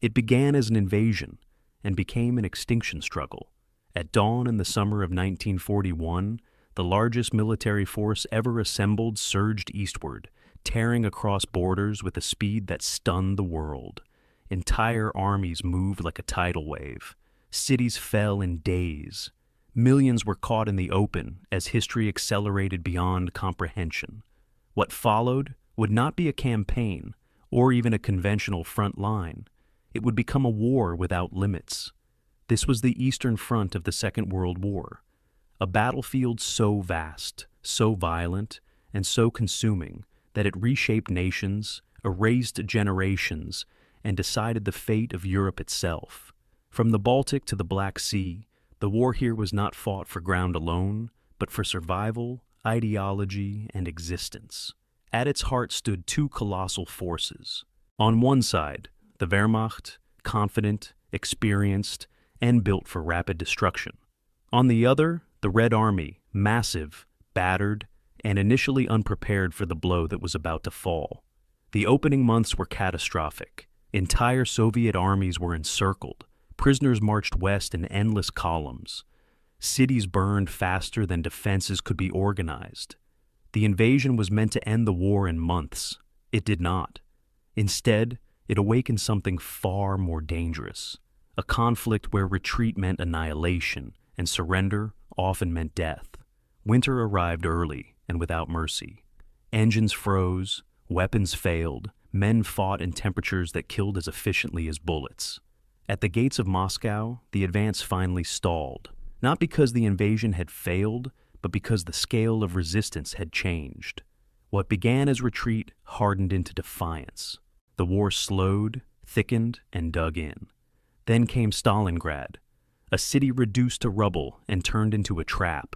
It began as an invasion and became an extinction struggle. At dawn in the summer of 1941, the largest military force ever assembled surged eastward, tearing across borders with a speed that stunned the world. Entire armies moved like a tidal wave. Cities fell in days. Millions were caught in the open as history accelerated beyond comprehension. What followed would not be a campaign or even a conventional front line. It would become a war without limits. This was the Eastern Front of the Second World War, a battlefield so vast, so violent, and so consuming that it reshaped nations, erased generations, and decided the fate of Europe itself. From the Baltic to the Black Sea, the war here was not fought for ground alone, but for survival, ideology, and existence. At its heart stood two colossal forces. On one side, the Wehrmacht, confident, experienced, and built for rapid destruction. On the other, the Red Army, massive, battered, and initially unprepared for the blow that was about to fall. The opening months were catastrophic. Entire Soviet armies were encircled. Prisoners marched west in endless columns. Cities burned faster than defenses could be organized. The invasion was meant to end the war in months. It did not. Instead, it awakened something far more dangerous. A conflict where retreat meant annihilation and surrender often meant death. Winter arrived early and without mercy. Engines froze, weapons failed, men fought in temperatures that killed as efficiently as bullets. At the gates of Moscow, the advance finally stalled, not because the invasion had failed, but because the scale of resistance had changed. What began as retreat hardened into defiance. The war slowed, thickened, and dug in. Then came Stalingrad, a city reduced to rubble and turned into a trap.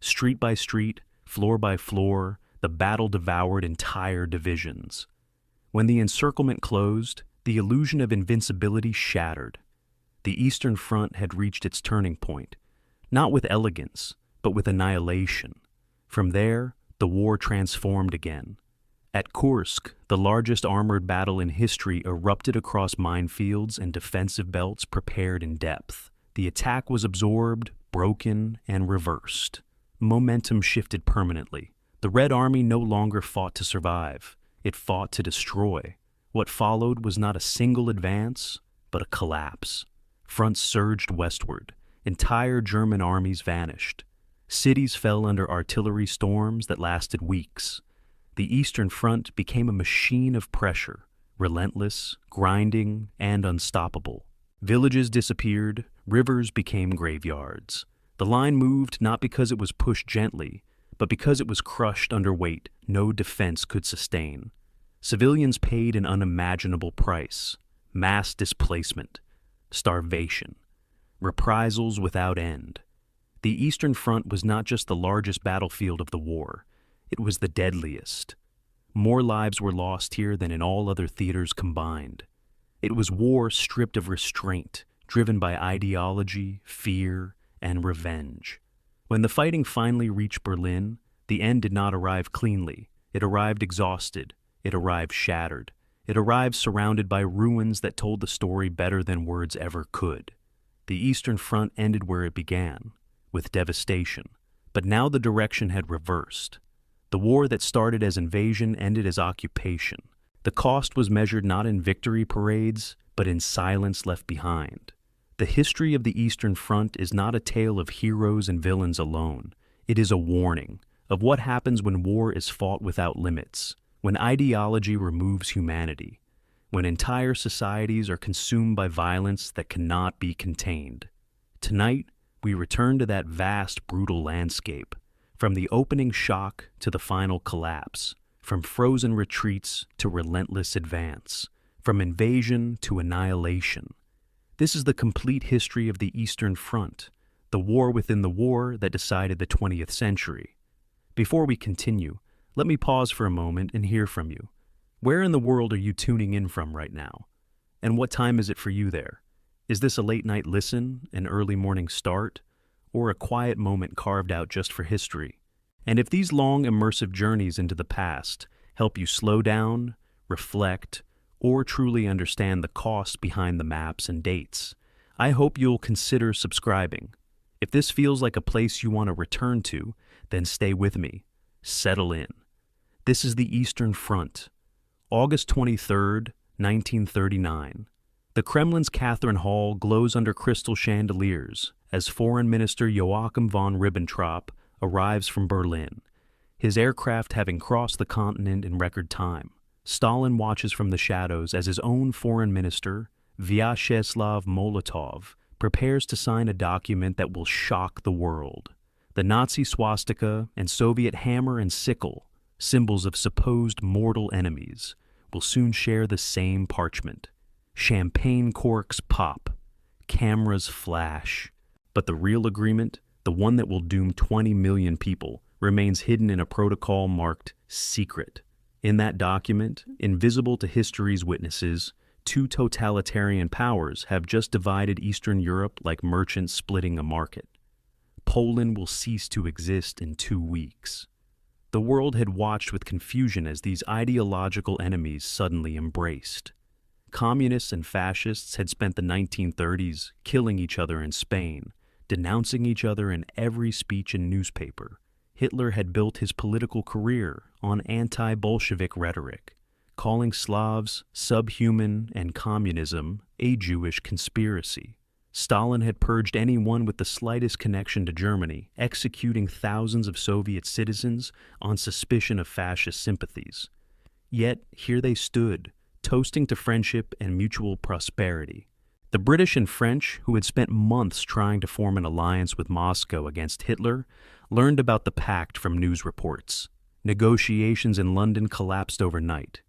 Street by street, floor by floor, the battle devoured entire divisions. When the encirclement closed, the illusion of invincibility shattered. The Eastern Front had reached its turning point, not with elegance, but with annihilation. From there, the war transformed again. At Kursk, the largest armored battle in history erupted across minefields and defensive belts prepared in depth. The attack was absorbed, broken, and reversed. Momentum shifted permanently. The Red Army no longer fought to survive. It fought to destroy. What followed was not a single advance, but a collapse. Fronts surged westward. Entire German armies vanished. Cities fell under artillery storms that lasted weeks. The Eastern Front became a machine of pressure, relentless, grinding, and unstoppable. Villages disappeared, rivers became graveyards. The line moved not because it was pushed gently, but because it was crushed under weight no defense could sustain. Civilians paid an unimaginable price: mass displacement, starvation, reprisals without end. The Eastern Front was not just the largest battlefield of the war, it was the deadliest. More lives were lost here than in all other theaters combined. It was war stripped of restraint, driven by ideology, fear, and revenge. When the fighting finally reached Berlin, the end did not arrive cleanly. It arrived exhausted. It arrived shattered. It arrived surrounded by ruins that told the story better than words ever could. The Eastern Front ended where it began, with devastation. But now the direction had reversed. The war that started as invasion ended as occupation. The cost was measured not in victory parades, but in silence left behind. The history of the Eastern Front is not a tale of heroes and villains alone. It is a warning of what happens when war is fought without limits, when ideology removes humanity, when entire societies are consumed by violence that cannot be contained. Tonight, we return to that vast, brutal landscape, from the opening shock to the final collapse, from frozen retreats to relentless advance, from invasion to annihilation. This is the complete history of the Eastern Front, the war within the war that decided the 20th century. Before we continue, let me pause for a moment and hear from you. Where in the world are you tuning in from right now? And what time is it for you there? Is this a late night listen, an early morning start, or a quiet moment carved out just for history? And if these long, immersive journeys into the past help you slow down, reflect, or truly understand the cost behind the maps and dates, I hope you'll consider subscribing. If this feels like a place you want to return to, then stay with me. Settle in. This is the Eastern Front, August 23rd, 1939. The Kremlin's Catherine Hall glows under crystal chandeliers as Foreign Minister Joachim von Ribbentrop arrives from Berlin, his aircraft having crossed the continent in record time. Stalin watches from the shadows as his own foreign minister, Vyacheslav Molotov, prepares to sign a document that will shock the world. The Nazi swastika and Soviet hammer and sickle, symbols of supposed mortal enemies, will soon share the same parchment. Champagne corks pop, cameras flash, but the real agreement, the one that will doom 20 million people, remains hidden in a protocol marked secret. In that document, invisible to history's witnesses, two totalitarian powers have just divided Eastern Europe like merchants splitting a market. Poland will cease to exist in 2 weeks. The world had watched with confusion as these ideological enemies suddenly embraced. Communists and fascists had spent the 1930s killing each other in Spain, denouncing each other in every speech and newspaper. Hitler had built his political career on anti-Bolshevik rhetoric, calling Slavs subhuman and communism a Jewish conspiracy. Stalin had purged anyone with the slightest connection to Germany, executing thousands of Soviet citizens on suspicion of fascist sympathies. Yet here they stood, toasting to friendship and mutual prosperity. The British and French, who had spent months trying to form an alliance with Moscow against Hitler, learned about the pact from news reports. Negotiations in London collapsed overnight.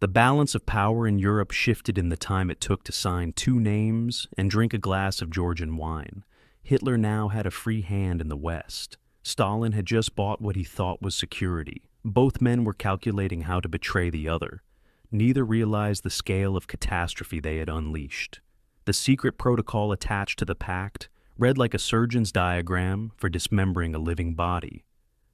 The balance of power in Europe shifted in the time it took to sign 2 names and drink a glass of Georgian wine. Hitler now had a free hand in the West. Stalin had just bought what he thought was security. Both men were calculating how to betray the other. Neither realized the scale of catastrophe they had unleashed. The secret protocol attached to the pact read like a surgeon's diagram for dismembering a living body.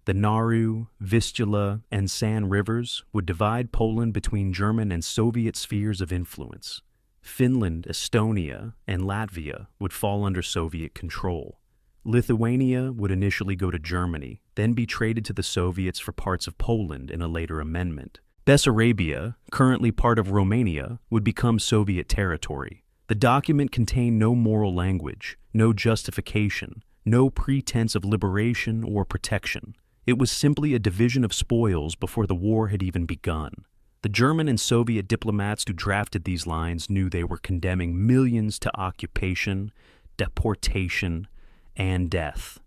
The Naru, Vistula, and San rivers would divide Poland between German and Soviet spheres of influence. Finland, Estonia, and Latvia would fall under Soviet control. Lithuania would initially go to Germany, then be traded to the Soviets for parts of Poland in a later amendment. Bessarabia, currently part of Romania, would become Soviet territory. The document contained no moral language, no justification, no pretense of liberation or protection. It was simply a division of spoils before the war had even begun. The German and Soviet diplomats who drafted these lines knew they were condemning millions to occupation, deportation, and death.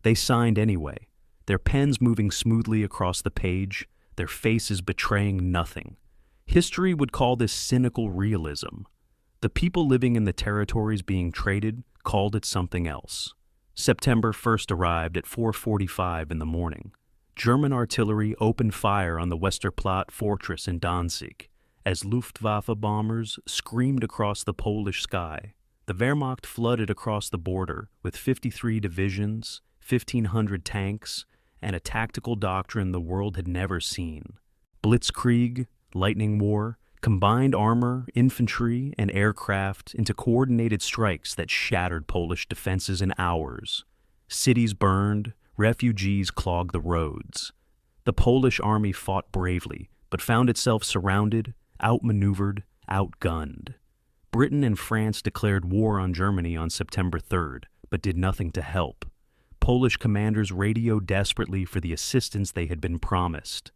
They signed anyway, their pens moving smoothly across the page, their faces betraying nothing. History would call this cynical realism. The people living in the territories being traded called it something else. September 1st arrived at 4:45 in the morning. German artillery opened fire on the Westerplatte fortress in Danzig as Luftwaffe bombers screamed across the Polish sky. The Wehrmacht flooded across the border with 53 divisions, 1,500 tanks, and a tactical doctrine the world had never seen. Blitzkrieg, lightning war, combined armor, infantry, and aircraft into coordinated strikes that shattered Polish defenses in hours. Cities burned, refugees clogged the roads. The Polish army fought bravely, but found itself surrounded, outmaneuvered, outgunned. Britain and France declared war on Germany on September 3rd, but did nothing to help. Polish commanders radioed desperately for the assistance they had been promised.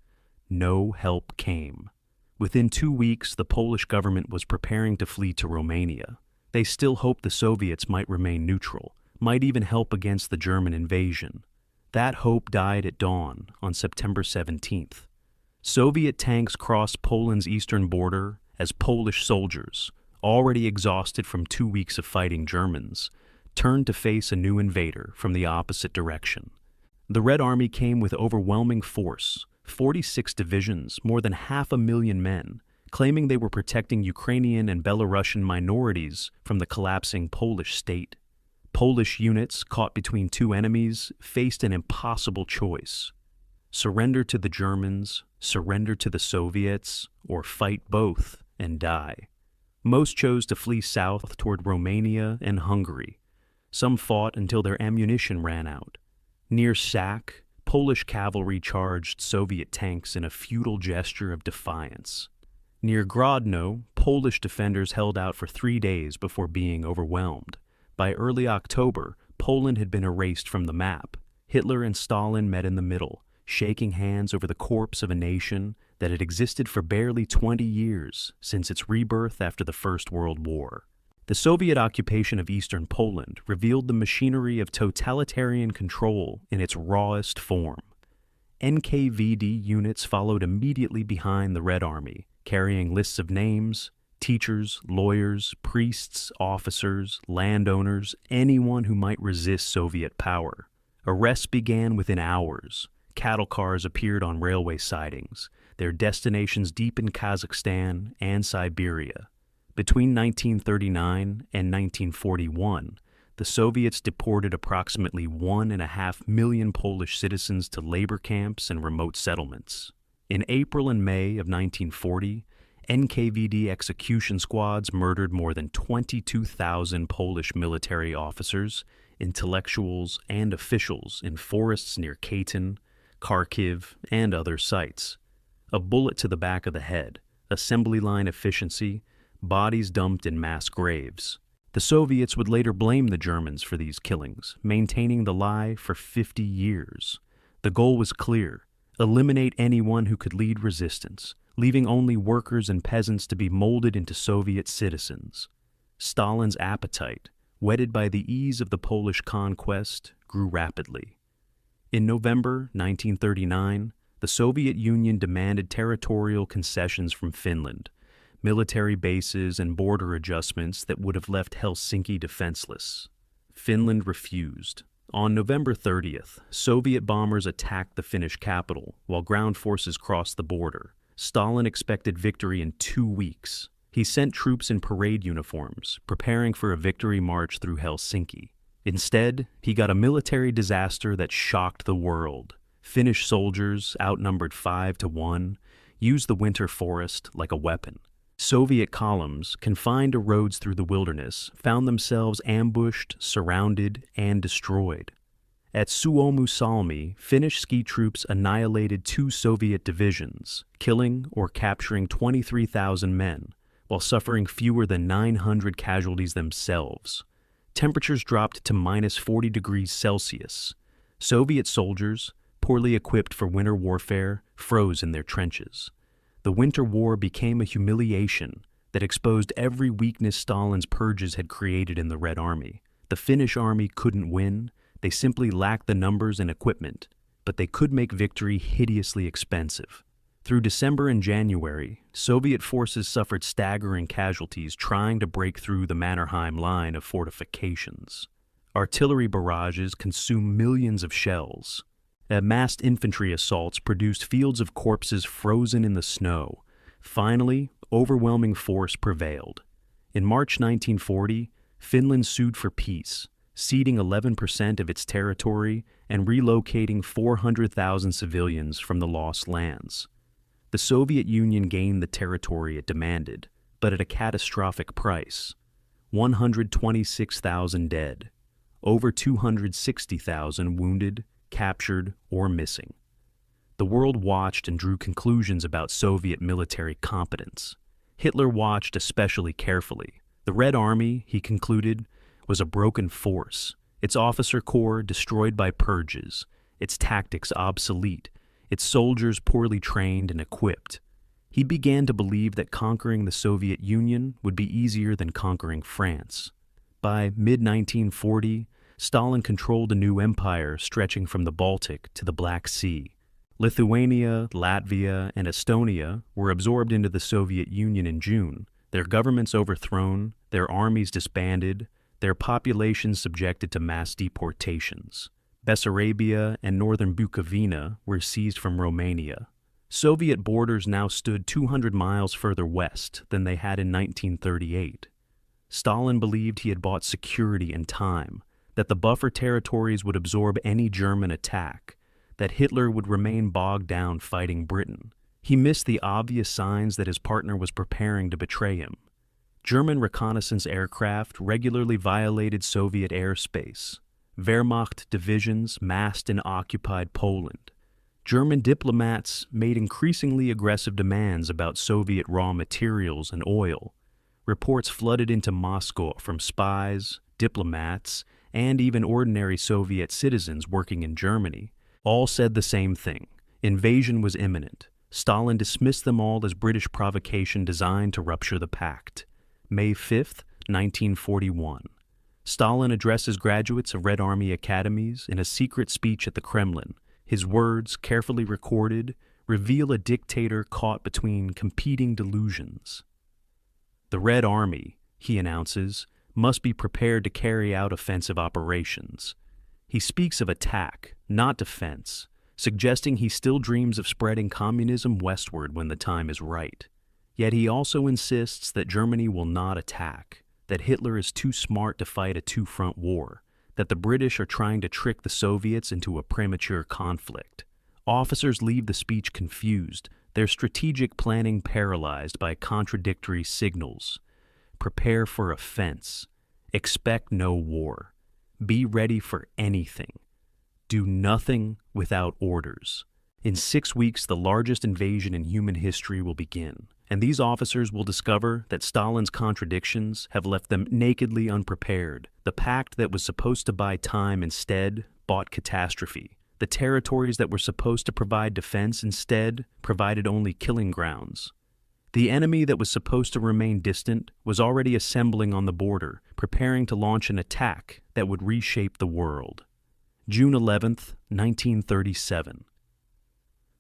No help came. Within 2 weeks, the Polish government was preparing to flee to Romania. They still hoped the Soviets might remain neutral, might even help against the German invasion. That hope died at dawn on September 17th. Soviet tanks crossed Poland's eastern border as Polish soldiers, already exhausted from 2 weeks of fighting Germans, turned to face a new invader from the opposite direction. The Red Army came with overwhelming force, 46 divisions, more than 500,000 men, claiming they were protecting Ukrainian and Belarusian minorities from the collapsing Polish state. Polish units, caught between 2 enemies, faced an impossible choice: surrender to the Germans, surrender to the Soviets, or fight both and die. Most chose to flee south toward Romania and Hungary. Some fought until their ammunition ran out. Near Sak, Polish cavalry charged Soviet tanks in a futile gesture of defiance. Near Grodno, Polish defenders held out for 3 days before being overwhelmed. By early October, Poland had been erased from the map. Hitler and Stalin met in the middle, shaking hands over the corpse of a nation that had existed for barely 20 years since its rebirth after the First World War. The Soviet occupation of eastern Poland revealed the machinery of totalitarian control in its rawest form. NKVD units followed immediately behind the Red Army, carrying lists of names, teachers, lawyers, priests, officers, landowners, anyone who might resist Soviet power. Arrests began within hours. Cattle cars appeared on railway sidings, their destinations deep in Kazakhstan and Siberia. Between 1939 and 1941, the Soviets deported approximately 1.5 million Polish citizens to labor camps and remote settlements. In April and May of 1940, NKVD execution squads murdered more than 22,000 Polish military officers, intellectuals, and officials in forests near Katyn, Kharkiv, and other sites. A bullet to the back of the head, assembly line efficiency, bodies dumped in mass graves. The Soviets would later blame the Germans for these killings, maintaining the lie for 50 years. The goal was clear: eliminate anyone who could lead resistance, leaving only workers and peasants to be molded into Soviet citizens. Stalin's appetite, whetted by the ease of the Polish conquest, grew rapidly. In November 1939, the Soviet Union demanded territorial concessions from Finland, military bases and border adjustments that would have left Helsinki defenseless. Finland refused. On November 30th, Soviet bombers attacked the Finnish capital while ground forces crossed the border. Stalin expected victory in 2 weeks. He sent troops in parade uniforms, preparing for a victory march through Helsinki. Instead, he got a military disaster that shocked the world. Finnish soldiers, outnumbered 5-1, used the winter forest like a weapon. Soviet columns, confined to roads through the wilderness, found themselves ambushed, surrounded, and destroyed. At Suomussalmi, Finnish ski troops annihilated 2 Soviet divisions, killing or capturing 23,000 men, while suffering fewer than 900 casualties themselves. Temperatures dropped to -40 degrees Celsius. Soviet soldiers, poorly equipped for winter warfare, froze in their trenches. The Winter War became a humiliation that exposed every weakness Stalin's purges had created in the Red Army. The Finnish army couldn't win. They simply lacked the numbers and equipment, but they could make victory hideously expensive. Through December and January, Soviet forces suffered staggering casualties trying to break through the Mannerheim line of fortifications. Artillery barrages consumed millions of shells. Massed infantry assaults produced fields of corpses frozen in the snow. Finally, overwhelming force prevailed. In March 1940, Finland sued for peace, ceding 11% of its territory and relocating 400,000 civilians from the lost lands. The Soviet Union gained the territory it demanded, but at a catastrophic price: 126,000 dead, over 260,000 wounded, captured, or missing. The world watched and drew conclusions about Soviet military competence. Hitler watched especially carefully. The Red Army, he concluded, was a broken force, its officer corps destroyed by purges, its tactics obsolete, its soldiers poorly trained and equipped. He began to believe that conquering the Soviet Union would be easier than conquering France. By mid-1940, Stalin controlled a new empire stretching from the Baltic to the Black Sea. Lithuania, Latvia, and Estonia were absorbed into the Soviet Union in June, their governments overthrown, their armies disbanded, their populations subjected to mass deportations. Bessarabia and northern Bukovina were seized from Romania. Soviet borders now stood 200 miles further west than they had in 1938. Stalin believed he had bought security and time, that the buffer territories would absorb any German attack, that Hitler would remain bogged down fighting Britain. He missed the obvious signs that his partner was preparing to betray him. German reconnaissance aircraft regularly violated Soviet airspace. Wehrmacht divisions massed and occupied Poland. German diplomats made increasingly aggressive demands about Soviet raw materials and oil. Reports flooded into Moscow from spies, diplomats, and even ordinary Soviet citizens working in Germany. All said the same thing: invasion was imminent. Stalin dismissed them all as British provocation designed to rupture the pact. May 5, 1941. Stalin addresses graduates of Red Army academies in a secret speech at the Kremlin. His words, carefully recorded, reveal a dictator caught between competing delusions. The Red Army, he announces, must be prepared to carry out offensive operations. He speaks of attack, not defense, suggesting he still dreams of spreading communism westward when the time is right. Yet he also insists that Germany will not attack, that Hitler is too smart to fight a two-front war, that the British are trying to trick the Soviets into a premature conflict. Officers leave the speech confused, their strategic planning paralyzed by contradictory signals. Prepare for offense. Expect no war. Be ready for anything. Do nothing without orders. In 6 weeks, the largest invasion in human history will begin, and these officers will discover that Stalin's contradictions have left them nakedly unprepared. The pact that was supposed to buy time instead bought catastrophe. The territories that were supposed to provide defense instead provided only killing grounds. The enemy that was supposed to remain distant was already assembling on the border, preparing to launch an attack that would reshape the world. June 11, 1937.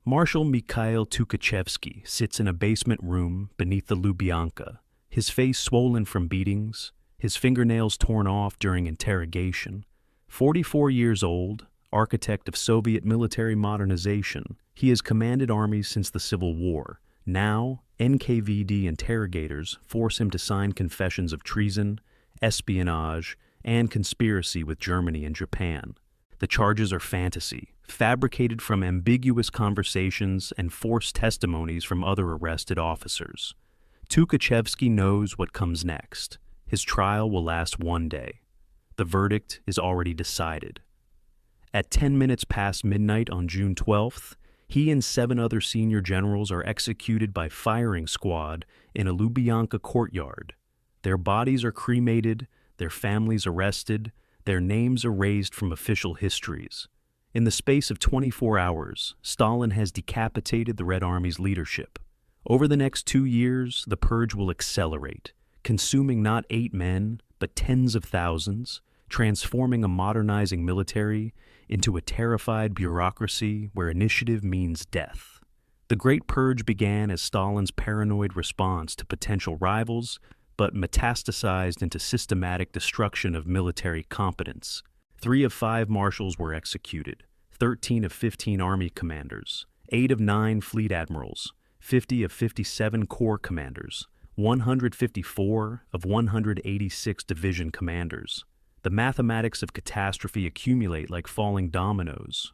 Marshal Mikhail Tukhachevsky sits in a basement room beneath the Lubyanka, his face swollen from beatings, his fingernails torn off during interrogation. 44 years old, architect of Soviet military modernization, he has commanded armies since the Civil War. Now, NKVD interrogators force him to sign confessions of treason, espionage, and conspiracy with Germany and Japan. The charges are fantasy, fabricated from ambiguous conversations and forced testimonies from other arrested officers. Tukhachevsky knows what comes next. His trial will last one day. The verdict is already decided. At 10 minutes past midnight on June 12th, he and 7 other senior generals are executed by firing squad in a Lubyanka courtyard. Their bodies are cremated, their families arrested, their names erased from official histories. In the space of 24 hours, Stalin has decapitated the Red Army's leadership. Over the next 2 years, the purge will accelerate, consuming not 8 men, but tens of thousands, transforming a modernizing military into a terrified bureaucracy where initiative means death. The Great Purge began as Stalin's paranoid response to potential rivals, but metastasized into systematic destruction of military competence. 3 of 5 marshals were executed, 13 of 15 army commanders, 8 of 9 fleet admirals, 50 of 57 corps commanders, 154 of 186 division commanders. The mathematics of catastrophe accumulate like falling dominoes.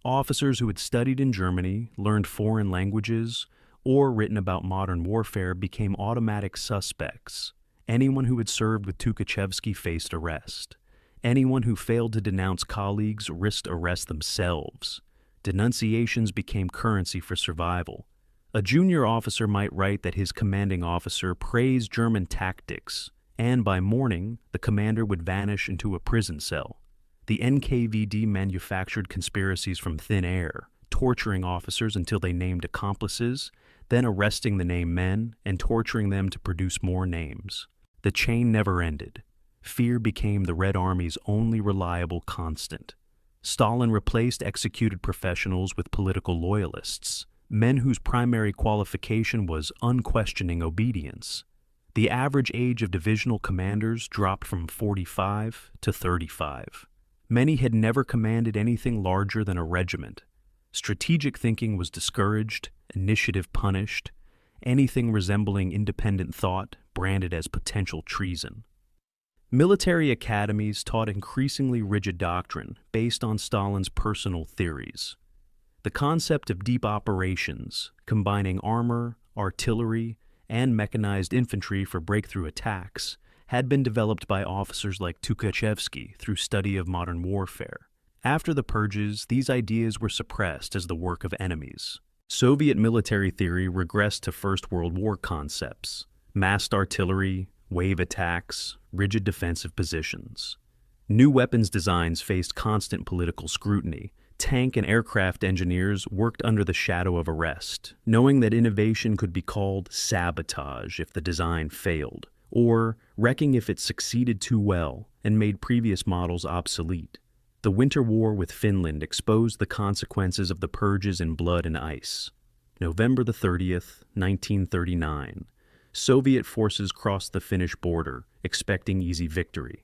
Officers who had studied in Germany, learned foreign languages, or written about modern warfare became automatic suspects. Anyone who had served with Tukhachevsky faced arrest. Anyone who failed to denounce colleagues risked arrest themselves. Denunciations became currency for survival. A junior officer might write that his commanding officer praised German tactics, and by morning, the commander would vanish into a prison cell. The NKVD manufactured conspiracies from thin air, torturing officers until they named accomplices, then arresting the named men and torturing them to produce more names. The chain never ended. Fear became the Red Army's only reliable constant. Stalin replaced executed professionals with political loyalists, men whose primary qualification was unquestioning obedience. The average age of divisional commanders dropped from 45 to 35. Many had never commanded anything larger than a regiment. Strategic thinking was discouraged, initiative punished, anything resembling independent thought branded as potential treason. Military academies taught increasingly rigid doctrine based on Stalin's personal theories. The concept of deep operations, combining armor, artillery, and mechanized infantry for breakthrough attacks, had been developed by officers like Tukhachevsky through study of modern warfare. After the purges, these ideas were suppressed as the work of enemies. Soviet military theory regressed to First World War concepts: massed artillery, wave attacks, rigid defensive positions. New weapons designs faced constant political scrutiny. Tank and aircraft engineers worked under the shadow of arrest, knowing that innovation could be called sabotage if the design failed, or wrecking if it succeeded too well and made previous models obsolete. The Winter War with Finland exposed the consequences of the purges in blood and ice. November 30th, 1939. Soviet forces crossed the Finnish border, expecting easy victory.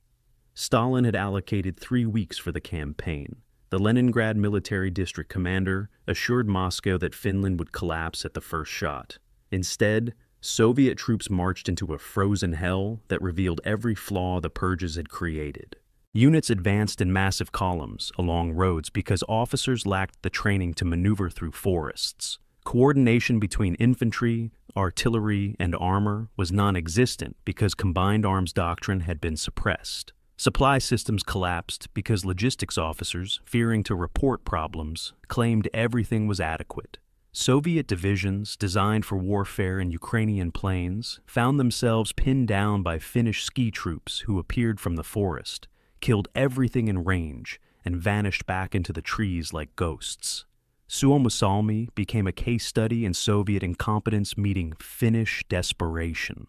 Stalin had allocated 3 weeks for the campaign. The Leningrad military district commander assured Moscow that Finland would collapse at the first shot. Instead, Soviet troops marched into a frozen hell that revealed every flaw the purges had created. Units advanced in massive columns along roads because officers lacked the training to maneuver through forests. Coordination between infantry, artillery, and armor was non-existent because combined arms doctrine had been suppressed. Supply systems collapsed because logistics officers, fearing to report problems, claimed everything was adequate. Soviet divisions, designed for warfare in Ukrainian plains, found themselves pinned down by Finnish ski troops who appeared from the forest, killed everything in range, and vanished back into the trees like ghosts. Suomussalmi became a case study in Soviet incompetence meeting Finnish desperation.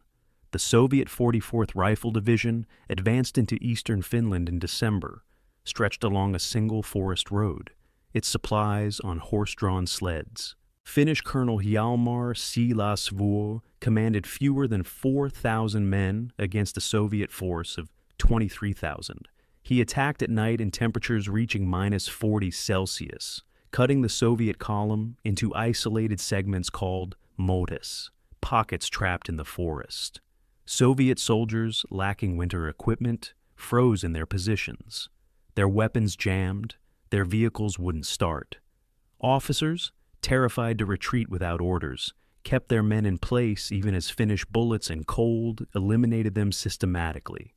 The Soviet 44th Rifle Division advanced into eastern Finland in December, stretched along a single forest road, its supplies on horse-drawn sleds. Finnish Colonel Hjalmar Siilasvuo commanded fewer than 4,000 men against a Soviet force of 23,000. He attacked at night in temperatures reaching -40 Celsius, cutting the Soviet column into isolated segments called motis, pockets trapped in the forest. Soviet soldiers, lacking winter equipment, froze in their positions. Their weapons jammed, their vehicles wouldn't start. Officers, terrified to retreat without orders, kept their men in place even as Finnish bullets and cold eliminated them systematically.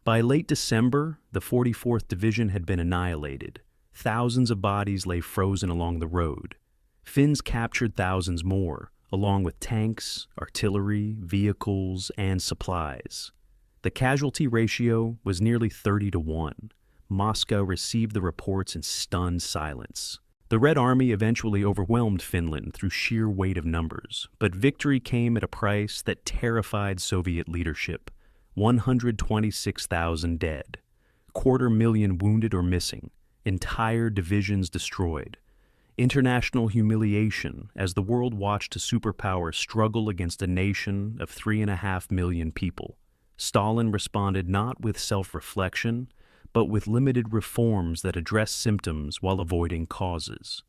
By late December, the 44th Division had been annihilated. Thousands of bodies lay frozen along the road. Finns captured thousands more, along with tanks, artillery, vehicles, and supplies. The casualty ratio was nearly 30-1. Moscow received the reports in stunned silence. The Red Army eventually overwhelmed Finland through sheer weight of numbers, but victory came at a price that terrified Soviet leadership. 126,000 dead, 250,000 wounded or missing, entire divisions destroyed. International humiliation as the world watched a superpower struggle against a nation of 3.5 million people. Stalin responded not with self-reflection, but with limited reforms that addressed symptoms while avoiding causes.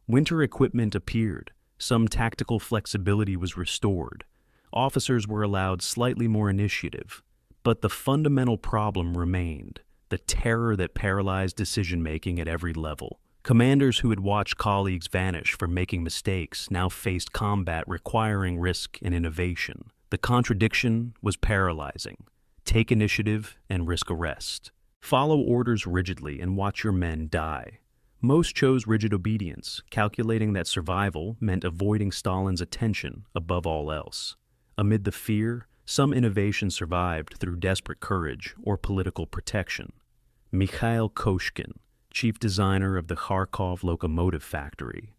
Winter equipment appeared, some tactical flexibility was restored, officers were allowed slightly more initiative, but the fundamental problem remained, the terror that paralyzed decision-making at every level. Commanders who had watched colleagues vanish for making mistakes now faced combat requiring risk and innovation. The contradiction was paralyzing. Take initiative and risk arrest. Follow orders rigidly and watch your men die. Most chose rigid obedience, calculating that survival meant avoiding Stalin's attention above all else. Amid the fear, some innovation survived through desperate courage or political protection. Mikhail Koshkin, chief designer of the Kharkov locomotive factory,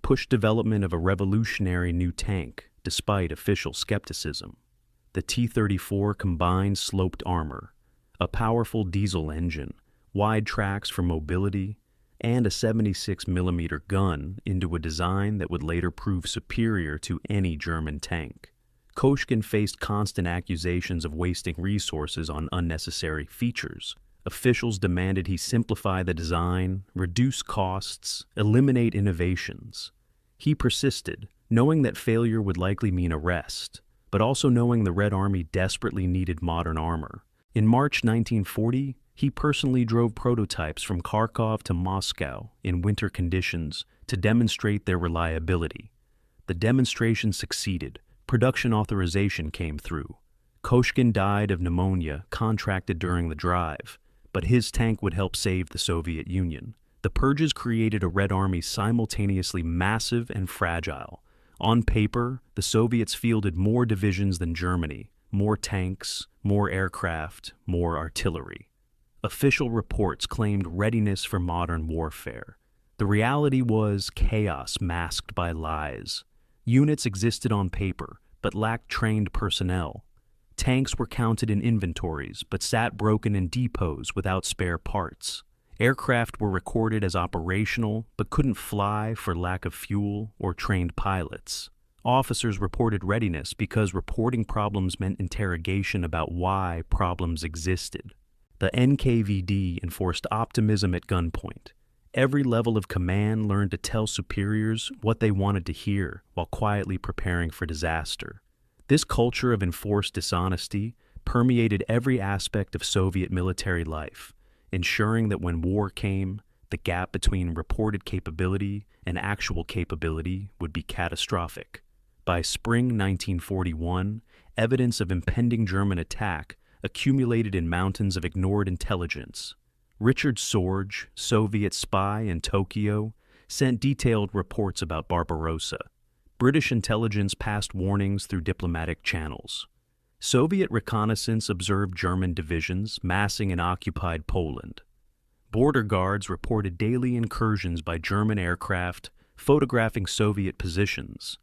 pushed development of a revolutionary new tank despite official skepticism. The T-34 combined sloped armor, a powerful diesel engine, wide tracks for mobility, and a 76mm gun into a design that would later prove superior to any German tank. Koshkin faced constant accusations of wasting resources on unnecessary features. Officials demanded he simplify the design, reduce costs, eliminate innovations. He persisted, knowing that failure would likely mean arrest, but also knowing the Red Army desperately needed modern armor. In March 1940, He personally drove prototypes from Kharkov to Moscow in winter conditions to demonstrate their reliability. The demonstration succeeded. Production authorization came through. Koshkin died of pneumonia contracted during the drive, but his tank would help save the Soviet Union. The purges created a Red Army simultaneously massive and fragile. On paper, the Soviets fielded more divisions than Germany, more tanks, more aircraft, more artillery. Official reports claimed readiness for modern warfare. The reality was chaos masked by lies. Units existed on paper, but lacked trained personnel. Tanks were counted in inventories, but sat broken in depots without spare parts. Aircraft were recorded as operational, but couldn't fly for lack of fuel or trained pilots. Officers reported readiness because reporting problems meant interrogation about why problems existed. The NKVD enforced optimism at gunpoint. Every level of command learned to tell superiors what they wanted to hear while quietly preparing for disaster. This culture of enforced dishonesty permeated every aspect of Soviet military life, ensuring that when war came, the gap between reported capability and actual capability would be catastrophic. By spring 1941, evidence of impending German attack accumulated in mountains of ignored intelligence. Richard Sorge, Soviet spy in Tokyo, sent detailed reports about Barbarossa. British intelligence passed warnings through diplomatic channels. Soviet reconnaissance observed German divisions massing in occupied Poland. Border guards reported daily incursions by German aircraft, photographing Soviet positions.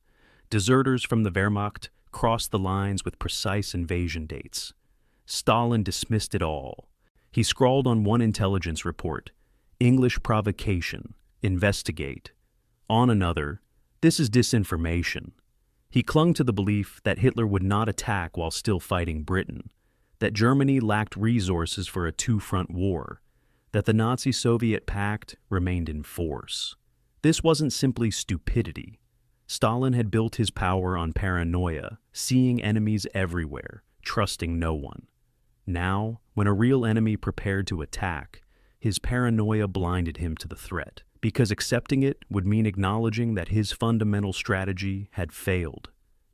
Deserters from the Wehrmacht crossed the lines with precise invasion dates. Stalin dismissed it all. He scrawled on one intelligence report, "English provocation, investigate." On another, "This is disinformation." He clung to the belief that Hitler would not attack while still fighting Britain, that Germany lacked resources for a two-front war, that the Nazi-Soviet pact remained in force. This wasn't simply stupidity. Stalin had built his power on paranoia, seeing enemies everywhere, trusting no one. Now, when a real enemy prepared to attack, his paranoia blinded him to the threat, because accepting it would mean acknowledging that his fundamental strategy had failed.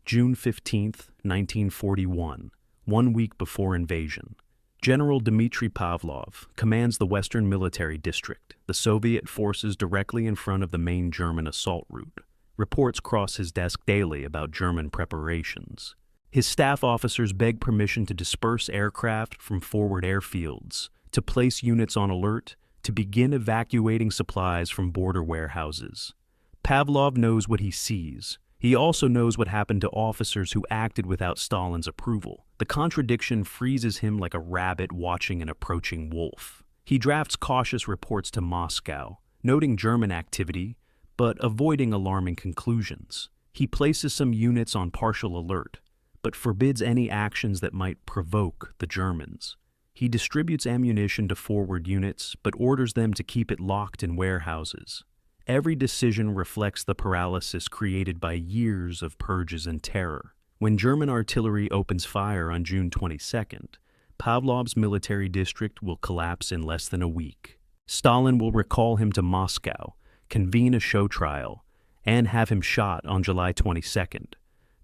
June 15, 1941, 1 week before invasion. General Dmitry Pavlov commands the Western Military District, the Soviet forces directly in front of the main German assault route. Reports cross his desk daily about German preparations. His staff officers beg permission to disperse aircraft from forward airfields, to place units on alert, to begin evacuating supplies from border warehouses. Pavlov knows what he sees. He also knows what happened to officers who acted without Stalin's approval. The contradiction freezes him like a rabbit watching an approaching wolf. He drafts cautious reports to Moscow, noting German activity, but avoiding alarming conclusions. He places some units on partial alert, but forbids any actions that might provoke the Germans. He distributes ammunition to forward units, but orders them to keep it locked in warehouses. Every decision reflects the paralysis created by years of purges and terror. When German artillery opens fire on June 22nd, Pavlov's military district will collapse in less than a week. Stalin will recall him to Moscow, convene a show trial, and have him shot on July 22nd.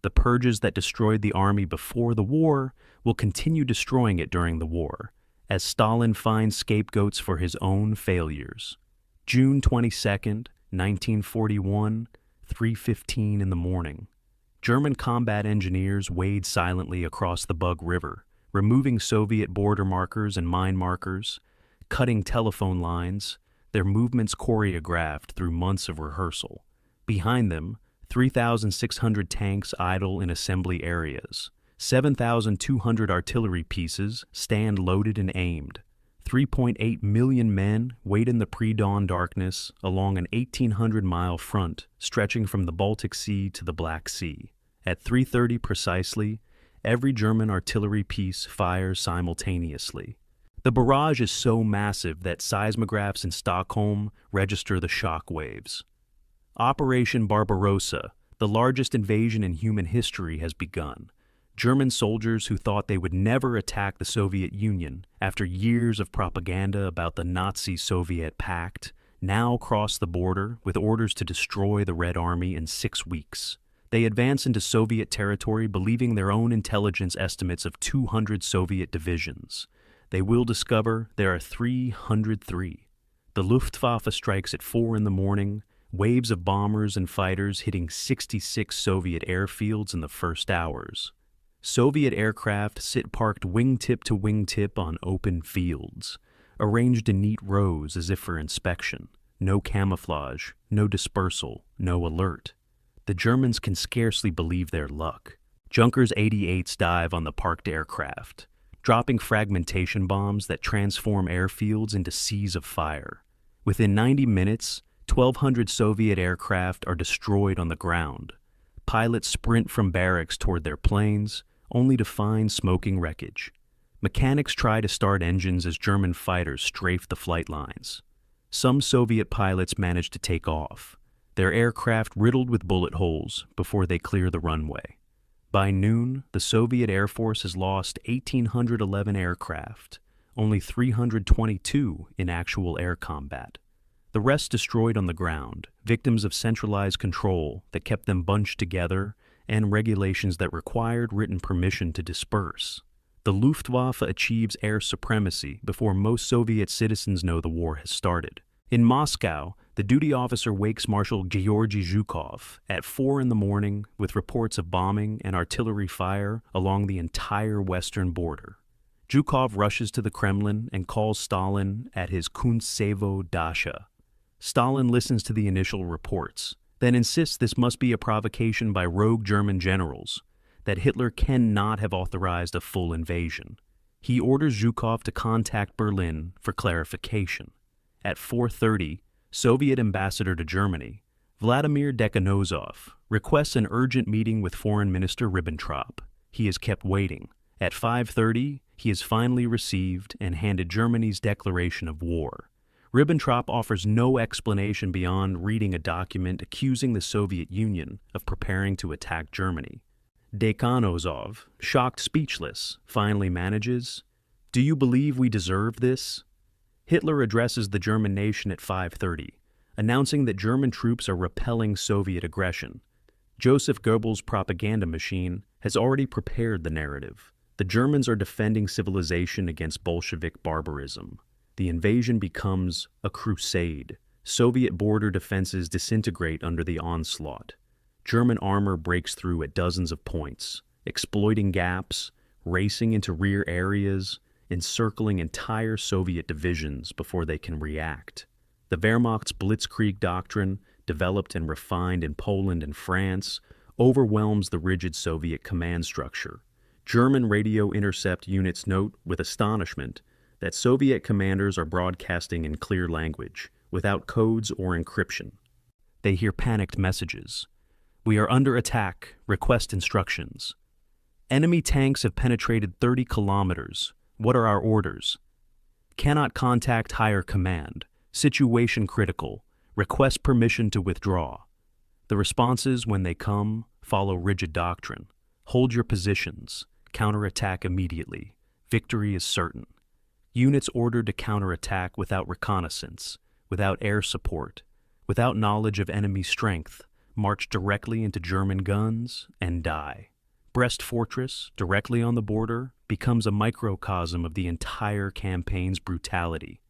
The purges that destroyed the army before the war will continue destroying it during the war, as Stalin finds scapegoats for his own failures. June 22nd, 1941, 3:15 in the morning. German combat engineers wade silently across the Bug River, removing Soviet border markers and mine markers, cutting telephone lines, their movements choreographed through months of rehearsal. Behind them, 3,600 tanks idle in assembly areas. 7,200 artillery pieces stand loaded and aimed. 3.8 million men wait in the pre-dawn darkness along an 1,800-mile front stretching from the Baltic Sea to the Black Sea. At 3:30 precisely, every German artillery piece fires simultaneously. The barrage is so massive that seismographs in Stockholm register the shock waves. Operation Barbarossa, the largest invasion in human history, has begun. German soldiers who thought they would never attack the Soviet Union after years of propaganda about the Nazi-Soviet pact now cross the border with orders to destroy the Red Army in 6 weeks. They advance into Soviet territory believing their own intelligence estimates of 200 Soviet divisions. They will discover there are 303. The Luftwaffe strikes at 4 in the morning, waves of bombers and fighters hitting 66 Soviet airfields in the first hours. Soviet aircraft sit parked wingtip to wingtip on open fields, arranged in neat rows as if for inspection. No camouflage, no dispersal, no alert. The Germans can scarcely believe their luck. Junkers 88s dive on the parked aircraft, dropping fragmentation bombs that transform airfields into seas of fire. Within 90 minutes, 1,200 Soviet aircraft are destroyed on the ground. Pilots sprint from barracks toward their planes, only to find smoking wreckage. Mechanics try to start engines as German fighters strafe the flight lines. Some Soviet pilots manage to take off, their aircraft riddled with bullet holes before they clear the runway. By noon, the Soviet Air Force has lost 1,811 aircraft, only 322 in actual air combat. The rest destroyed on the ground, victims of centralized control that kept them bunched together and regulations that required written permission to disperse. The Luftwaffe achieves air supremacy before most Soviet citizens know the war has started. In Moscow, the duty officer wakes Marshal Georgy Zhukov at 4 in the morning with reports of bombing and artillery fire along the entire western border. Zhukov rushes to the Kremlin and calls Stalin at his Kuntsevo dacha. Stalin listens to the initial reports, then insists this must be a provocation by rogue German generals, that Hitler cannot have authorized a full invasion. He orders Zhukov to contact Berlin for clarification. At 4:30, Soviet ambassador to Germany, Vladimir Dekhanozov, requests an urgent meeting with Foreign Minister Ribbentrop. He is kept waiting. At 5:30, he is finally received and handed Germany's declaration of war. Ribbentrop offers no explanation beyond reading a document accusing the Soviet Union of preparing to attack Germany. Dekhanozov, shocked speechless, finally manages, "Do you believe we deserve this?" Hitler addresses the German nation at 5:30, announcing that German troops are repelling Soviet aggression. Joseph Goebbels' propaganda machine has already prepared the narrative. The Germans are defending civilization against Bolshevik barbarism. The invasion becomes a crusade. Soviet border defenses disintegrate under the onslaught. German armor breaks through at dozens of points, exploiting gaps, racing into rear areas, encircling entire Soviet divisions before they can react. The Wehrmacht's Blitzkrieg doctrine, developed and refined in Poland and France, overwhelms the rigid Soviet command structure. German radio intercept units note with astonishment that Soviet commanders are broadcasting in clear language, without codes or encryption. They hear panicked messages. "We are under attack. Request instructions." "Enemy tanks have penetrated 30 kilometers. What are our orders?" "Cannot contact higher command. Situation critical. Request permission to withdraw." The responses, when they come, follow rigid doctrine. Hold your positions. Counterattack immediately. Victory is certain. Units ordered to counterattack without reconnaissance, without air support, without knowledge of enemy strength, march directly into German guns and die. Brest Fortress, directly on the border, becomes a microcosm of the entire campaign's brutality.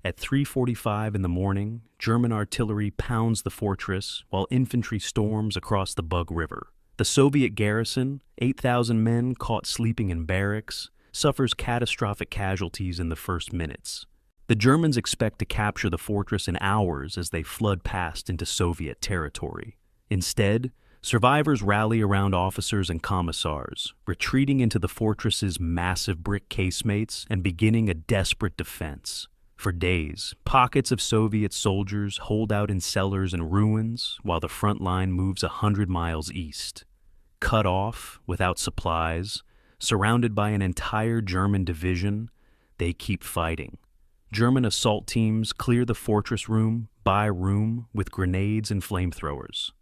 At 3:45 in the morning, German artillery pounds the fortress while infantry storms across the Bug River. The Soviet garrison, 8,000 men caught sleeping in barracks, suffers catastrophic casualties in the first minutes. The Germans expect to capture the fortress in hours as they flood past into Soviet territory. Instead, survivors rally around officers and commissars, retreating into the fortress's massive brick casemates and beginning a desperate defense. For days, pockets of Soviet soldiers hold out in cellars and ruins while the front line moves 100 miles east. Cut off, without supplies, surrounded by an entire German division, they keep fighting. German assault teams clear the fortress room by room with grenades and flamethrowers.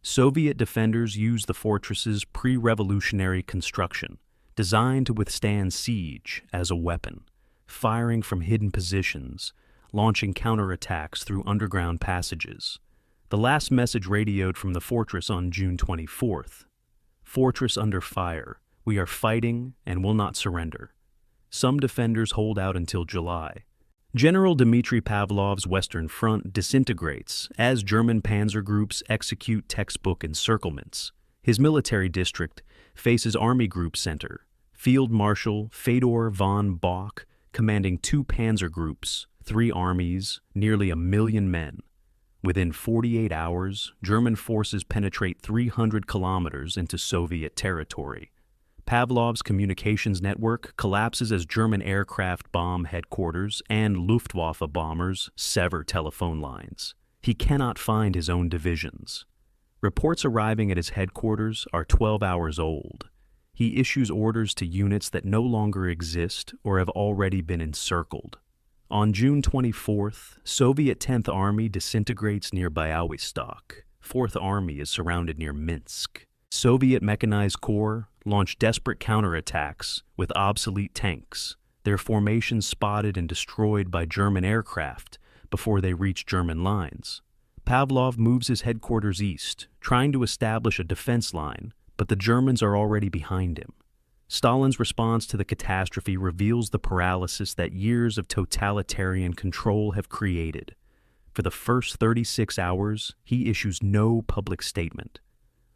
Soviet defenders used the fortress's pre-revolutionary construction, designed to withstand siege, as a weapon, firing from hidden positions, launching counterattacks through underground passages. The last message radioed from the fortress on June 24th. "Fortress under fire. We are fighting and will not surrender." Some defenders hold out until July. General Dmitry Pavlov's Western Front disintegrates as German panzer groups execute textbook encirclements. His military district faces Army Group Center, Field Marshal Fedor von Bock commanding 2 panzer groups, 3 armies, nearly 1 million men. Within 48 hours, German forces penetrate 300 kilometers into Soviet territory. Pavlov's communications network collapses as German aircraft bomb headquarters and Luftwaffe bombers sever telephone lines. He cannot find his own divisions. Reports arriving at his headquarters are 12 hours old. He issues orders to units that no longer exist or have already been encircled. On June 24th, Soviet 10th Army disintegrates near Białystok. 4th Army is surrounded near Minsk. Soviet Mechanized Corps launch desperate counterattacks with obsolete tanks, their formations spotted and destroyed by German aircraft before they reach German lines. Pavlov moves his headquarters east, trying to establish a defense line, but the Germans are already behind him. Stalin's response to the catastrophe reveals the paralysis that years of totalitarian control have created. For the first 36 hours, he issues no public statement,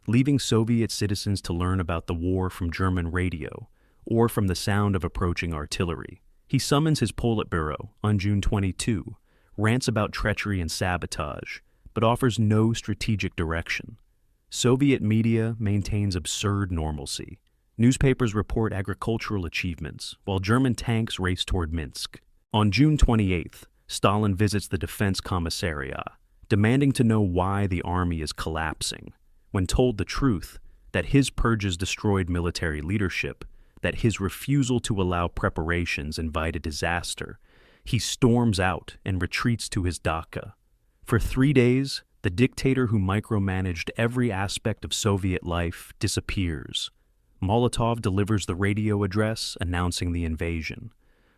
leaving Soviet citizens to learn about the war from German radio or from the sound of approaching artillery. He summons his Politburo on June 22, rants about treachery and sabotage, but offers no strategic direction. Soviet media maintains absurd normalcy. Newspapers report agricultural achievements, while German tanks race toward Minsk. On June 28th, Stalin visits the Defense Commissariat, demanding to know why the army is collapsing. When told the truth, that his purges destroyed military leadership, that his refusal to allow preparations invited disaster, he storms out and retreats to his dacha. For 3 days, the dictator who micromanaged every aspect of Soviet life disappears. Molotov delivers the radio address announcing the invasion.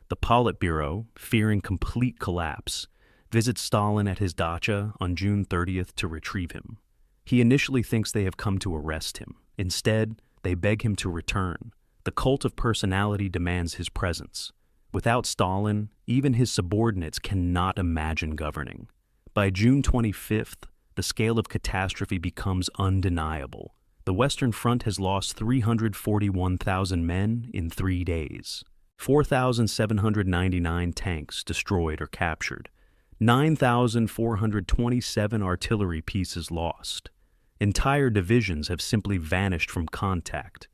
The Politburo, fearing complete collapse, visits Stalin at his dacha on June 30th to retrieve him. He initially thinks they have come to arrest him. Instead, they beg him to return. The cult of personality demands his presence. Without Stalin, even his subordinates cannot imagine governing. By June 25th, the scale of catastrophe becomes undeniable. The Western Front has lost 341,000 men in 3 days. 4,799 tanks destroyed or captured. 9,427 artillery pieces lost. Entire divisions have simply vanished from contact.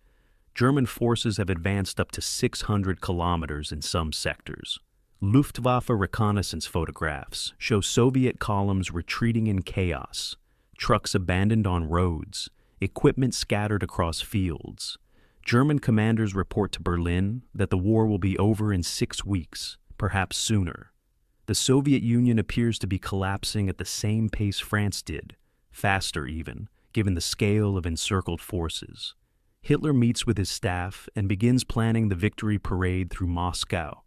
German forces have advanced up to 600 kilometers in some sectors. Luftwaffe reconnaissance photographs show Soviet columns retreating in chaos, trucks abandoned on roads, equipment scattered across fields. German commanders report to Berlin that the war will be over in 6 weeks, perhaps sooner. The Soviet Union appears to be collapsing at the same pace France did, faster even, given the scale of encircled forces. Hitler meets with his staff and begins planning the victory parade through Moscow.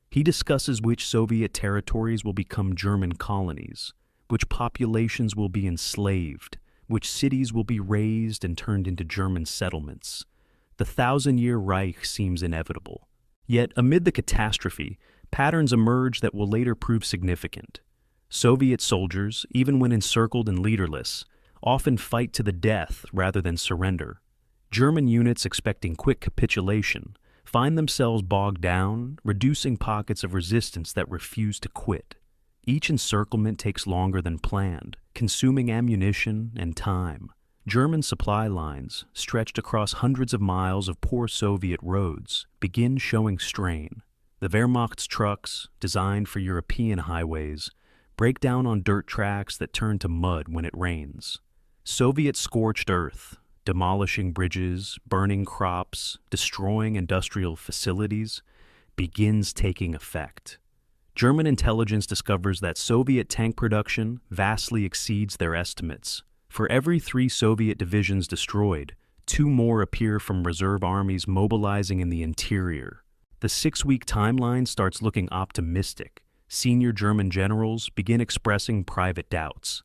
He discusses which Soviet territories will become German colonies, which populations will be enslaved, which cities will be razed and turned into German settlements. The 1,000-year Reich seems inevitable. Yet, amid the catastrophe, patterns emerge that will later prove significant. Soviet soldiers, even when encircled and leaderless, often fight to the death rather than surrender. German units expecting quick capitulation find themselves bogged down, reducing pockets of resistance that refuse to quit. Each encirclement takes longer than planned, consuming ammunition and time. German supply lines, stretched across hundreds of miles of poor Soviet roads, begin showing strain. The Wehrmacht's trucks, designed for European highways, break down on dirt tracks that turn to mud when it rains. Soviet scorched earth, demolishing bridges, burning crops, destroying industrial facilities, begins taking effect. German intelligence discovers that Soviet tank production vastly exceeds their estimates. For every 3 Soviet divisions destroyed, 2 more appear from reserve armies mobilizing in the interior. The 6-week timeline starts looking optimistic. Senior German generals begin expressing private doubts.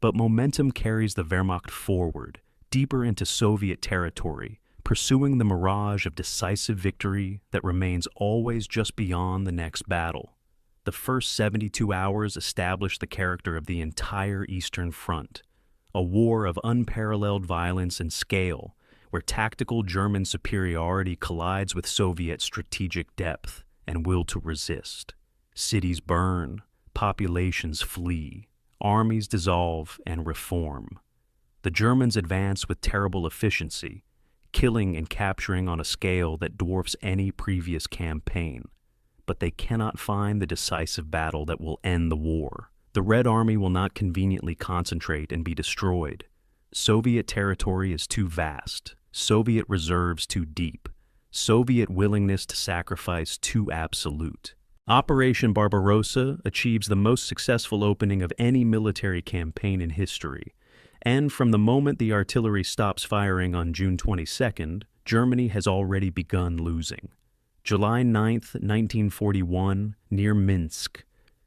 But momentum carries the Wehrmacht forward, deeper into Soviet territory, pursuing the mirage of decisive victory that remains always just beyond the next battle. The first 72 hours establish the character of the entire Eastern Front, a war of unparalleled violence and scale, where tactical German superiority collides with Soviet strategic depth and will to resist. Cities burn, populations flee, armies dissolve and reform. The Germans advance with terrible efficiency, killing and capturing on a scale that dwarfs any previous campaign. But they cannot find the decisive battle that will end the war. The Red Army will not conveniently concentrate and be destroyed. Soviet territory is too vast, Soviet reserves too deep, Soviet willingness to sacrifice too absolute. Operation Barbarossa achieves the most successful opening of any military campaign in history, and from the moment the artillery stops firing on June 22nd, Germany has already begun losing. July 9, 1941, near Minsk,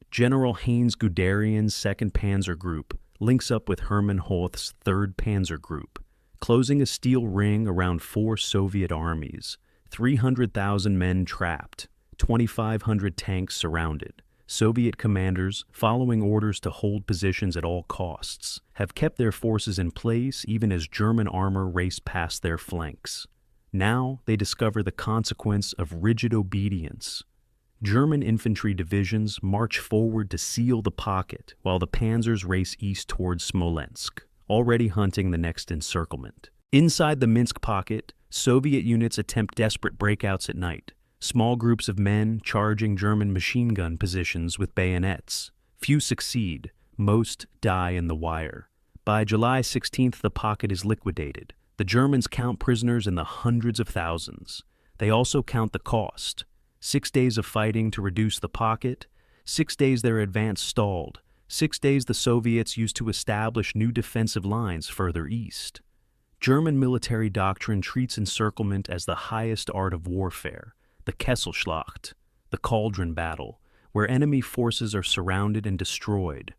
General Heinz Guderian's 2nd Panzer Group links up with Hermann Hoth's 3rd Panzer Group, closing a steel ring around 4 Soviet armies, 300,000 men trapped, 2,500 tanks surrounded. Soviet commanders, following orders to hold positions at all costs, have kept their forces in place even as German armor raced past their flanks. Now they discover the consequence of rigid obedience. German infantry divisions march forward to seal the pocket while the panzers race east towards Smolensk, already hunting the next encirclement. Inside the Minsk pocket, Soviet units attempt desperate breakouts at night, small groups of men charging German machine gun positions with bayonets. Few succeed, most die in the wire. By July 16th, the pocket is liquidated. The Germans count prisoners in the hundreds of thousands. They also count the cost. 6 days of fighting to reduce the pocket, 6 days their advance stalled, 6 days the Soviets used to establish new defensive lines further east. German military doctrine treats encirclement as the highest art of warfare, the Kesselschlacht, the cauldron battle, where enemy forces are surrounded and destroyed.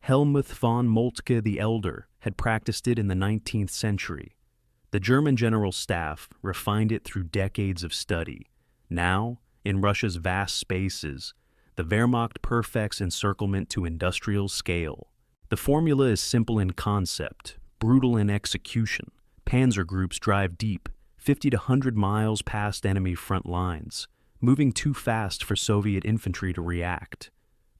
Helmuth von Moltke the Elder had practiced it in the 19th century. The German General Staff refined it through decades of study. Now, in Russia's vast spaces, the Wehrmacht perfects encirclement to industrial scale. The formula is simple in concept, brutal in execution. Panzer groups drive deep, 50 to 100 miles past enemy front lines, moving too fast for Soviet infantry to react.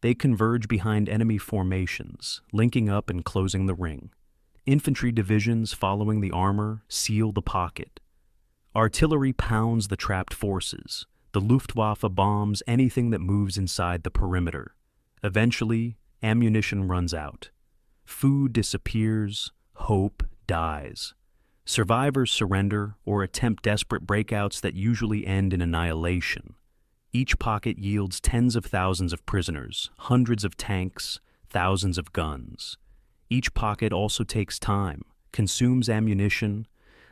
They converge behind enemy formations, linking up and closing the ring. Infantry divisions following the armor seal the pocket. Artillery pounds the trapped forces. The Luftwaffe bombs anything that moves inside the perimeter. Eventually, ammunition runs out. Food disappears, hope dies. Survivors surrender or attempt desperate breakouts that usually end in annihilation. Each pocket yields tens of thousands of prisoners, hundreds of tanks, thousands of guns. Each pocket also takes time, consumes ammunition,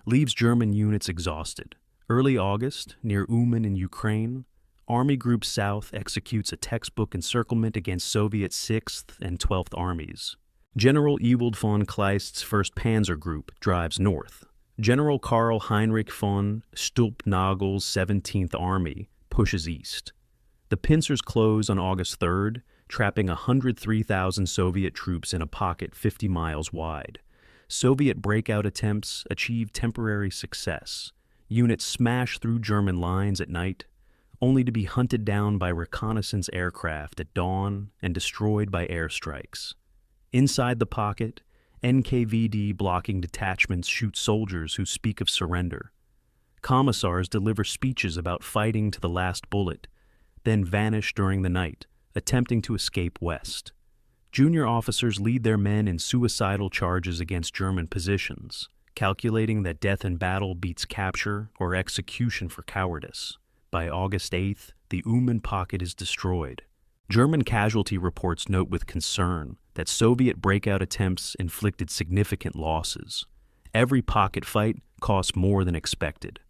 leaves German units exhausted. Early August, near Uman in Ukraine, Army Group South executes a textbook encirclement against Soviet 6th and 12th Armies. General Ewald von Kleist's 1st Panzer Group drives north. General Karl Heinrich von Stülpnagel's 17th Army pushes east. The pincers close on August 3rd, trapping 103,000 Soviet troops in a pocket 50 miles wide. Soviet breakout attempts achieve temporary success. Units smash through German lines at night, only to be hunted down by reconnaissance aircraft at dawn and destroyed by airstrikes. Inside the pocket, NKVD blocking detachments shoot soldiers who speak of surrender. Commissars deliver speeches about fighting to the last bullet, then vanish during the night, attempting to escape west. Junior officers lead their men in suicidal charges against German positions, calculating that death in battle beats capture or execution for cowardice. By August 8th, the Uman pocket is destroyed. German casualty reports note with concern that Soviet breakout attempts inflicted significant losses. Every pocket fight cost more than expected.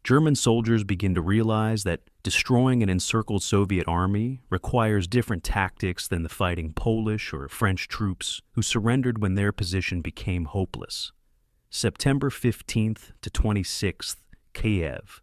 German soldiers begin to realize that destroying an encircled Soviet army requires different tactics than the fighting Polish or French troops who surrendered when their position became hopeless. September 15th to 26th, Kiev.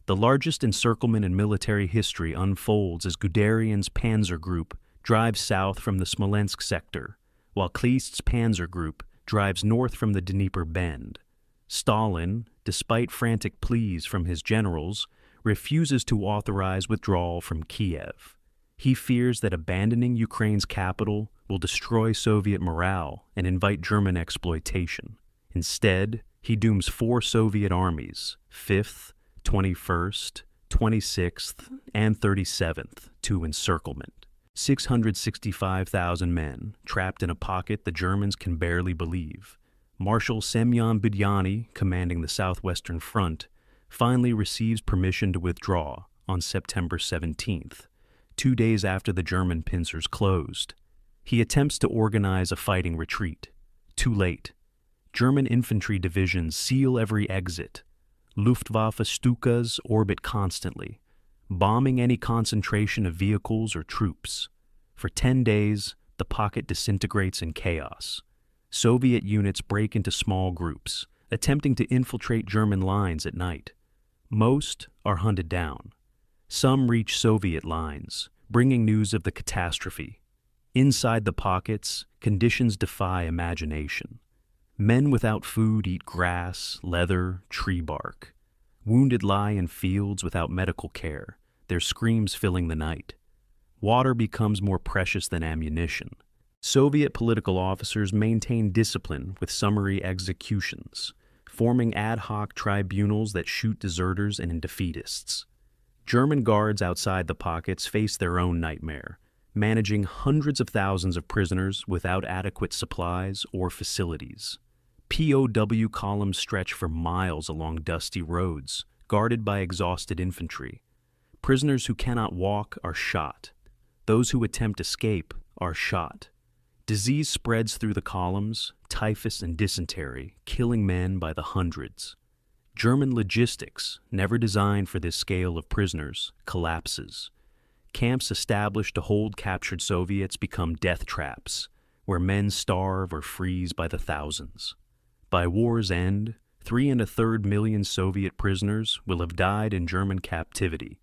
The largest encirclement in military history unfolds as Guderian's panzer group drives south from the Smolensk sector, while Kleist's panzer group drives north from the Dnieper bend. Stalin, despite frantic pleas from his generals, refuses to authorize withdrawal from Kiev. He fears that abandoning Ukraine's capital will destroy Soviet morale and invite German exploitation. Instead, he dooms 4 Soviet armies, 5th, 21st, 26th, and 37th, to encirclement. 665,000 men, trapped in a pocket the Germans can barely believe. Marshal Semyon Budyonny, commanding the Southwestern Front, finally receives permission to withdraw on September 17th, 2 days after the German pincers closed. He attempts to organize a fighting retreat. Too late. German infantry divisions seal every exit. Luftwaffe Stukas orbit constantly, bombing any concentration of vehicles or troops. For 10 days, the pocket disintegrates in chaos. Soviet units break into small groups, attempting to infiltrate German lines at night. Most are hunted down. Some reach Soviet lines, bringing news of the catastrophe. Inside the pockets, conditions defy imagination. Men without food eat grass, leather, tree bark. Wounded lie in fields without medical care, their screams filling the night. Water becomes more precious than ammunition. Soviet political officers maintain discipline with summary executions, forming ad hoc tribunals that shoot deserters and defeatists. German guards outside the pockets face their own nightmare, managing hundreds of thousands of prisoners without adequate supplies or facilities. POW columns stretch for miles along dusty roads, guarded by exhausted infantry. Prisoners who cannot walk are shot. Those who attempt escape are shot. Disease spreads through the columns, typhus and dysentery, killing men by the hundreds. German logistics, never designed for this scale of prisoners, collapses. Camps established to hold captured Soviets become death traps, where men starve or freeze by the thousands. By war's end, 3.25 million Soviet prisoners will have died in German captivity,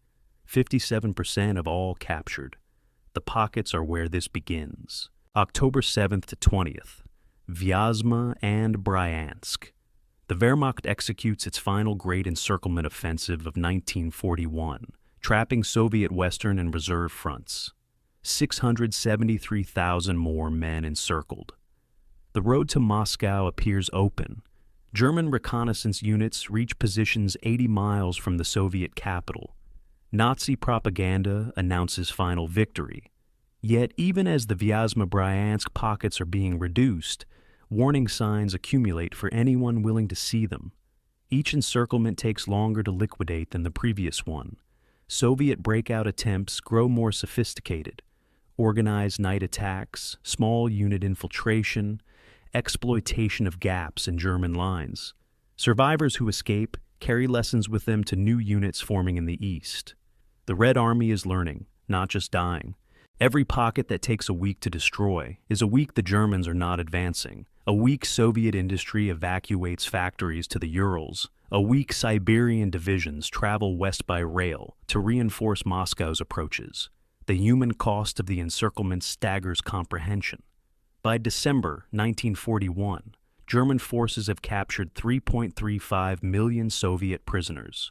57% of all captured. The pockets are where this begins. October 7th to 20th, Vyazma and Bryansk. The Wehrmacht executes its final great encirclement offensive of 1941, trapping Soviet Western and Reserve fronts. 673,000 more men encircled. The road to Moscow appears open. German reconnaissance units reach positions 80 miles from the Soviet capital. Nazi propaganda announces final victory. Yet even as the Vyazma-Bryansk pockets are being reduced, warning signs accumulate for anyone willing to see them. Each encirclement takes longer to liquidate than the previous one. Soviet breakout attempts grow more sophisticated. Organized night attacks, small unit infiltration, exploitation of gaps in German lines. Survivors who escape carry lessons with them to new units forming in the east. The Red Army is learning, not just dying. Every pocket that takes a week to destroy is a week the Germans are not advancing. A week Soviet industry evacuates factories to the Urals. A week Siberian divisions travel west by rail to reinforce Moscow's approaches. The human cost of the encirclement staggers comprehension. By December 1941, German forces have captured 3.35 million Soviet prisoners.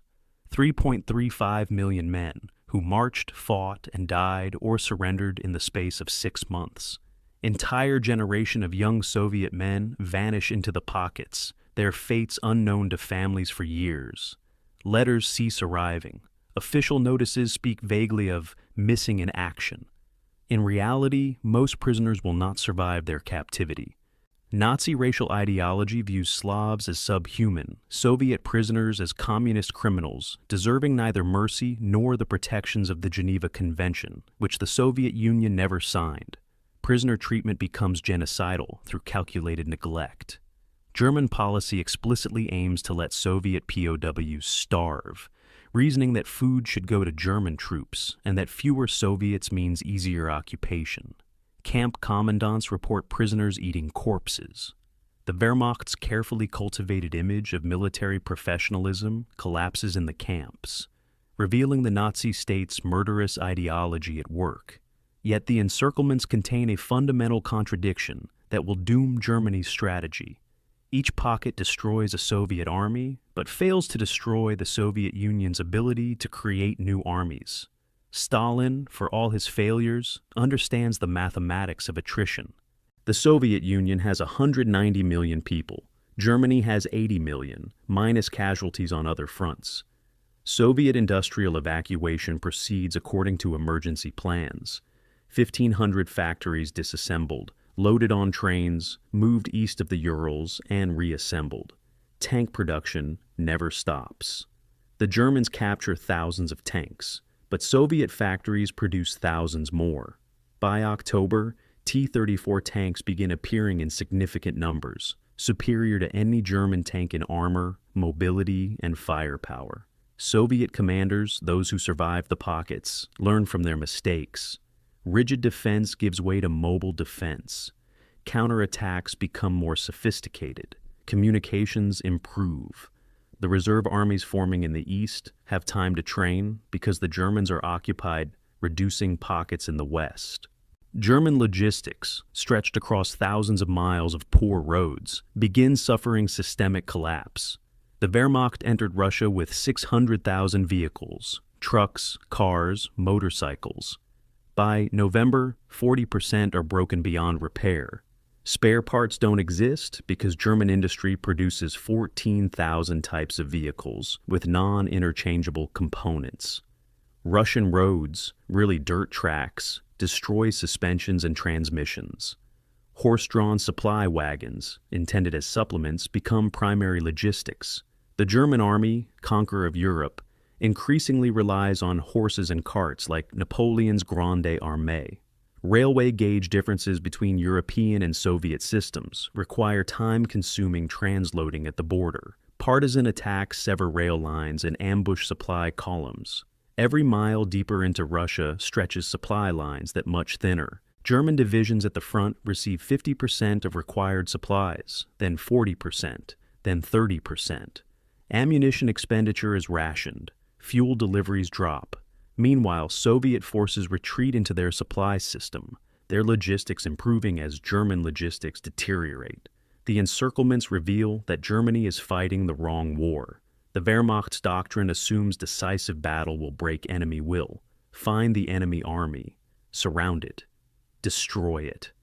3.35 million men who marched, fought, and died or surrendered in the space of 6 months. Entire generation of young Soviet men vanish into the pockets, their fates unknown to families for years. Letters cease arriving. Official notices speak vaguely of missing in action. In reality, most prisoners will not survive their captivity. Nazi racial ideology views Slavs as subhuman, Soviet prisoners as communist criminals, deserving neither mercy nor the protections of the Geneva Convention, which the Soviet Union never signed. prisoner treatment becomes genocidal through calculated neglect. German policy explicitly aims to let Soviet POWs starve, reasoning that food should go to German troops and that fewer Soviets means easier occupation. Camp commandants report prisoners eating corpses. The Wehrmacht's carefully cultivated image of military professionalism collapses in the camps, revealing the Nazi state's murderous ideology at work. Yet the encirclements contain a fundamental contradiction that will doom Germany's strategy. Each pocket destroys a Soviet army, but fails to destroy the Soviet Union's ability to create new armies. Stalin, for all his failures, understands the mathematics of attrition. The Soviet Union has 190 million people. Germany has 80 million, minus casualties on other fronts. Soviet industrial evacuation proceeds according to emergency plans. 1,500 factories disassembled, loaded on trains, moved east of the Urals, and reassembled. Tank production never stops. The Germans capture thousands of tanks, but Soviet factories produce thousands more. By October, T-34 tanks begin appearing in significant numbers, superior to any German tank in armor, mobility, and firepower. Soviet commanders, those who survived the pockets, learn from their mistakes. Rigid defense gives way to mobile defense. Counterattacks become more sophisticated. Communications improve. The reserve armies forming in the east have time to train because the Germans are occupied reducing pockets in the west. German logistics, stretched across thousands of miles of poor roads, begin suffering systemic collapse. The Wehrmacht entered Russia with 600,000 vehicles, trucks, cars, motorcycles. By November, 40% are broken beyond repair. Spare parts don't exist because German industry produces 14,000 types of vehicles with non-interchangeable components. Russian roads, really dirt tracks, destroy suspensions and transmissions. Horse-drawn supply wagons, intended as supplements, become primary logistics. The German army, conqueror of Europe, increasingly relies on horses and carts like Napoleon's Grande Armée. Railway gauge differences between European and Soviet systems require time-consuming transloading at the border. Partisan attacks sever rail lines and ambush supply columns. Every mile deeper into Russia stretches supply lines that much thinner. German divisions at the front receive 50% of required supplies, then 40%, then 30%. Ammunition expenditure is rationed. Fuel deliveries drop. Meanwhile, Soviet forces retreat into their supply system, their logistics improving as German logistics deteriorate. The encirclements reveal that Germany is fighting the wrong war. The Wehrmacht's doctrine assumes decisive battle will break enemy will. Find the enemy army, surround it, destroy it.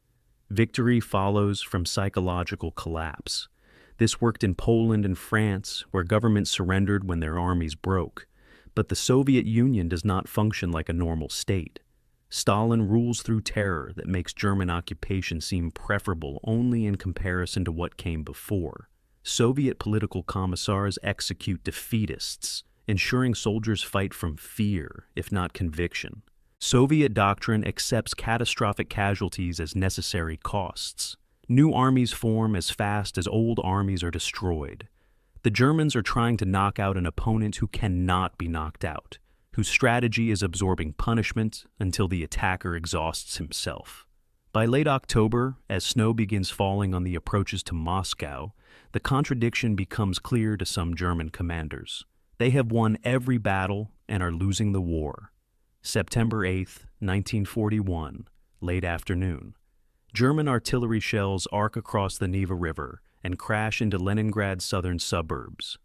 Victory follows from psychological collapse. This worked in Poland and France, where governments surrendered when their armies broke. But the Soviet Union does not function like a normal state. Stalin rules through terror that makes German occupation seem preferable only in comparison to what came before. Soviet political commissars execute defeatists, ensuring soldiers fight from fear, if not conviction. Soviet doctrine accepts catastrophic casualties as necessary costs. New armies form as fast as old armies are destroyed. The Germans are trying to knock out an opponent who cannot be knocked out, whose strategy is absorbing punishment until the attacker exhausts himself. By late October, as snow begins falling on the approaches to Moscow, the contradiction becomes clear to some German commanders. They have won every battle and are losing the war. September 8, 1941, late afternoon. German artillery shells arc across the Neva River and crash into Leningrad's southern suburbs.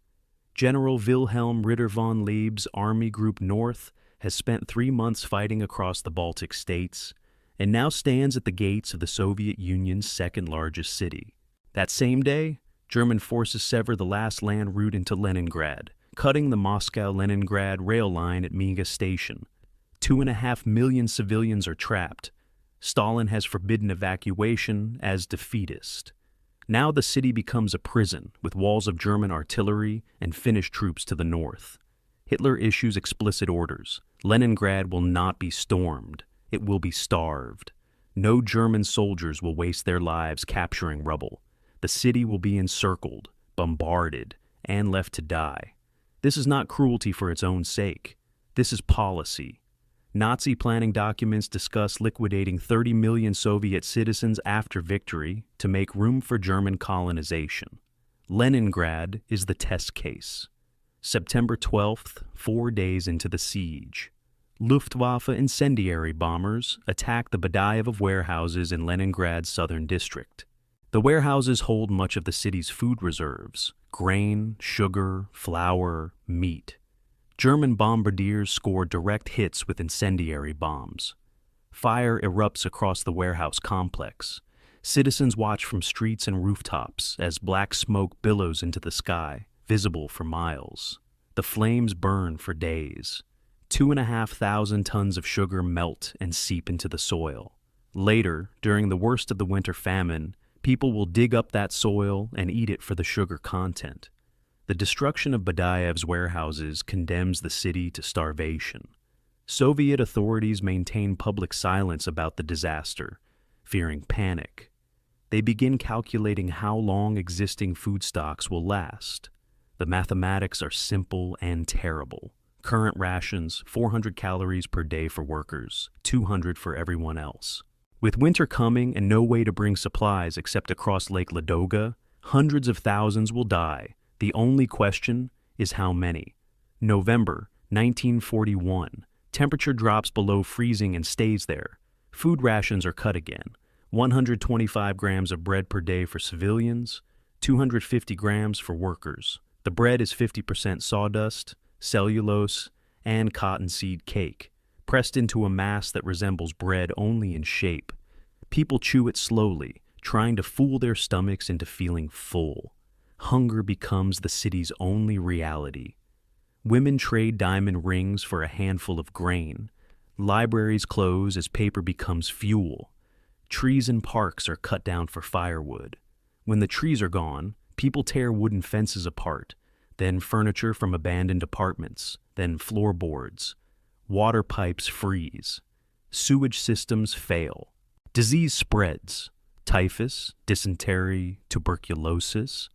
General Wilhelm Ritter von Leib's Army Group North has spent 3 months fighting across the Baltic states and now stands at the gates of the Soviet Union's second-largest city. That same day, German forces sever the last land route into Leningrad, cutting the Moscow-Leningrad rail line at Miga Station. 2.5 million civilians are trapped. Stalin has forbidden evacuation as defeatist. Now the city becomes a prison with walls of German artillery and Finnish troops to the north. Hitler issues explicit orders. Leningrad will not be stormed. It will be starved. No German soldiers will waste their lives capturing rubble. The city will be encircled, bombarded, and left to die. This is not cruelty for its own sake. This is policy. Nazi planning documents discuss liquidating 30 million Soviet citizens after victory to make room for German colonization. Leningrad is the test case. September 12th, 4 days into the siege. Luftwaffe incendiary bombers attack the Badaev warehouses in Leningrad's southern district. The warehouses hold much of the city's food reserves: grain, sugar, flour, meat. German bombardiers score direct hits with incendiary bombs. Fire erupts across the warehouse complex. Citizens watch from streets and rooftops as black smoke billows into the sky, visible for miles. The flames burn for days. 2,500 tons of sugar melt and seep into the soil. Later, during the worst of the winter famine, people will dig up that soil and eat it for the sugar content. The destruction of Badaev's warehouses condemns the city to starvation. Soviet authorities maintain public silence about the disaster, fearing panic. They begin calculating how long existing food stocks will last. The mathematics are simple and terrible. Current rations, 400 calories per day for workers, 200 for everyone else. With winter coming and no way to bring supplies except across Lake Ladoga, hundreds of thousands will die. The only question is how many. November 1941. Temperature drops below freezing and stays there. Food rations are cut again. 125 grams of bread per day for civilians, 250 grams for workers. The bread is 50% sawdust, cellulose, and cottonseed cake, pressed into a mass that resembles bread only in shape. People chew it slowly, trying to fool their stomachs into feeling full. Hunger becomes the city's only reality. Women trade diamond rings for a handful of grain. Libraries close as paper becomes fuel. Trees in parks are cut down for firewood. When the trees are gone, people tear wooden fences apart, then furniture from abandoned apartments, then floorboards. Water pipes freeze. Sewage systems fail. Disease spreads. Typhus, dysentery, tuberculosis.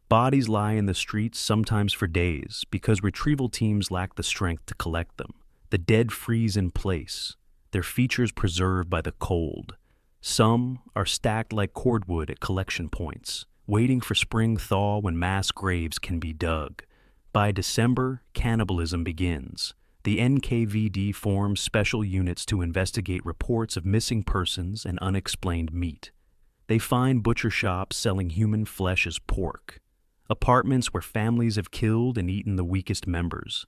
Bodies lie in the streets sometimes for days because retrieval teams lack the strength to collect them. The dead freeze in place, their features preserved by the cold. Some are stacked like cordwood at collection points, waiting for spring thaw when mass graves can be dug. By December, cannibalism begins. The NKVD forms special units to investigate reports of missing persons and unexplained meat. They find butcher shops selling human flesh as pork. Apartments where families have killed and eaten the weakest members.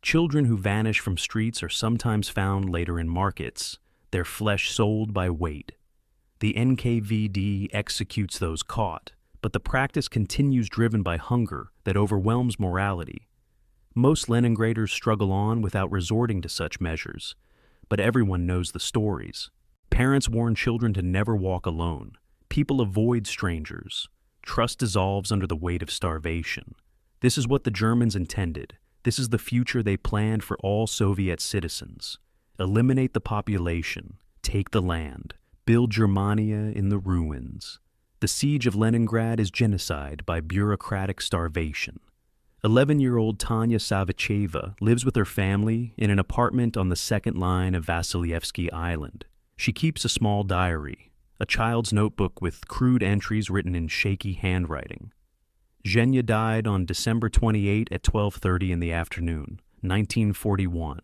Children who vanish from streets are sometimes found later in markets, their flesh sold by weight. The NKVD executes those caught, but the practice continues driven by hunger that overwhelms morality. Most Leningraders struggle on without resorting to such measures, but everyone knows the stories. Parents warn children to never walk alone. People avoid strangers. Trust dissolves under the weight of starvation. This is what the Germans intended. This is the future they planned for all Soviet citizens. Eliminate the population, take the land, build Germania in the ruins. The siege of Leningrad is genocide by bureaucratic starvation. 11-year-old Tanya Savicheva lives with her family in an apartment on the second line of Vasilyevsky Island. She keeps a small diary, a child's notebook with crude entries written in shaky handwriting. Zhenya died on December 28 at 12:30 in the afternoon, 1941.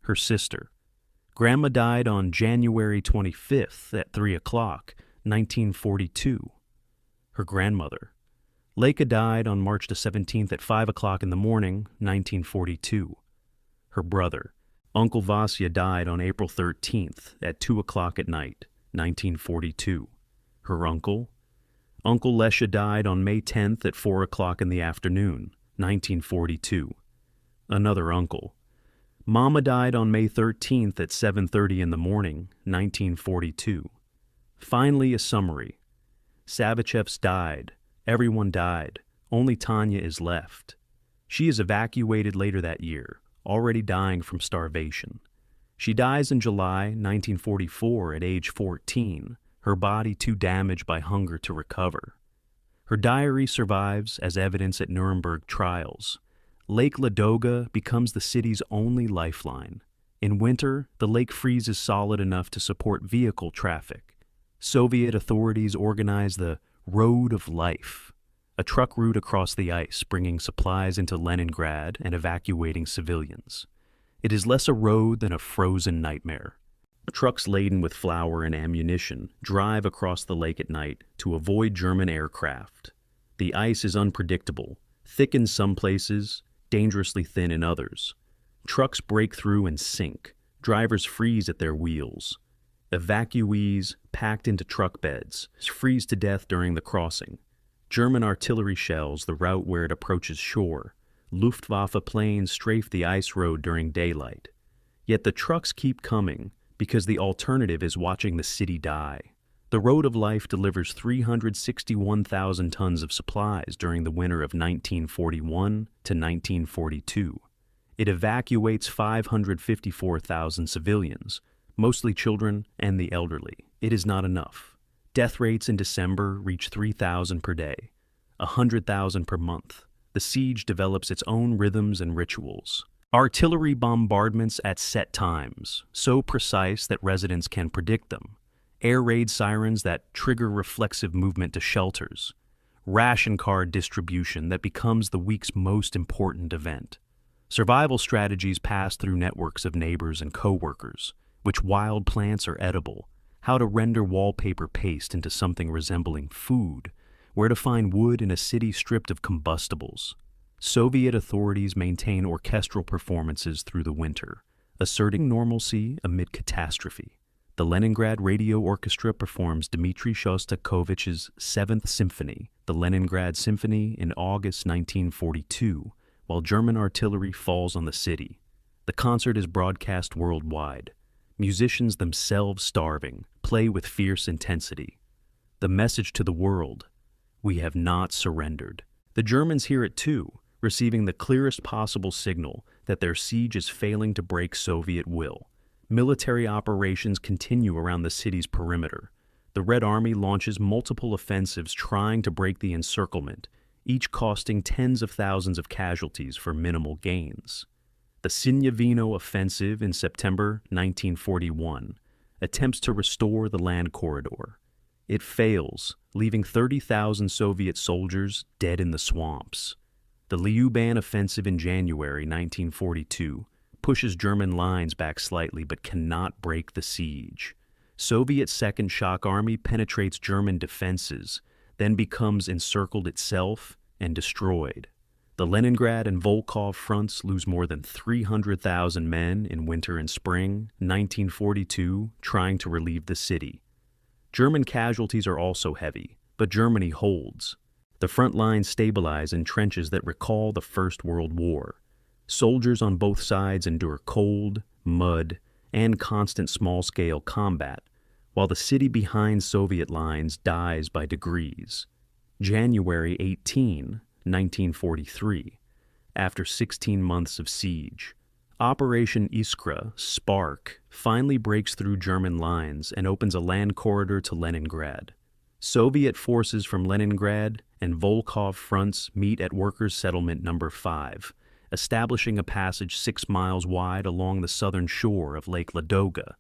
Her sister. Grandma died on January 25th at 3 o'clock, 1942. Her grandmother. Leica died on March the 17th at 5 o'clock in the morning, 1942. Her brother. Uncle Vasya died on April 13th at 2 o'clock at night, 1942. Her uncle. Uncle Lesha died on May 10th at 4 o'clock in the afternoon, 1942. Another uncle. Mama died on May 13th at 7:30 in the morning, 1942. Finally, a summary. Savichevs died. Everyone died. Only Tanya is left. She is evacuated later that year, already dying from starvation. She dies in July 1944 at age 14, her body too damaged by hunger to recover. Her diary survives as evidence at Nuremberg trials. Lake Ladoga becomes the city's only lifeline. In winter, the lake freezes solid enough to support vehicle traffic. Soviet authorities organize the Road of Life, a truck route across the ice bringing supplies into Leningrad and evacuating civilians. It is less a road than a frozen nightmare. Trucks laden with flour and ammunition drive across the lake at night to avoid German aircraft. The ice is unpredictable, thick in some places, dangerously thin in others. Trucks break through and sink. Drivers freeze at their wheels. Evacuees, packed into truck beds, freeze to death during the crossing. German artillery shells the route where it approaches shore. Luftwaffe planes strafe the ice road during daylight. Yet the trucks keep coming because the alternative is watching the city die. The Road of Life delivers 361,000 tons of supplies during the winter of 1941 to 1942. It evacuates 554,000 civilians, mostly children and the elderly. It is not enough. Death rates in December reach 3,000 per day, 100,000 per month. The siege develops its own rhythms and rituals. Artillery bombardments at set times, so precise that residents can predict them. Air raid sirens that trigger reflexive movement to shelters. Ration card distribution that becomes the week's most important event. Survival strategies pass through networks of neighbors and co-workers. Which wild plants are edible, how to render wallpaper paste into something resembling food, where to find wood in a city stripped of combustibles. Soviet authorities maintain orchestral performances through the winter, asserting normalcy amid catastrophe. The Leningrad Radio Orchestra performs Dmitri Shostakovich's Seventh Symphony, the Leningrad Symphony, in August 1942, while German artillery falls on the city. The concert is broadcast worldwide. Musicians themselves starving play with fierce intensity. The message to the world: we have not surrendered. The Germans hear it too, receiving the clearest possible signal that their siege is failing to break Soviet will. Military operations continue around the city's perimeter. The Red Army launches multiple offensives trying to break the encirclement, each costing tens of thousands of casualties for minimal gains. The Sinyavino Offensive in September 1941 attempts to restore the land corridor. It fails, leaving 30,000 Soviet soldiers dead in the swamps. The Lyuban Offensive in January 1942 pushes German lines back slightly but cannot break the siege. Soviet Second Shock Army penetrates German defenses, then becomes encircled itself and destroyed. The Leningrad and Volkhov fronts lose more than 300,000 men in winter and spring 1942 trying to relieve the city. German casualties are also heavy, but Germany holds. The front lines stabilize in trenches that recall the First World War. Soldiers on both sides endure cold, mud, and constant small-scale combat, while the city behind Soviet lines dies by degrees. January 18, 1943, after 16 months of siege, Operation Iskra, Spark, finally breaks through German lines and opens a land corridor to Leningrad. Soviet forces from Leningrad and Volkhov fronts meet at Workers' Settlement No. 5, establishing a passage 6 miles wide along the southern shore of Lake Ladoga.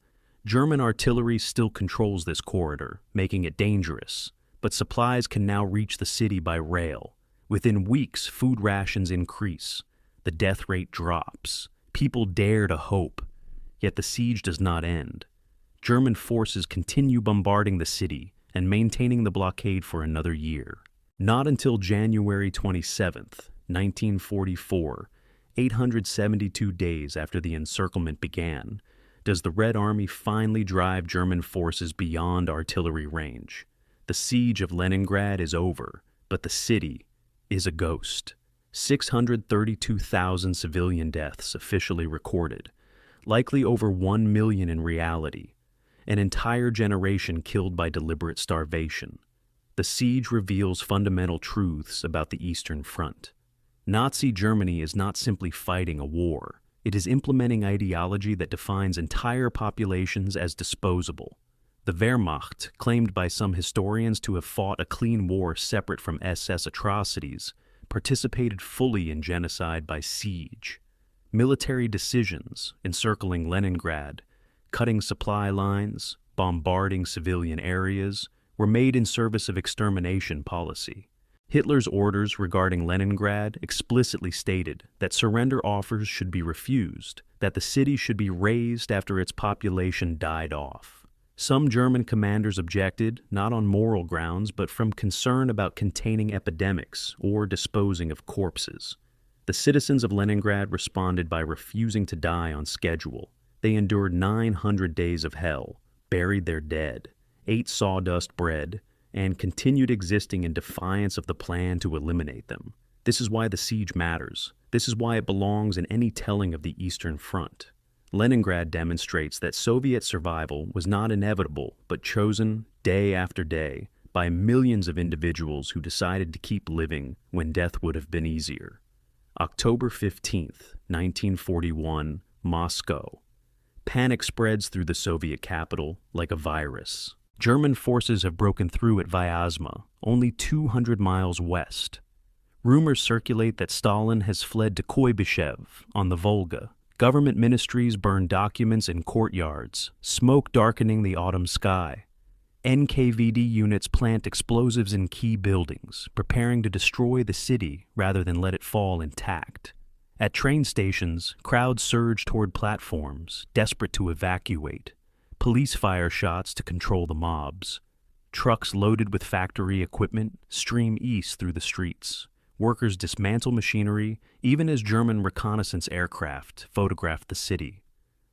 German artillery still controls this corridor, making it dangerous, but supplies can now reach the city by rail. Within weeks, food rations increase. The death rate drops. People dare to hope. Yet the siege does not end. German forces continue bombarding the city and maintaining the blockade for another year. Not until January 27, 1944, 872 days after the encirclement began, does the Red Army finally drive German forces beyond artillery range. The siege of Leningrad is over, but the city is a ghost. 632,000 civilian deaths officially recorded, likely over 1 million in reality. An entire generation killed by deliberate starvation. The siege reveals fundamental truths about the Eastern Front. Nazi Germany is not simply fighting a war, It is implementing ideology that defines entire populations as disposable. The Wehrmacht, claimed by some historians to have fought a clean war separate from SS atrocities, participated fully in genocide by siege. Military decisions, encircling Leningrad, cutting supply lines, bombarding civilian areas, were made in service of extermination policy. Hitler's orders regarding Leningrad explicitly stated that surrender offers should be refused, that the city should be razed after its population died off. Some German commanders objected, not on moral grounds, but from concern about containing epidemics or disposing of corpses. The citizens of Leningrad responded by refusing to die on schedule. They endured 900 days of hell, buried their dead, ate sawdust bread, and continued existing in defiance of the plan to eliminate them. This is why the siege matters. This is why it belongs in any telling of the Eastern Front. Leningrad demonstrates that Soviet survival was not inevitable, but chosen day after day by millions of individuals who decided to keep living when death would have been easier. October 15th, 1941, Moscow. Panic spreads through the Soviet capital like a virus. German forces have broken through at Vyazma, only 200 miles west. Rumors circulate that Stalin has fled to Kuybyshev on the Volga. Government ministries burn documents in courtyards, smoke darkening the autumn sky. NKVD units plant explosives in key buildings, preparing to destroy the city rather than let it fall intact. At train stations, crowds surge toward platforms, desperate to evacuate. Police fire shots to control the mobs. Trucks loaded with factory equipment stream east through the streets. Workers dismantle machinery, even as German reconnaissance aircraft photograph the city.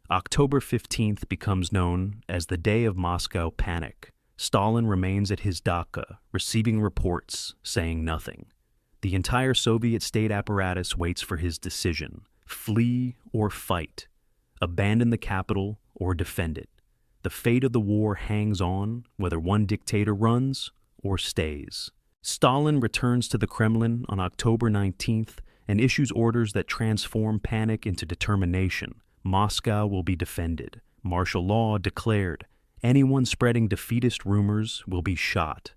October 15th becomes known as the Day of Moscow Panic. Stalin remains at his dacha, receiving reports, saying nothing. The entire Soviet state apparatus waits for his decision: flee or fight, abandon the capital or defend it. The fate of the war hangs on whether one dictator runs or stays. Stalin returns to the Kremlin on October 19th and issues orders that transform panic into determination. Moscow will be defended. Martial law declared. Anyone spreading defeatist rumors will be shot.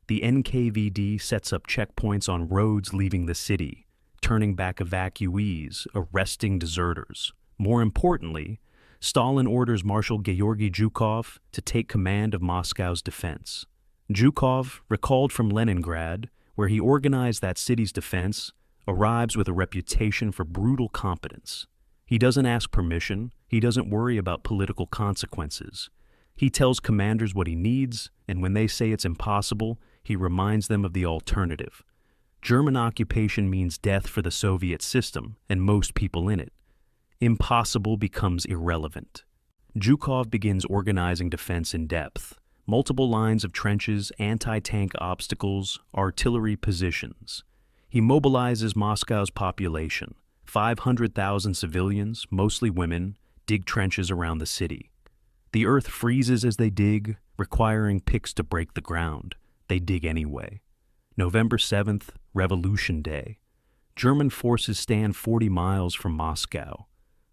The NKVD sets up checkpoints on roads leaving the city, turning back evacuees, arresting deserters. More importantly, Stalin orders Marshal Georgy Zhukov to take command of Moscow's defense. Zhukov, recalled from Leningrad, where he organized that city's defense, arrives with a reputation for brutal competence. He doesn't ask permission. He doesn't worry about political consequences. He tells commanders what he needs, and when they say it's impossible, he reminds them of the alternative. German occupation means death for the Soviet system and most people in it. Impossible becomes irrelevant. Zhukov begins organizing defense in depth. Multiple lines of trenches, anti-tank obstacles, artillery positions. He mobilizes Moscow's population. 500,000 civilians, mostly women, dig trenches around the city. The earth freezes as they dig, requiring picks to break the ground. They dig anyway. November 7th, Revolution Day. German forces stand 40 miles from Moscow.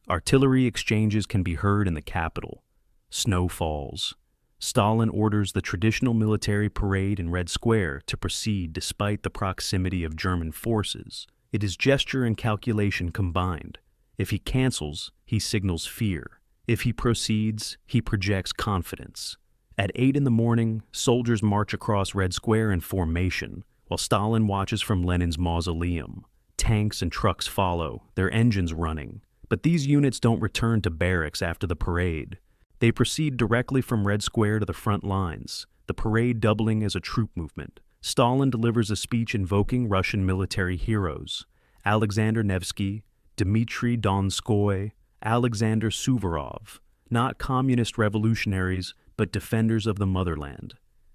Artillery exchanges can be heard in the capital. Snow falls. Stalin orders the traditional military parade in Red Square to proceed despite the proximity of German forces. It is gesture and calculation combined. If he cancels, he signals fear. If he proceeds, he projects confidence. At 8 in the morning, soldiers march across Red Square in formation, while Stalin watches from Lenin's mausoleum. Tanks and trucks follow, their engines running. But these units don't return to barracks after the parade. They proceed directly from Red Square to the front lines, the parade doubling as a troop movement. Stalin delivers a speech invoking Russian military heroes: Alexander Nevsky, Dmitry Donskoy, Alexander Suvorov, not communist revolutionaries, but defenders of the motherland.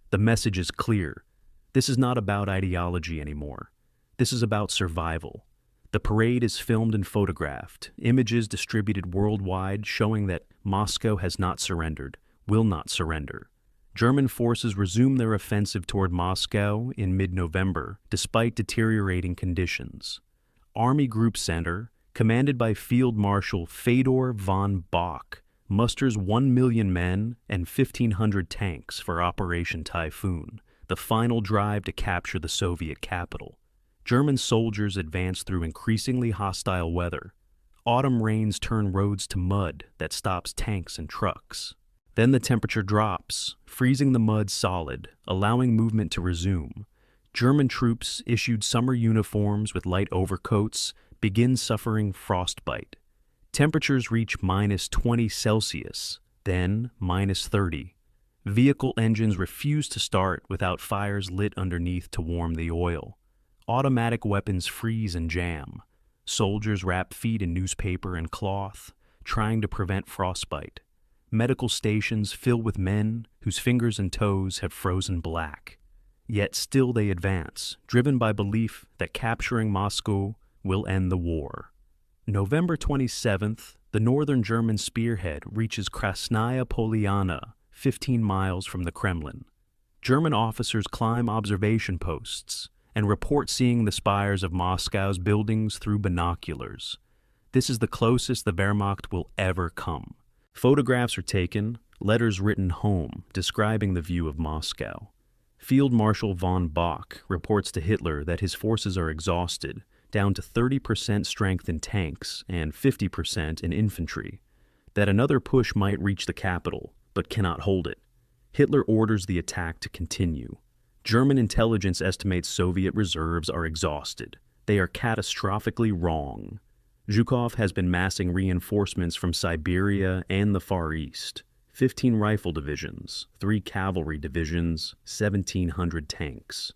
The message is clear. This is not about ideology anymore. This is about survival. The parade is filmed and photographed, images distributed worldwide showing that Moscow has not surrendered, will not surrender. German forces resume their offensive toward Moscow in mid-November, despite deteriorating conditions. Army Group Center, commanded by Field Marshal Fedor von Bock, musters 1 million men and 1,500 tanks for Operation Typhoon, the final drive to capture the Soviet capital. German soldiers advance through increasingly hostile weather. Autumn rains turn roads to mud that stops tanks and trucks. Then the temperature drops, freezing the mud solid, allowing movement to resume. German troops, issued summer uniforms with light overcoats, begin suffering frostbite. Temperatures reach -20°C, then -30°C. Vehicle engines refuse to start without fires lit underneath to warm the oil. Automatic weapons freeze and jam. Soldiers wrap feet in newspaper and cloth, trying to prevent frostbite. Medical stations fill with men whose fingers and toes have frozen black. Yet still they advance, driven by belief that capturing Moscow will end the war. November 27th, the northern German spearhead reaches Krasnaya Poliana, 15 miles from the Kremlin. German officers climb observation posts and report seeing the spires of Moscow's buildings through binoculars. This is the closest the Wehrmacht will ever come. Photographs are taken, letters written home describing the view of Moscow. Field Marshal von Bock reports to Hitler that his forces are exhausted, down to 30% strength in tanks and 50% in infantry, that another push might reach the capital, but cannot hold it. Hitler orders the attack to continue. German intelligence estimates Soviet reserves are exhausted. They are catastrophically wrong. Zhukov has been massing reinforcements from Siberia and the Far East. 15 rifle divisions, 3 cavalry divisions, 1,700 tanks.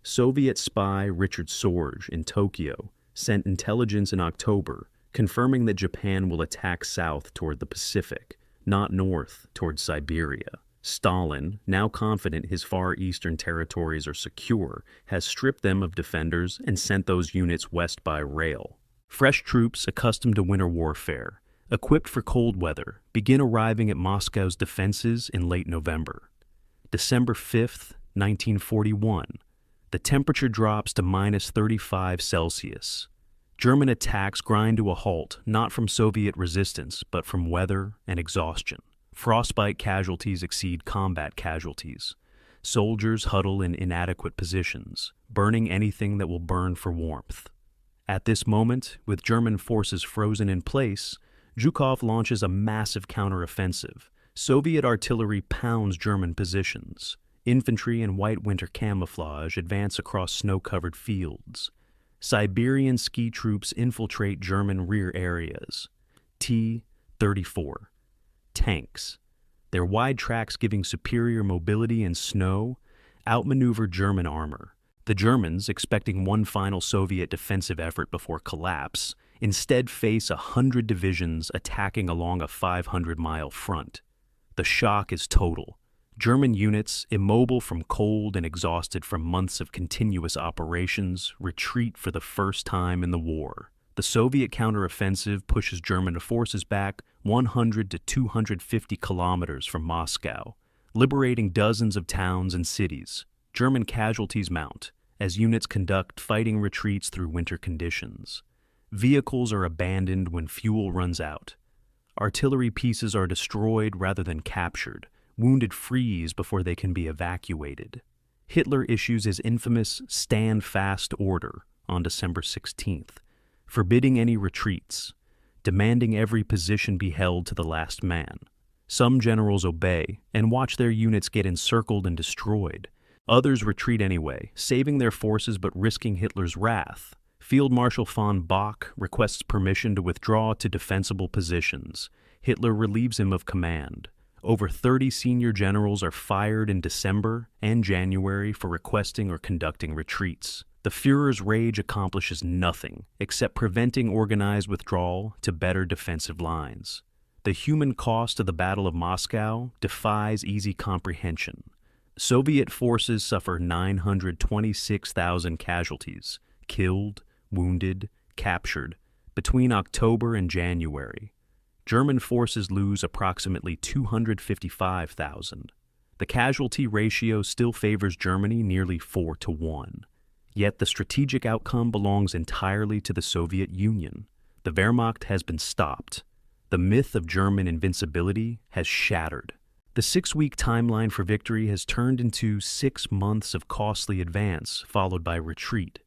Soviet spy Richard Sorge in Tokyo sent intelligence in October confirming that Japan will attack south toward the Pacific, not north toward Siberia. Stalin, now confident his far eastern territories are secure, has stripped them of defenders and sent those units west by rail. Fresh troops accustomed to winter warfare, equipped for cold weather, begin arriving at Moscow's defenses in late November. December 5th, 1941. The temperature drops to -35°C. German attacks grind to a halt, not from Soviet resistance, but from weather and exhaustion. Frostbite casualties exceed combat casualties. Soldiers huddle in inadequate positions, burning anything that will burn for warmth. At this moment, with German forces frozen in place, Zhukov launches a massive counteroffensive. Soviet artillery pounds German positions. Infantry in white winter camouflage advance across snow-covered fields. Siberian ski troops infiltrate German rear areas. T-34. Tanks, their wide tracks giving superior mobility in snow, outmaneuver German armor. The Germans, expecting one final Soviet defensive effort before collapse, instead face 100 divisions attacking along a 500-mile front. The shock is total. German units, immobile from cold and exhausted from months of continuous operations, retreat for the first time in the war. The Soviet counteroffensive pushes German forces back 100 to 250 kilometers from Moscow, liberating dozens of towns and cities. German casualties mount as units conduct fighting retreats through winter conditions. Vehicles are abandoned when fuel runs out. Artillery pieces are destroyed rather than captured. Wounded freeze before they can be evacuated. Hitler issues his infamous Stand Fast order on December 16th, forbidding any retreats, demanding every position be held to the last man. Some generals obey and watch their units get encircled and destroyed. Others retreat anyway, saving their forces but risking Hitler's wrath. Field Marshal von Bock requests permission to withdraw to defensible positions. Hitler relieves him of command. Over 30 senior generals are fired in December and January for requesting or conducting retreats. The Führer's rage accomplishes nothing except preventing organized withdrawal to better defensive lines. The human cost of the Battle of Moscow defies easy comprehension. Soviet forces suffer 926,000 casualties, killed, wounded, captured, between October and January. German forces lose approximately 255,000. The casualty ratio still favors Germany nearly 4-1. Yet the strategic outcome belongs entirely to the Soviet Union. The Wehrmacht has been stopped. The myth of German invincibility has shattered. The 6-week timeline for victory has turned into 6 months of costly advance, followed by retreat.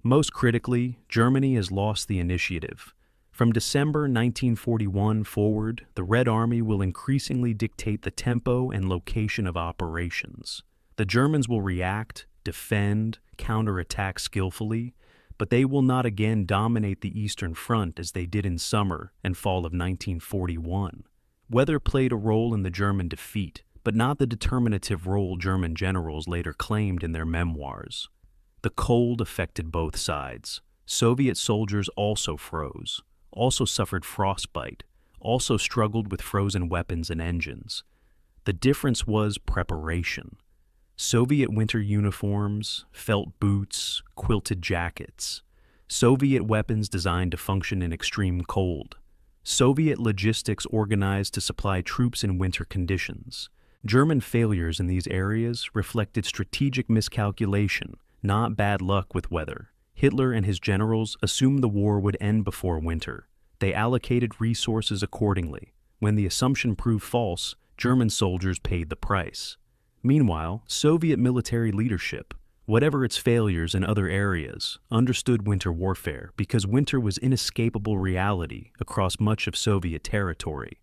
Most critically, Germany has lost the initiative. From December 1941 forward, the Red Army will increasingly dictate the tempo and location of operations. The Germans will react, defend, counterattack skillfully, but they will not again dominate the Eastern Front as they did in summer and fall of 1941. Weather played a role in the German defeat, but not the determinative role German generals later claimed in their memoirs. The cold affected both sides. Soviet soldiers also froze, also suffered frostbite, also struggled with frozen weapons and engines. The difference was preparation. Soviet winter uniforms, felt boots, quilted jackets. Soviet weapons designed to function in extreme cold. Soviet logistics organized to supply troops in winter conditions. German failures in these areas reflected strategic miscalculation, not bad luck with weather. Hitler and his generals assumed the war would end before winter. They allocated resources accordingly. When the assumption proved false, German soldiers paid the price. Meanwhile, Soviet military leadership, whatever its failures in other areas, understood winter warfare because winter was inescapable reality across much of Soviet territory.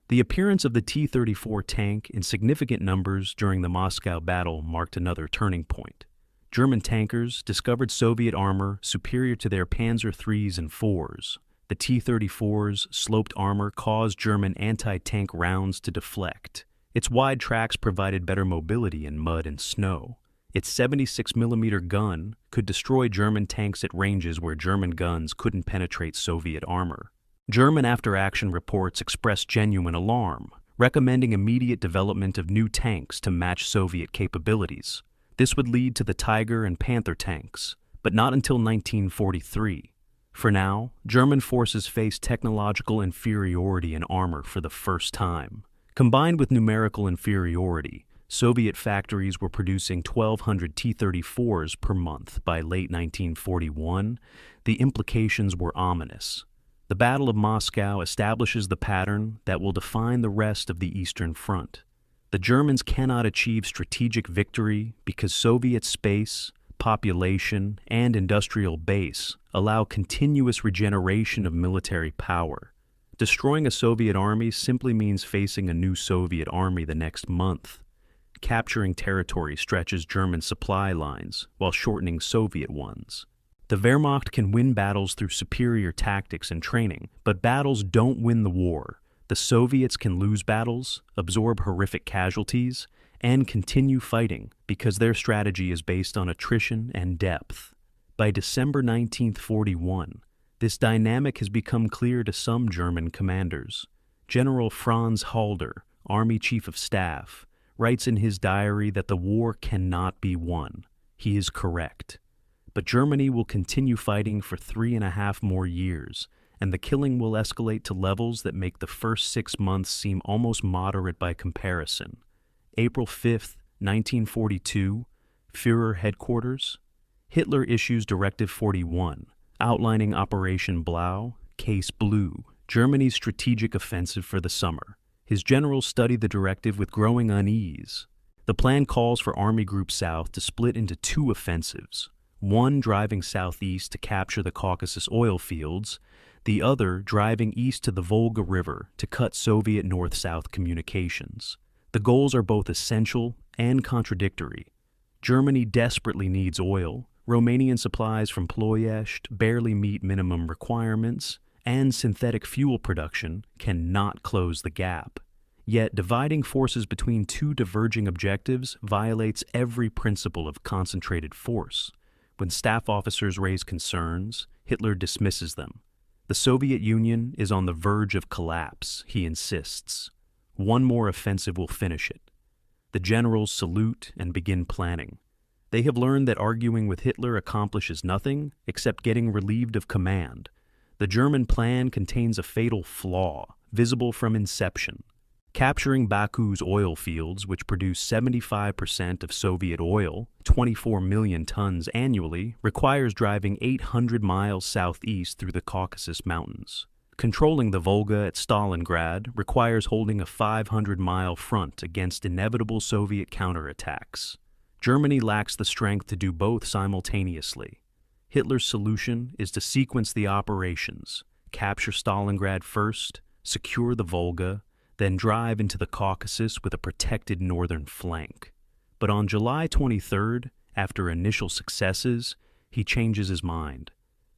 The appearance of the T-34 tank in significant numbers during the Moscow battle marked another turning point. German tankers discovered Soviet armor superior to their Panzer IIIs and IVs. The T-34's sloped armor caused German anti-tank rounds to deflect. Its wide tracks provided better mobility in mud and snow. Its 76mm gun could destroy German tanks at ranges where German guns couldn't penetrate Soviet armor. German after-action reports expressed genuine alarm, recommending immediate development of new tanks to match Soviet capabilities. This would lead to the Tiger and Panther tanks, but not until 1943. For now, German forces faced technological inferiority in armor for the first time. Combined with numerical inferiority, Soviet factories were producing 1,200 T-34s per month by late 1941. The implications were ominous. The Battle of Moscow establishes the pattern that will define the rest of the Eastern Front. The Germans cannot achieve strategic victory because Soviet space, population, and industrial base allow continuous regeneration of military power. Destroying a Soviet army simply means facing a new Soviet army the next month. Capturing territory stretches German supply lines while shortening Soviet ones. The Wehrmacht can win battles through superior tactics and training, but battles don't win the war. The Soviets can lose battles, absorb horrific casualties, and continue fighting because their strategy is based on attrition and depth. By December 1941, this dynamic has become clear to some German commanders. General Franz Halder, Army Chief of Staff, writes in his diary that the war cannot be won. He is correct. But Germany will continue fighting for 3.5 more years, and the killing will escalate to levels that make the first 6 months seem almost moderate by comparison. April 5, 1942, Führer Headquarters. Hitler issues Directive 41, outlining Operation Blau, Case Blue, Germany's strategic offensive for the summer. His generals study the directive with growing unease. The plan calls for Army Group South to split into 2 offensives, one driving southeast to capture the Caucasus oil fields, the other driving east to the Volga River to cut Soviet north-south communications. The goals are both essential and contradictory. Germany desperately needs oil. Romanian supplies from Ploiești barely meet minimum requirements, and synthetic fuel production cannot close the gap. Yet dividing forces between 2 diverging objectives violates every principle of concentrated force. When staff officers raise concerns, Hitler dismisses them. The Soviet Union is on the verge of collapse, he insists. One more offensive will finish it. The generals salute and begin planning. They have learned that arguing with Hitler accomplishes nothing except getting relieved of command. The German plan contains a fatal flaw, visible from inception. Capturing Baku's oil fields, which produce 75% of Soviet oil, 24 million tons annually, requires driving 800 miles southeast through the Caucasus Mountains. Controlling the Volga at Stalingrad requires holding a 500-mile front against inevitable Soviet counterattacks. Germany lacks the strength to do both simultaneously. Hitler's solution is to sequence the operations, capture Stalingrad first, secure the Volga, then drive into the Caucasus with a protected northern flank. But on July 23rd, after initial successes, he changes his mind.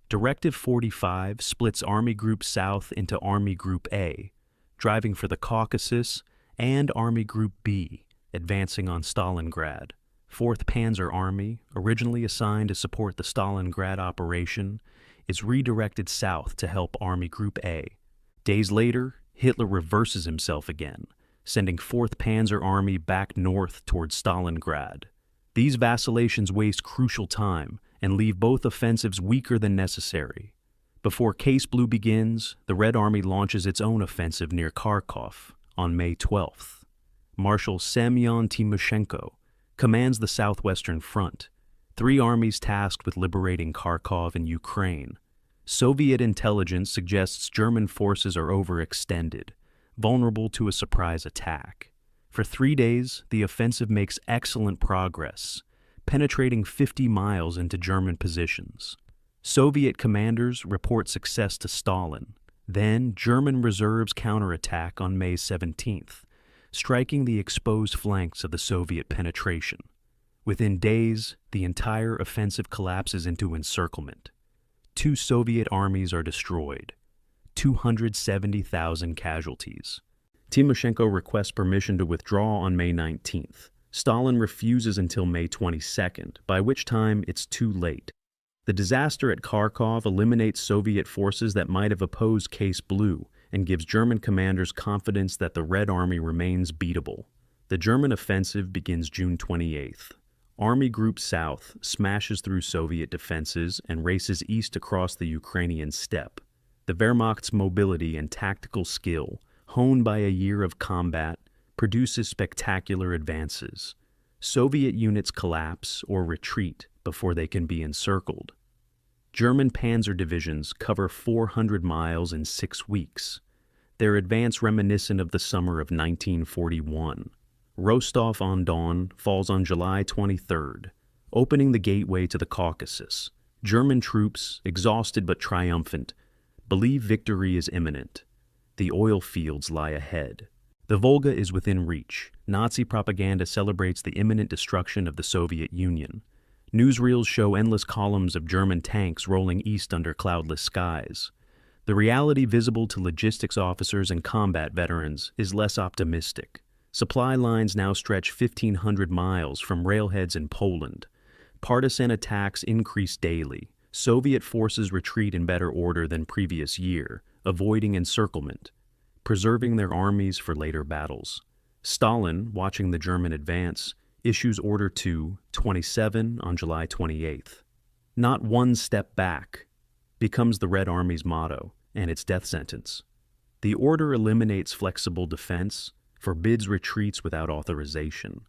Directive 45 splits Army Group South into Army Group A, driving for the Caucasus, and Army Group B, advancing on Stalingrad. 4th Panzer Army, originally assigned to support the Stalingrad operation, is redirected south to help Army Group A. Days later, Hitler reverses himself again, sending 4th Panzer Army back north towards Stalingrad. These vacillations waste crucial time and leave both offensives weaker than necessary. Before Case Blue begins, the Red Army launches its own offensive near Kharkov on May 12th. Marshal Semyon Timoshenko commands the southwestern front, 3 armies tasked with liberating Kharkov in Ukraine. Soviet intelligence suggests German forces are overextended, vulnerable to a surprise attack. For 3 days, the offensive makes excellent progress, penetrating 50 miles into German positions. Soviet commanders report success to Stalin. Then, German reserves counterattack on May 17th, striking the exposed flanks of the Soviet penetration. Within days, the entire offensive collapses into encirclement. 2 Soviet armies are destroyed, 270,000 casualties. Timoshenko requests permission to withdraw on May 19th. Stalin refuses until May 22nd, by which time it's too late. The disaster at Kharkov eliminates Soviet forces that might have opposed Case Blue and gives German commanders confidence that the Red Army remains beatable. The German offensive begins June 28th. Army Group South smashes through Soviet defenses and races east across the Ukrainian steppe. The Wehrmacht's mobility and tactical skill, honed by a year of combat, produces spectacular advances. Soviet units collapse or retreat before they can be encircled. German panzer divisions cover 400 miles in 6 weeks, their advance reminiscent of the summer of 1941. Rostov-on-Don falls on July 23rd, opening the gateway to the Caucasus. German troops, exhausted but triumphant, believe victory is imminent. The oil fields lie ahead. The Volga is within reach. Nazi propaganda celebrates the imminent destruction of the Soviet Union. Newsreels show endless columns of German tanks rolling east under cloudless skies. The reality visible to logistics officers and combat veterans is less optimistic. Supply lines now stretch 1,500 miles from railheads in Poland. Partisan attacks increase daily. Soviet forces retreat in better order than previous year, avoiding encirclement, preserving their armies for later battles. Stalin, watching the German advance, issues Order 2-27 on July 28th. "Not one step back" becomes the Red Army's motto and its death sentence. The order eliminates flexible defense, forbids retreats without authorization,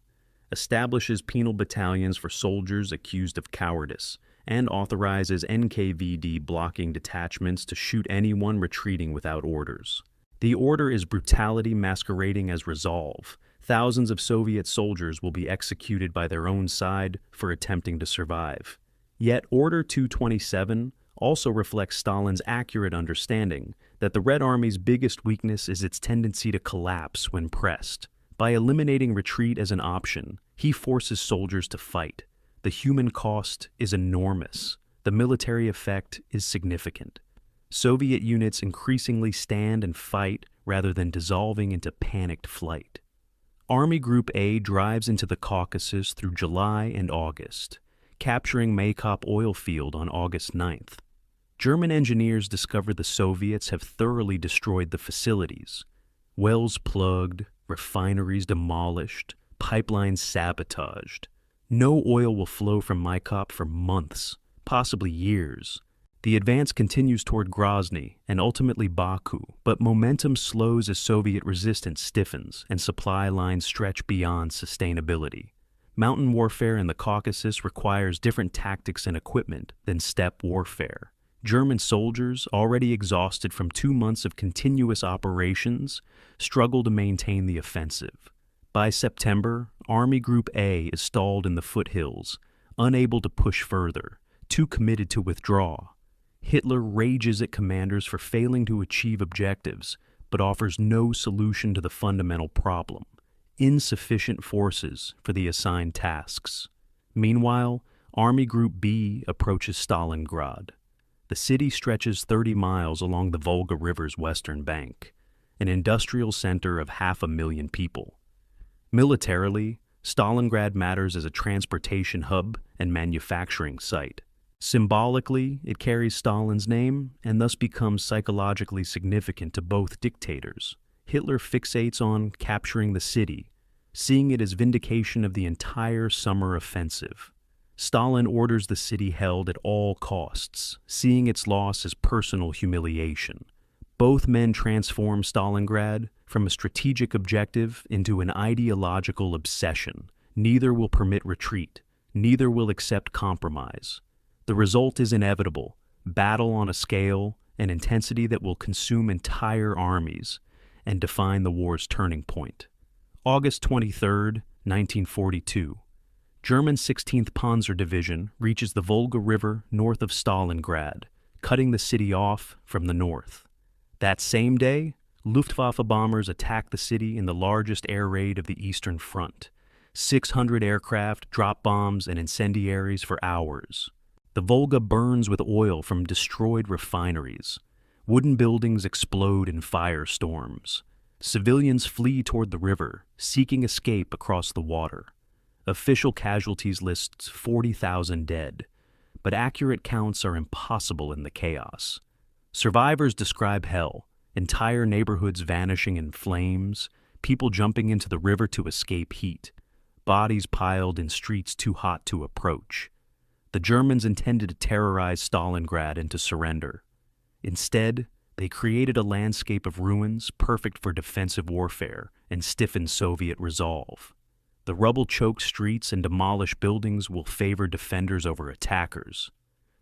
establishes penal battalions for soldiers accused of cowardice, and authorizes NKVD blocking detachments to shoot anyone retreating without orders. The order is brutality masquerading as resolve. Thousands of Soviet soldiers will be executed by their own side for attempting to survive. Yet Order 227 also reflects Stalin's accurate understanding that the Red Army's biggest weakness is its tendency to collapse when pressed. By eliminating retreat as an option, he forces soldiers to fight. The human cost is enormous. The military effect is significant. Soviet units increasingly stand and fight rather than dissolving into panicked flight. Army Group A drives into the Caucasus through July and August, capturing Maykop oil field on August 9th. German engineers discover the Soviets have thoroughly destroyed the facilities. Wells plugged, refineries demolished, pipelines sabotaged. No oil will flow from Maykop for months, possibly years. The advance continues toward Grozny and ultimately Baku, but momentum slows as Soviet resistance stiffens and supply lines stretch beyond sustainability. Mountain warfare in the Caucasus requires different tactics and equipment than steppe warfare. German soldiers, already exhausted from 2 months of continuous operations, struggle to maintain the offensive. By September, Army Group A is stalled in the foothills, unable to push further, too committed to withdraw. Hitler rages at commanders for failing to achieve objectives, but offers no solution to the fundamental problem: insufficient forces for the assigned tasks. Meanwhile, Army Group B approaches Stalingrad. The city stretches 30 miles along the Volga River's western bank, an industrial center of 500,000 people. Militarily, Stalingrad matters as a transportation hub and manufacturing site. Symbolically, it carries Stalin's name and thus becomes psychologically significant to both dictators. Hitler fixates on capturing the city, seeing it as vindication of the entire summer offensive. Stalin orders the city held at all costs, seeing its loss as personal humiliation. Both men transform Stalingrad from a strategic objective into an ideological obsession. Neither will permit retreat. Neither will accept compromise. The result is inevitable: battle on a scale and intensity that will consume entire armies and define the war's turning point. August 23, 1942. German 16th Panzer Division reaches the Volga River north of Stalingrad, cutting the city off from the north. That same day, Luftwaffe bombers attack the city in the largest air raid of the Eastern Front. 600 aircraft drop bombs and incendiaries for hours. The Volga burns with oil from destroyed refineries. Wooden buildings explode in firestorms. Civilians flee toward the river, seeking escape across the water. Official casualties lists 40,000 dead, but accurate counts are impossible in the chaos. Survivors describe hell: entire neighborhoods vanishing in flames, people jumping into the river to escape heat, bodies piled in streets too hot to approach. The Germans intended to terrorize Stalingrad into surrender. Instead, they created a landscape of ruins perfect for defensive warfare and stiffened Soviet resolve. The rubble-choked streets and demolished buildings will favor defenders over attackers.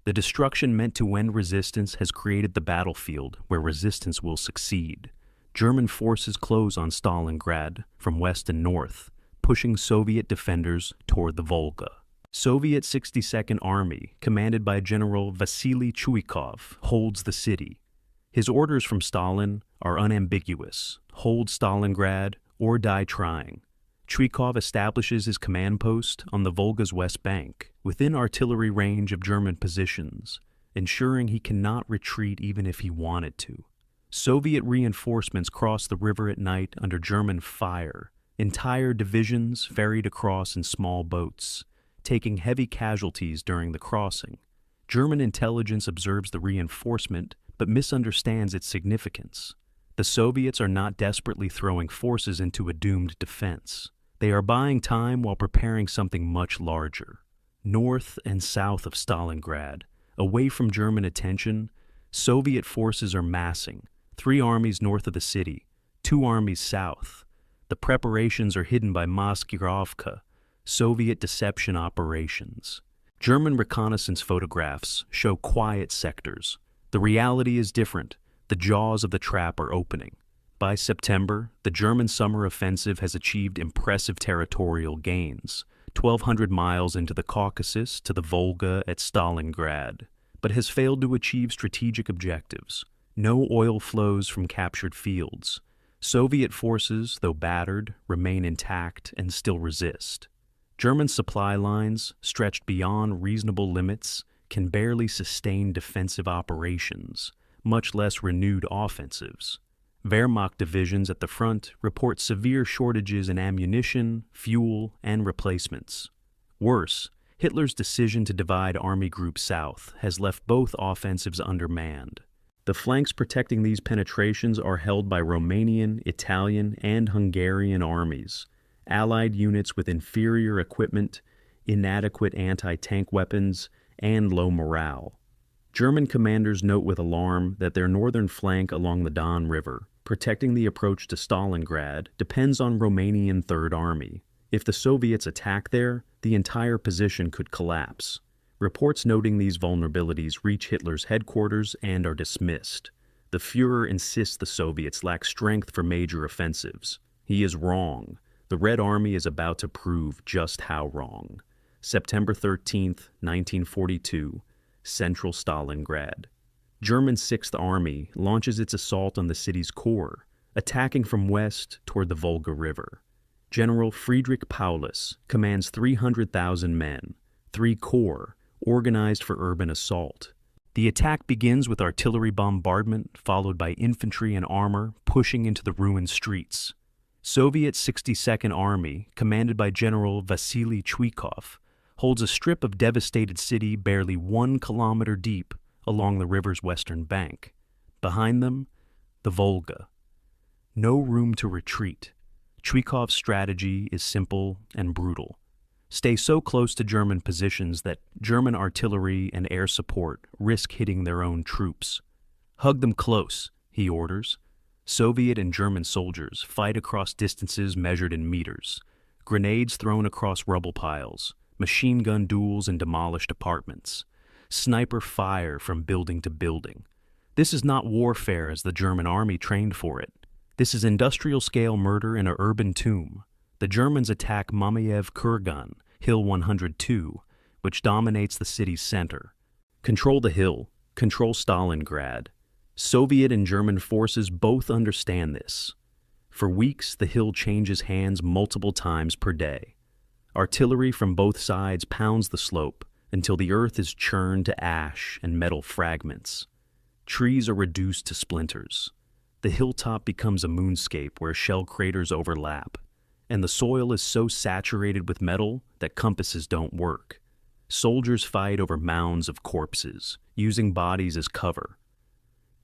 The destruction meant to end resistance has created the battlefield where resistance will succeed. German forces close on Stalingrad from west and north, pushing Soviet defenders toward the Volga. Soviet 62nd Army, commanded by General Vasily Chuikov, holds the city. His orders from Stalin are unambiguous: hold Stalingrad or die trying. Chuikov establishes his command post on the Volga's west bank, within artillery range of German positions, ensuring he cannot retreat even if he wanted to. Soviet reinforcements cross the river at night under German fire. Entire divisions ferried across in small boats, taking heavy casualties during the crossing. German intelligence observes the reinforcement but misunderstands its significance. The Soviets are not desperately throwing forces into a doomed defense. They are buying time while preparing something much larger. North and south of Stalingrad, away from German attention, Soviet forces are massing: 3 armies north of the city, 2 armies south. The preparations are hidden by Maskirovka, Soviet deception operations. German reconnaissance photographs show quiet sectors. The reality is different. The jaws of the trap are opening. By September, the German summer offensive has achieved impressive territorial gains, 1,200 miles into the Caucasus to the Volga at Stalingrad, but has failed to achieve strategic objectives. No oil flows from captured fields. Soviet forces, though battered, remain intact and still resist. German supply lines, stretched beyond reasonable limits, can barely sustain defensive operations, much less renewed offensives. Wehrmacht divisions at the front report severe shortages in ammunition, fuel, and replacements. Worse, Hitler's decision to divide Army Group South has left both offensives undermanned. The flanks protecting these penetrations are held by Romanian, Italian, and Hungarian armies, allied units with inferior equipment, inadequate anti-tank weapons, and low morale. German commanders note with alarm that their northern flank along the Don River, protecting the approach to Stalingrad, depends on Romanian Third Army. If the Soviets attack there, the entire position could collapse. Reports noting these vulnerabilities reach Hitler's headquarters and are dismissed. The Führer insists the Soviets lack strength for major offensives. He is wrong. The Red Army is about to prove just how wrong. September 13, 1942, Central Stalingrad. German Sixth Army launches its assault on the city's core, attacking from west toward the Volga River. General Friedrich Paulus commands 300,000 men, 3 corps, organized for urban assault. The attack begins with artillery bombardment, followed by infantry and armor pushing into the ruined streets. Soviet 62nd Army, commanded by General Vasily Chuikov, holds a strip of devastated city barely 1 kilometer deep along the river's western bank. Behind them, the Volga. No room to retreat. Chuikov's strategy is simple and brutal. Stay so close to German positions that German artillery and air support risk hitting their own troops. Hug them close, he orders. Soviet and German soldiers fight across distances measured in meters. Grenades thrown across rubble piles, machine gun duels in demolished apartments, sniper fire from building to building. This is not warfare as the German army trained for it. This is industrial-scale murder in an urban tomb. The Germans attack Mamayev Kurgan, Hill 102, which dominates the city's center. Control the hill, control Stalingrad. Soviet and German forces both understand this. For weeks, the hill changes hands multiple times per day. Artillery from both sides pounds the slope until the earth is churned to ash and metal fragments. Trees are reduced to splinters. The hilltop becomes a moonscape where shell craters overlap, and the soil is so saturated with metal that compasses don't work. Soldiers fight over mounds of corpses, using bodies as cover.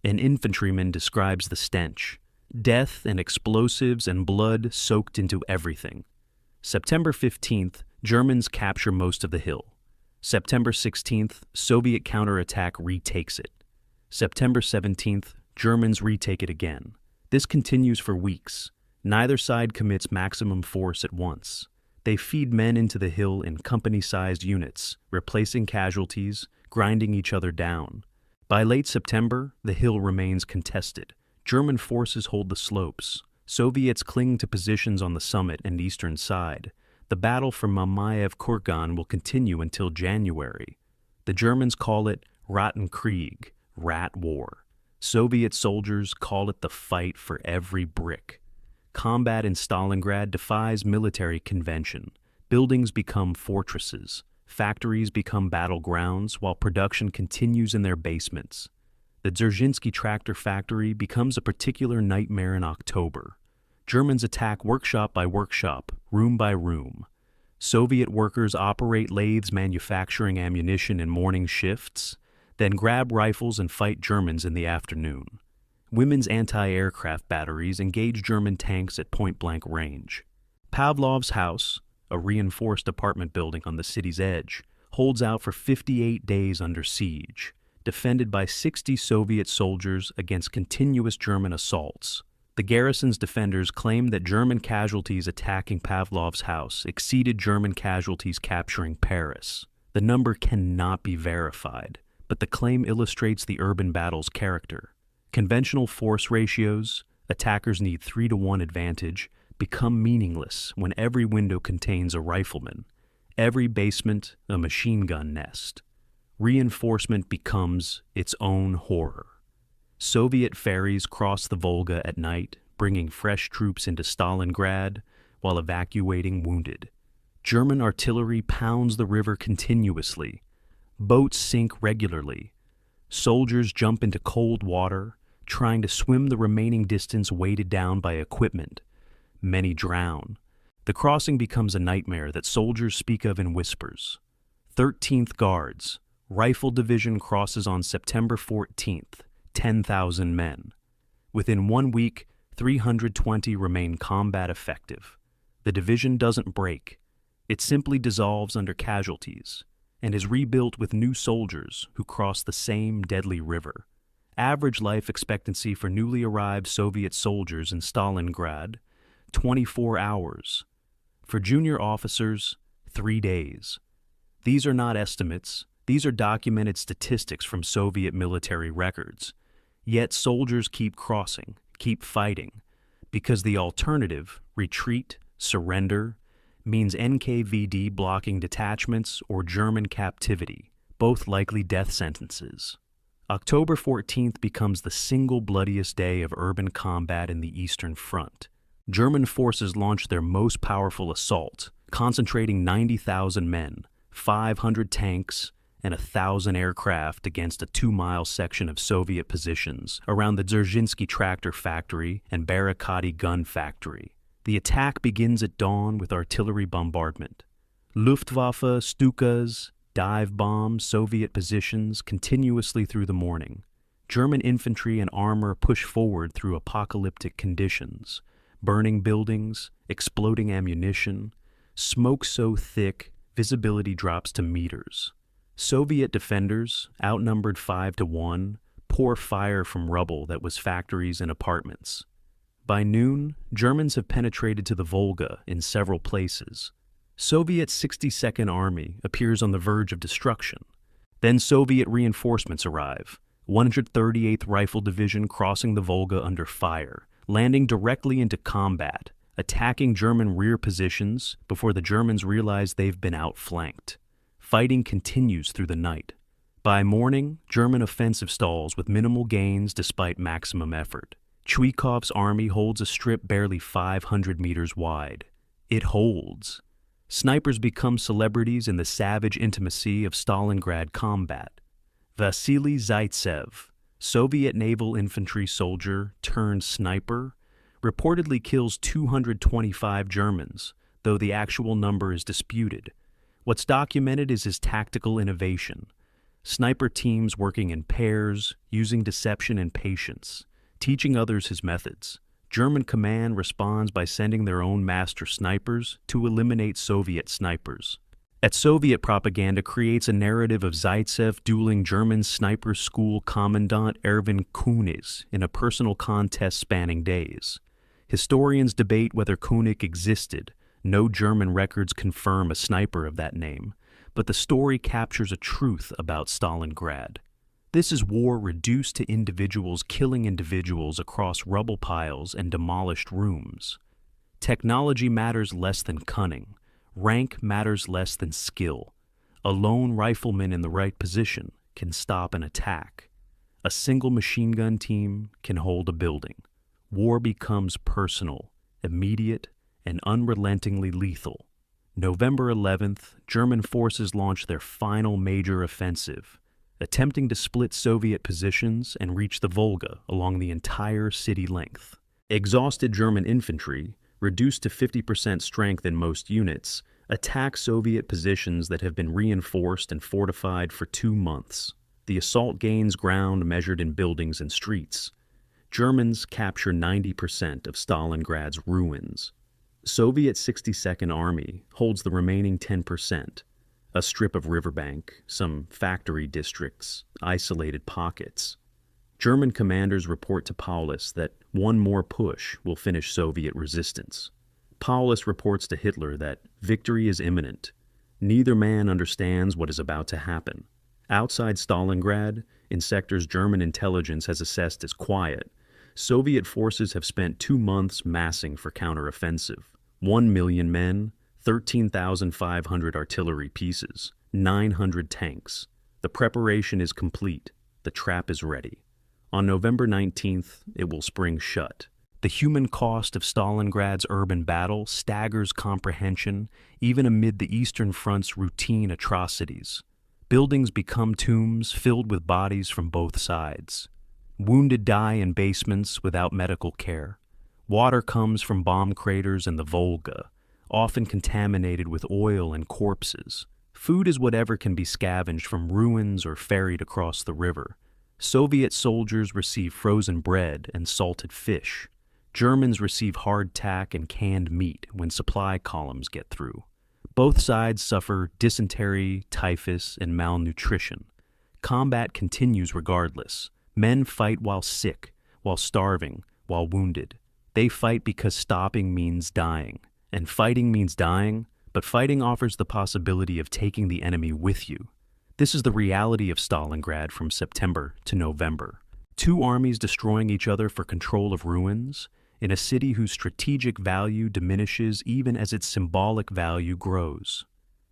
An infantryman describes the stench, death and explosives and blood soaked into everything. September 15th, Germans capture most of the hill. September 16th, Soviet counterattack retakes it. September 17th, Germans retake it again. This continues for weeks. Neither side commits maximum force at once. They feed men into the hill in company-sized units, replacing casualties, grinding each other down. By late September, the hill remains contested. German forces hold the slopes. Soviets cling to positions on the summit and eastern side. The battle for Mamayev Kurgan will continue until January. The Germans call it Rattenkrieg, Rat War. Soviet soldiers call it the fight for every brick. Combat in Stalingrad defies military convention. Buildings become fortresses. Factories become battlegrounds while production continues in their basements. The Dzerzhinsky tractor factory becomes a particular nightmare in October. Germans attack workshop by workshop, room by room. Soviet workers operate lathes manufacturing ammunition in morning shifts, then grab rifles and fight Germans in the afternoon. Women's anti-aircraft batteries engage German tanks at point-blank range. Pavlov's house, a reinforced apartment building on the city's edge, holds out for 58 days under siege, defended by 60 Soviet soldiers against continuous German assaults. The garrison's defenders claim that German casualties attacking Pavlov's house exceeded German casualties capturing Paris. The number cannot be verified, but the claim illustrates the urban battle's character. Conventional force ratios, attackers need 3-to-1 advantage, become meaningless when every window contains a rifleman, every basement a machine gun nest. Reinforcement becomes its own horror. Soviet ferries cross the Volga at night, bringing fresh troops into Stalingrad while evacuating wounded. German artillery pounds the river continuously. Boats sink regularly. Soldiers jump into cold water, trying to swim the remaining distance weighted down by equipment. Many drown. The crossing becomes a nightmare that soldiers speak of in whispers. 13th Guards, Rifle Division crosses on September 14th, 10,000 men. Within 1 week, 320 remain combat effective. The division doesn't break. It simply dissolves under casualties. and is rebuilt with new soldiers who cross the same deadly river. Average life expectancy for newly arrived Soviet soldiers in Stalingrad, 24 hours. For junior officers, 3 days. These are not estimates, these are documented statistics from Soviet military records. Yet soldiers keep crossing, keep fighting, because the alternative, retreat, surrender, means NKVD blocking detachments or German captivity, both likely death sentences. October 14th becomes the single bloodiest day of urban combat in the Eastern Front. German forces launch their most powerful assault, concentrating 90,000 men, 500 tanks, and 1,000 aircraft against a 2-mile section of Soviet positions around the Dzerzhinsky tractor factory and Barakati gun factory. The attack begins at dawn with artillery bombardment. Luftwaffe, Stukas, dive bomb Soviet positions continuously through the morning. German infantry and armor push forward through apocalyptic conditions, burning buildings, exploding ammunition, smoke so thick visibility drops to meters. Soviet defenders, outnumbered 5-1, pour fire from rubble that was factories and apartments. By noon, Germans have penetrated to the Volga in several places. Soviet 62nd Army appears on the verge of destruction. Then Soviet reinforcements arrive, 138th Rifle Division crossing the Volga under fire, landing directly into combat, attacking German rear positions before the Germans realize they've been outflanked. Fighting continues through the night. By morning, German offensive stalls with minimal gains despite maximum effort. Chuikov's army holds a strip barely 500 meters wide. It holds. Snipers become celebrities in the savage intimacy of Stalingrad combat. Vasily Zaitsev, Soviet naval infantry soldier turned sniper, reportedly kills 225 Germans, though the actual number is disputed. What's documented is his tactical innovation. Sniper teams working in pairs, using deception and patience, teaching others his methods. German command responds by sending their own master snipers to eliminate Soviet snipers. Soviet propaganda creates a narrative of Zaitsev dueling German sniper school commandant Erwin Kunis in a personal contest spanning days. Historians debate whether Kunik existed. No German records confirm a sniper of that name, but the story captures a truth about Stalingrad. This is war reduced to individuals killing individuals across rubble piles and demolished rooms. Technology matters less than cunning. Rank matters less than skill. A lone rifleman in the right position can stop an attack. A single machine gun team can hold a building. War becomes personal, immediate, and unrelentingly lethal. November 11th, German forces launch their final major offensive, attempting to split Soviet positions and reach the Volga along the entire city length. Exhausted German infantry, reduced to 50% strength in most units, attack Soviet positions that have been reinforced and fortified for 2 months. The assault gains ground measured in buildings and streets. Germans capture 90% of Stalingrad's ruins. Soviet 62nd Army holds the remaining 10%, a strip of riverbank, some factory districts, isolated pockets. German commanders report to Paulus that one more push will finish Soviet resistance. Paulus reports to Hitler that victory is imminent. Neither man understands what is about to happen. Outside Stalingrad, in sectors German intelligence has assessed as quiet, Soviet forces have spent 2 months massing for counteroffensive. 1 million men, 13,500 artillery pieces, 900 tanks. The preparation is complete. The trap is ready. On November 19th, it will spring shut. The human cost of Stalingrad's urban battle staggers comprehension even amid the Eastern Front's routine atrocities. Buildings become tombs filled with bodies from both sides. Wounded die in basements without medical care. Water comes from bomb craters in the Volga, often contaminated with oil and corpses. Food is whatever can be scavenged from ruins or ferried across the river. Soviet soldiers receive frozen bread and salted fish. Germans receive hardtack and canned meat when supply columns get through. Both sides suffer dysentery, typhus, and malnutrition. Combat continues regardless. Men fight while sick, while starving, while wounded. They fight because stopping means dying. And fighting means dying, but fighting offers the possibility of taking the enemy with you. This is the reality of Stalingrad from September to November. Two armies destroying each other for control of ruins, in a city whose strategic value diminishes even as its symbolic value grows.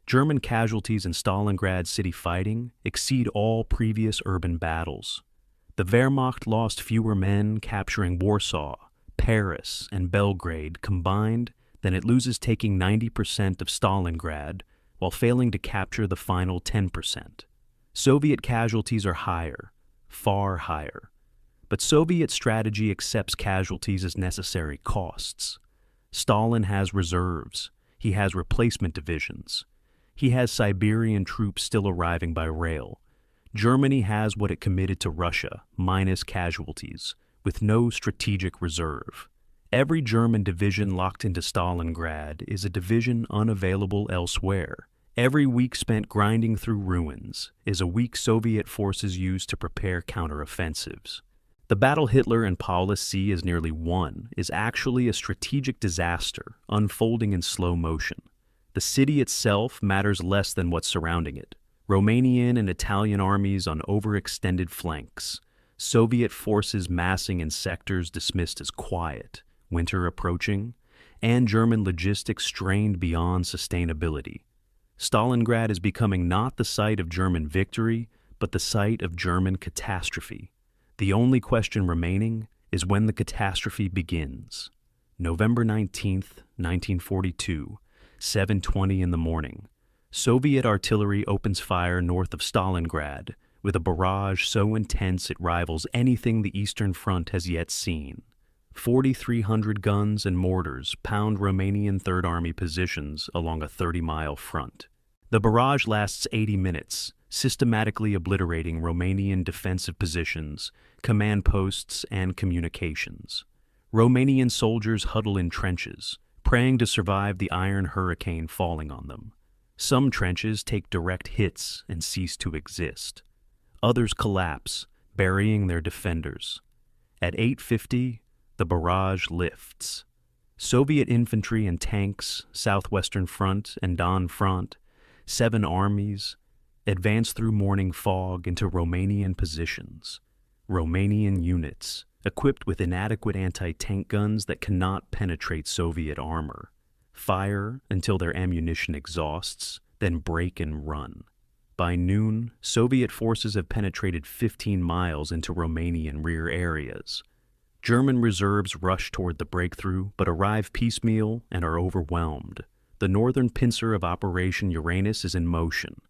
German casualties in Stalingrad city fighting exceed all previous urban battles. The Wehrmacht lost fewer men capturing Warsaw, Paris, and Belgrade combined than it loses taking 90% of Stalingrad while failing to capture the final 10%. Soviet casualties are higher, far higher. But Soviet strategy accepts casualties as necessary costs. Stalin has reserves. He has replacement divisions. He has Siberian troops still arriving by rail. Germany has what it committed to Russia, minus casualties, with no strategic reserve. Every German division locked into Stalingrad is a division unavailable elsewhere. Every week spent grinding through ruins is a week Soviet forces use to prepare counteroffensives. The battle Hitler and Paulus see as nearly won is actually a strategic disaster unfolding in slow motion. The city itself matters less than what's surrounding it. Romanian and Italian armies on overextended flanks, Soviet forces massing in sectors dismissed as quiet, winter approaching, and German logistics strained beyond sustainability. Stalingrad is becoming not the site of German victory, but the site of German catastrophe. The only question remaining is when the catastrophe begins. November 19th, 1942, 7:20 in the morning. Soviet artillery opens fire north of Stalingrad with a barrage so intense it rivals anything the Eastern Front has yet seen. 4,300 guns and mortars pound Romanian Third Army positions along a 30-mile front. The barrage lasts 80 minutes, systematically obliterating Romanian defensive positions, command posts, and communications. Romanian soldiers huddle in trenches, praying to survive the iron hurricane falling on them. Some trenches take direct hits and cease to exist. Others collapse, burying their defenders. At 8:50, the barrage lifts. Soviet infantry and tanks, Southwestern Front and Don Front, 7 armies, advance through morning fog into Romanian positions. Romanian units, equipped with inadequate anti-tank guns that cannot penetrate Soviet armor, fire until their ammunition exhausts, then break and run. By noon, Soviet forces have penetrated 15 miles into Romanian rear areas. German reserves rush toward the breakthrough, but arrive piecemeal and are overwhelmed. The northern pincer of Operation Uranus is in motion.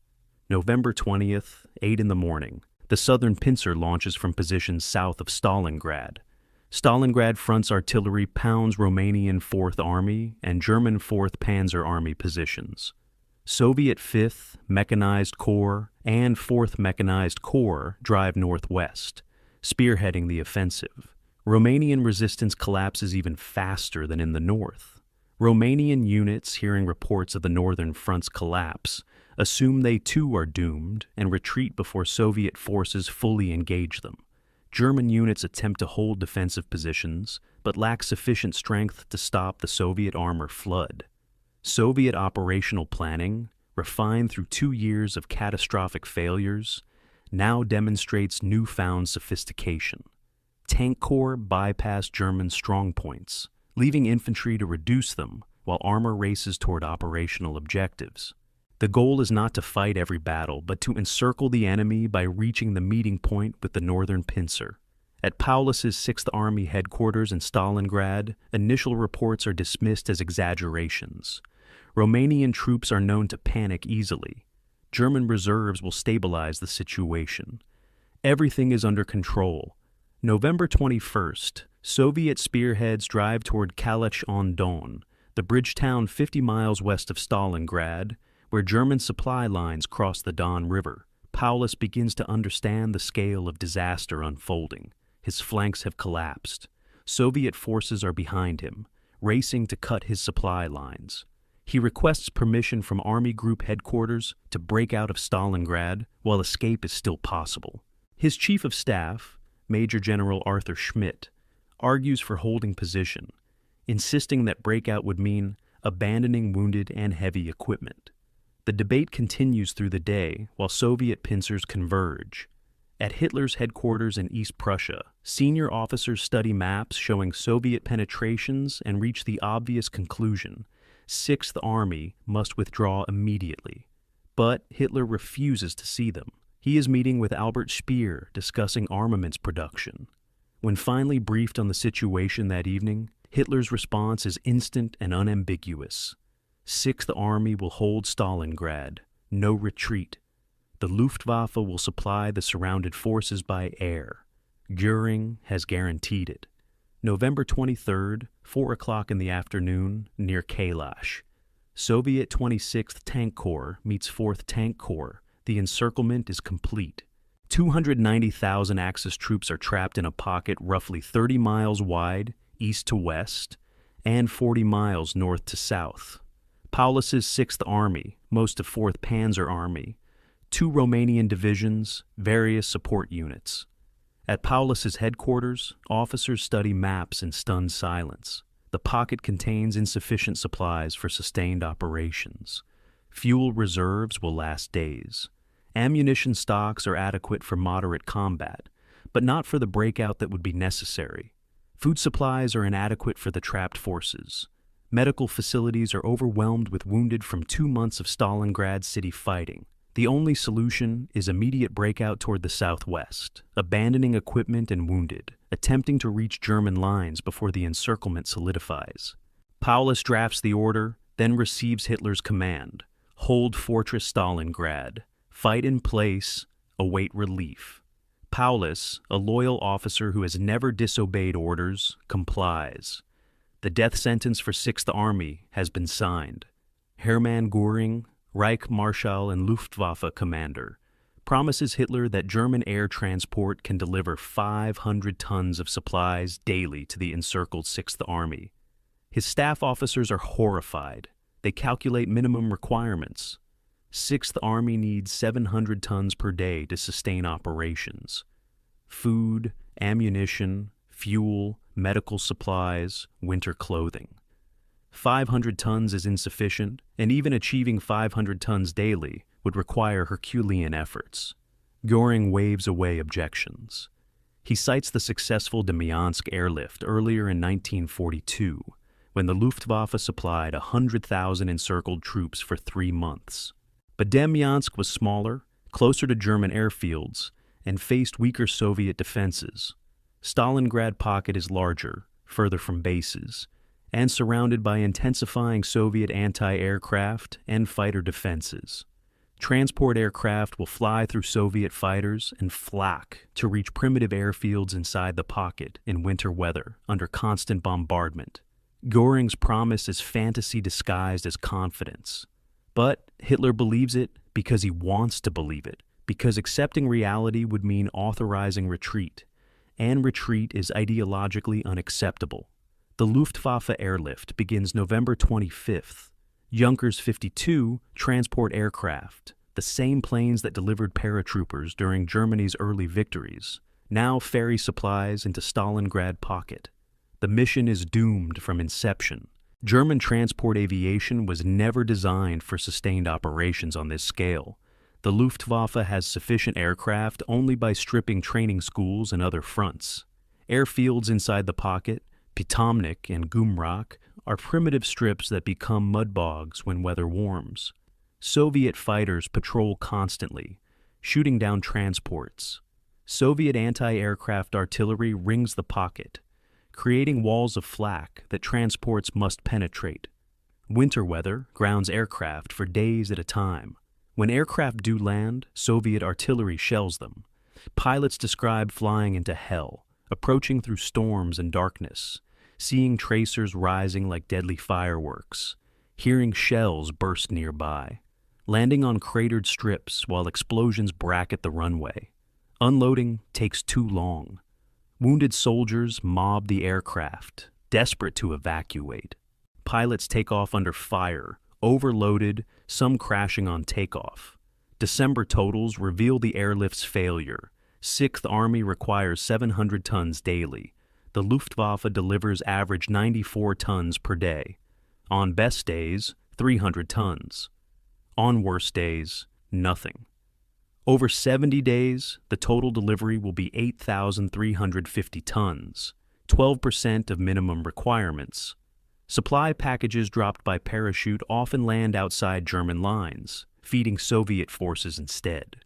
November 20th, 8 in the morning. The southern pincer launches from positions south of Stalingrad. Stalingrad Front's artillery pounds Romanian 4th Army and German 4th Panzer Army positions. Soviet 5th Mechanized Corps and 4th Mechanized Corps drive northwest, spearheading the offensive. Romanian resistance collapses even faster than in the north. Romanian units, hearing reports of the northern front's collapse, assume they too are doomed and retreat before Soviet forces fully engage them. German units attempt to hold defensive positions, but lack sufficient strength to stop the Soviet armor flood. Soviet operational planning, refined through 2 years of catastrophic failures, now demonstrates newfound sophistication. Tank corps bypass German strongpoints, leaving infantry to reduce them while armor races toward operational objectives. The goal is not to fight every battle, but to encircle the enemy by reaching the meeting point with the northern pincer. At Paulus's 6th Army headquarters in Stalingrad, initial reports are dismissed as exaggerations. Romanian troops are known to panic easily. German reserves will stabilize the situation. Everything is under control. November 21st, Soviet spearheads drive toward Kalach-on-Don, the bridge town 50 miles west of Stalingrad, where German supply lines cross the Don River. Paulus begins to understand the scale of disaster unfolding. His flanks have collapsed. Soviet forces are behind him, racing to cut his supply lines. He requests permission from Army Group headquarters to break out of Stalingrad while escape is still possible. His chief of staff, Major General Arthur Schmidt, argues for holding position, insisting that breakout would mean abandoning wounded and heavy equipment. The debate continues through the day while Soviet pincers converge. At Hitler's headquarters in East Prussia, senior officers study maps showing Soviet penetrations and reach the obvious conclusion: 6th Army must withdraw immediately. But Hitler refuses to see them. He is meeting with Albert Speer discussing armaments production. When finally briefed on the situation that evening, Hitler's response is instant and unambiguous. 6th Army will hold Stalingrad. No retreat. The Luftwaffe will supply the surrounded forces by air. Göring has guaranteed it. November 23rd, 4 o'clock in the afternoon, near Kalash. Soviet 26th Tank Corps meets 4th Tank Corps. The encirclement is complete. 290,000 Axis troops are trapped in a pocket roughly 30 miles wide, east to west, and 40 miles north to south. Paulus's 6th Army, most of 4th Panzer Army, 2 Romanian divisions, various support units. At Paulus's headquarters, officers study maps in stunned silence. The pocket contains insufficient supplies for sustained operations. Fuel reserves will last days. Ammunition stocks are adequate for moderate combat, but not for the breakout that would be necessary. Food supplies are inadequate for the trapped forces. Medical facilities are overwhelmed with wounded from 2 months of Stalingrad city fighting. The only solution is immediate breakout toward the southwest, abandoning equipment and wounded, attempting to reach German lines before the encirclement solidifies. Paulus drafts the order, then receives Hitler's command: hold Fortress Stalingrad, fight in place, await relief. Paulus, a loyal officer who has never disobeyed orders, complies. The death sentence for 6th Army has been signed. Hermann Göring, Reich Marshal and Luftwaffe commander, promises Hitler that German air transport can deliver 500 tons of supplies daily to the encircled 6th Army. His staff officers are horrified. They calculate minimum requirements. 6th Army needs 700 tons per day to sustain operations. Food, ammunition, fuel, medical supplies, winter clothing. 500 tons is insufficient, and even achieving 500 tons daily would require Herculean efforts. Göring waves away objections. He cites the successful Demyansk airlift earlier in 1942, when the Luftwaffe supplied 100,000 encircled troops for 3 months. But Demyansk was smaller, closer to German airfields, and faced weaker Soviet defenses. Stalingrad pocket is larger, further from bases, and surrounded by intensifying Soviet anti-aircraft and fighter defenses. Transport aircraft will fly through Soviet fighters and flak to reach primitive airfields inside the pocket in winter weather under constant bombardment. Göring's promise is fantasy disguised as confidence. But Hitler believes it because he wants to believe it, because accepting reality would mean authorizing retreat, and retreat is ideologically unacceptable. The Luftwaffe airlift begins November 25th. Junkers 52 transport aircraft, the same planes that delivered paratroopers during Germany's early victories, now ferry supplies into Stalingrad pocket. The mission is doomed from inception. German transport aviation was never designed for sustained operations on this scale. The Luftwaffe has sufficient aircraft only by stripping training schools and other fronts. Airfields inside the pocket, Pitomnik and Gumrak, are primitive strips that become mud bogs when weather warms. Soviet fighters patrol constantly, shooting down transports. Soviet anti-aircraft artillery rings the pocket, creating walls of flak that transports must penetrate. Winter weather grounds aircraft for days at a time. When aircraft do land, Soviet artillery shells them. Pilots describe flying into hell, approaching through storms and darkness, seeing tracers rising like deadly fireworks, hearing shells burst nearby, landing on cratered strips while explosions bracket the runway. Unloading takes too long. Wounded soldiers mob the aircraft, desperate to evacuate. Pilots take off under fire, overloaded, some crashing on takeoff. December totals reveal the airlift's failure. 6th Army requires 700 tons daily. The Luftwaffe delivers average 94 tons per day. On best days, 300 tons. On worst days, nothing. Over 70 days, the total delivery will be 8,350 tons, 12% of minimum requirements. Supply packages dropped by parachute often land outside German lines, feeding Soviet forces instead.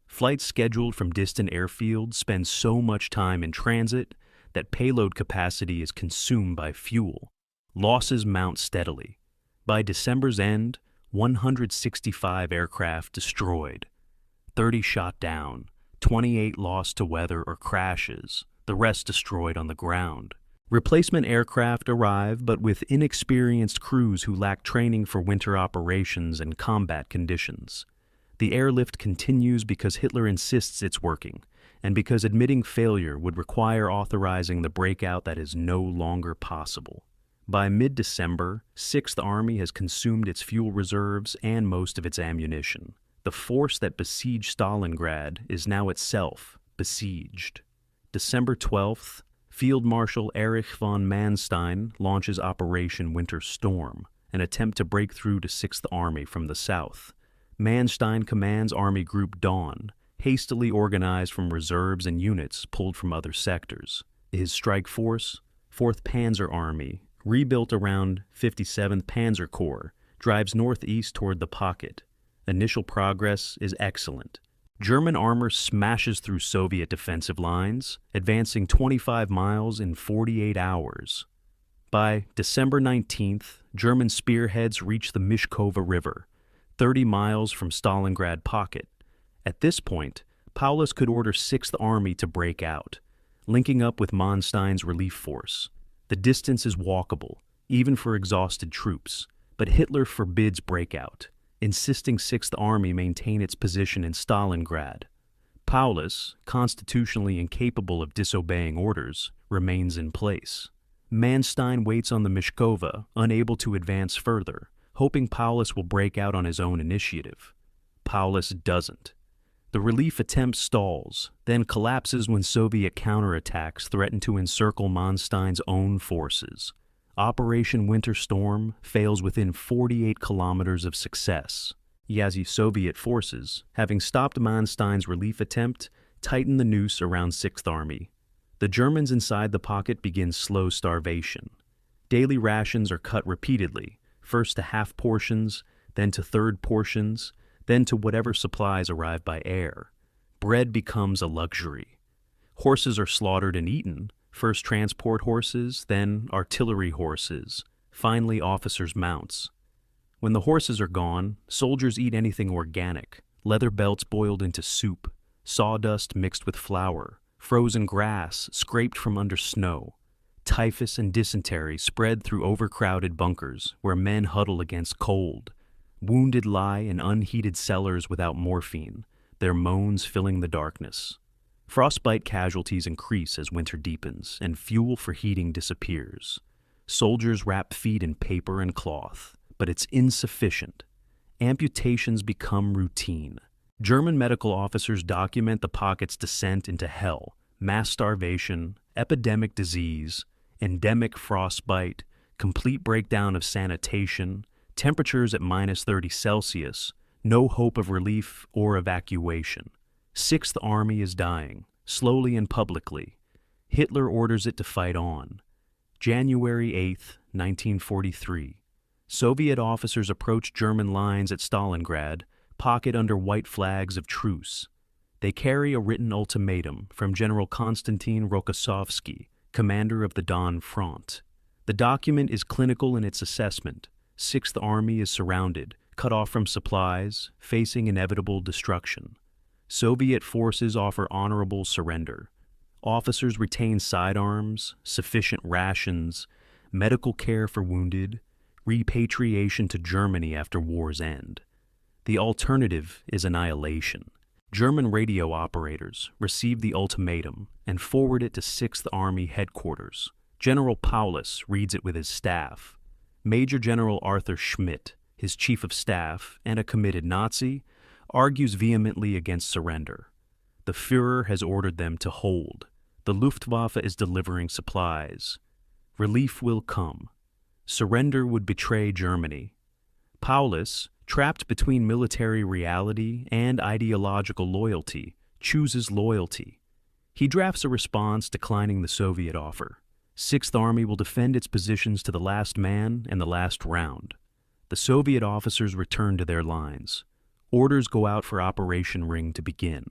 Flights scheduled from distant airfields spend so much time in transit that payload capacity is consumed by fuel. Losses mount steadily. By December's end, 165 aircraft destroyed, 30 shot down, 28 lost to weather or crashes, the rest destroyed on the ground. Replacement aircraft arrive, but with inexperienced crews who lack training for winter operations and combat conditions. The airlift continues because Hitler insists it's working, and because admitting failure would require authorizing the breakout that is no longer possible. By mid-December, 6th Army has consumed its fuel reserves and most of its ammunition. The force that besieged Stalingrad is now itself besieged. December 12th, Field Marshal Erich von Manstein launches Operation Winter Storm, an attempt to break through to 6th Army from the south. Manstein commands Army Group Dawn, hastily organized from reserves and units pulled from other sectors. His strike force, 4th Panzer Army, rebuilt around 57th Panzer Corps, drives northeast toward the pocket. Initial progress is excellent. German armor smashes through Soviet defensive lines, advancing 25 miles in 48 hours. By December 19th, German spearheads reach the Mishkova River, 30 miles from Stalingrad pocket. At this point, Paulus could order 6th Army to break out, linking up with Manstein's relief force. The distance is walkable, even for exhausted troops, but Hitler forbids breakout, insisting 6th Army maintain its position in Stalingrad. Paulus, constitutionally incapable of disobeying orders, remains in place. Manstein waits on the Mishkova, unable to advance further, hoping Paulus will break out on his own initiative. Paulus doesn't. The relief attempt stalls, then collapses when Soviet counterattacks threaten to encircle Manstein's own forces. Operation Winter Storm fails within 48 kilometers of success. Yazi Soviet forces, having stopped Manstein's relief attempt, tighten the noose around 6th Army. The Germans inside the pocket begin slow starvation. Daily rations are cut repeatedly, first to half portions, then to third portions, then to whatever supplies arrive by air. Bread becomes a luxury. Horses are slaughtered and eaten, first transport horses, then artillery horses, finally officers' mounts. When the horses are gone, soldiers eat anything organic, leather belts boiled into soup, sawdust mixed with flour, frozen grass scraped from under snow. Typhus and dysentery spread through overcrowded bunkers where men huddle against cold. Wounded lie in unheated cellars without morphine, their moans filling the darkness. Frostbite casualties increase as winter deepens, and fuel for heating disappears. Soldiers wrap feet in paper and cloth, but it's insufficient. Amputations become routine. German medical officers document the pocket's descent into hell: mass starvation, epidemic disease, endemic frostbite, complete breakdown of sanitation, temperatures at -30°C, no hope of relief or evacuation. 6th Army is dying, slowly and publicly. Hitler orders it to fight on. January 8, 1943. Soviet officers approach German lines at Stalingrad, pocket under white flags of truce. They carry a written ultimatum from General Konstantin Rokossovsky, commander of the Don Front. The document is clinical in its assessment. 6th Army is surrounded, cut off from supplies, facing inevitable destruction. Soviet forces offer honorable surrender. Officers retain sidearms, sufficient rations, medical care for wounded, repatriation to Germany after war's end. The alternative is annihilation. German radio operators receive the ultimatum and forward it to 6th Army headquarters. General Paulus reads it with his staff. Major General Arthur Schmidt, his chief of staff and a committed Nazi, argues vehemently against surrender. The Führer has ordered them to hold. The Luftwaffe is delivering supplies. Relief will come. Surrender would betray Germany. Paulus, trapped between military reality and ideological loyalty, chooses loyalty. He drafts a response declining the Soviet offer. Sixth Army will defend its positions to the last man and the last round. The Soviet officers return to their lines. Orders go out for Operation Ring to begin.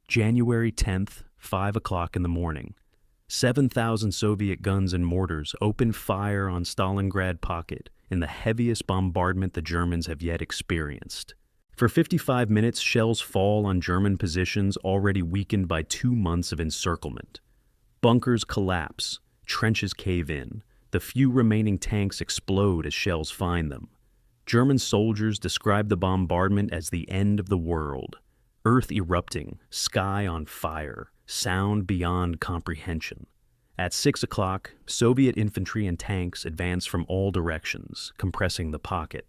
January 10th, 5 o'clock in the morning. 7,000 Soviet guns and mortars open fire on Stalingrad pocket in the heaviest bombardment the Germans have yet experienced. For 55 minutes, shells fall on German positions already weakened by 2 months of encirclement. Bunkers collapse, trenches cave in. The few remaining tanks explode as shells find them. German soldiers describe the bombardment as the end of the world. Earth erupting, sky on fire, sound beyond comprehension. At 6 o'clock, Soviet infantry and tanks advance from all directions, compressing the pocket.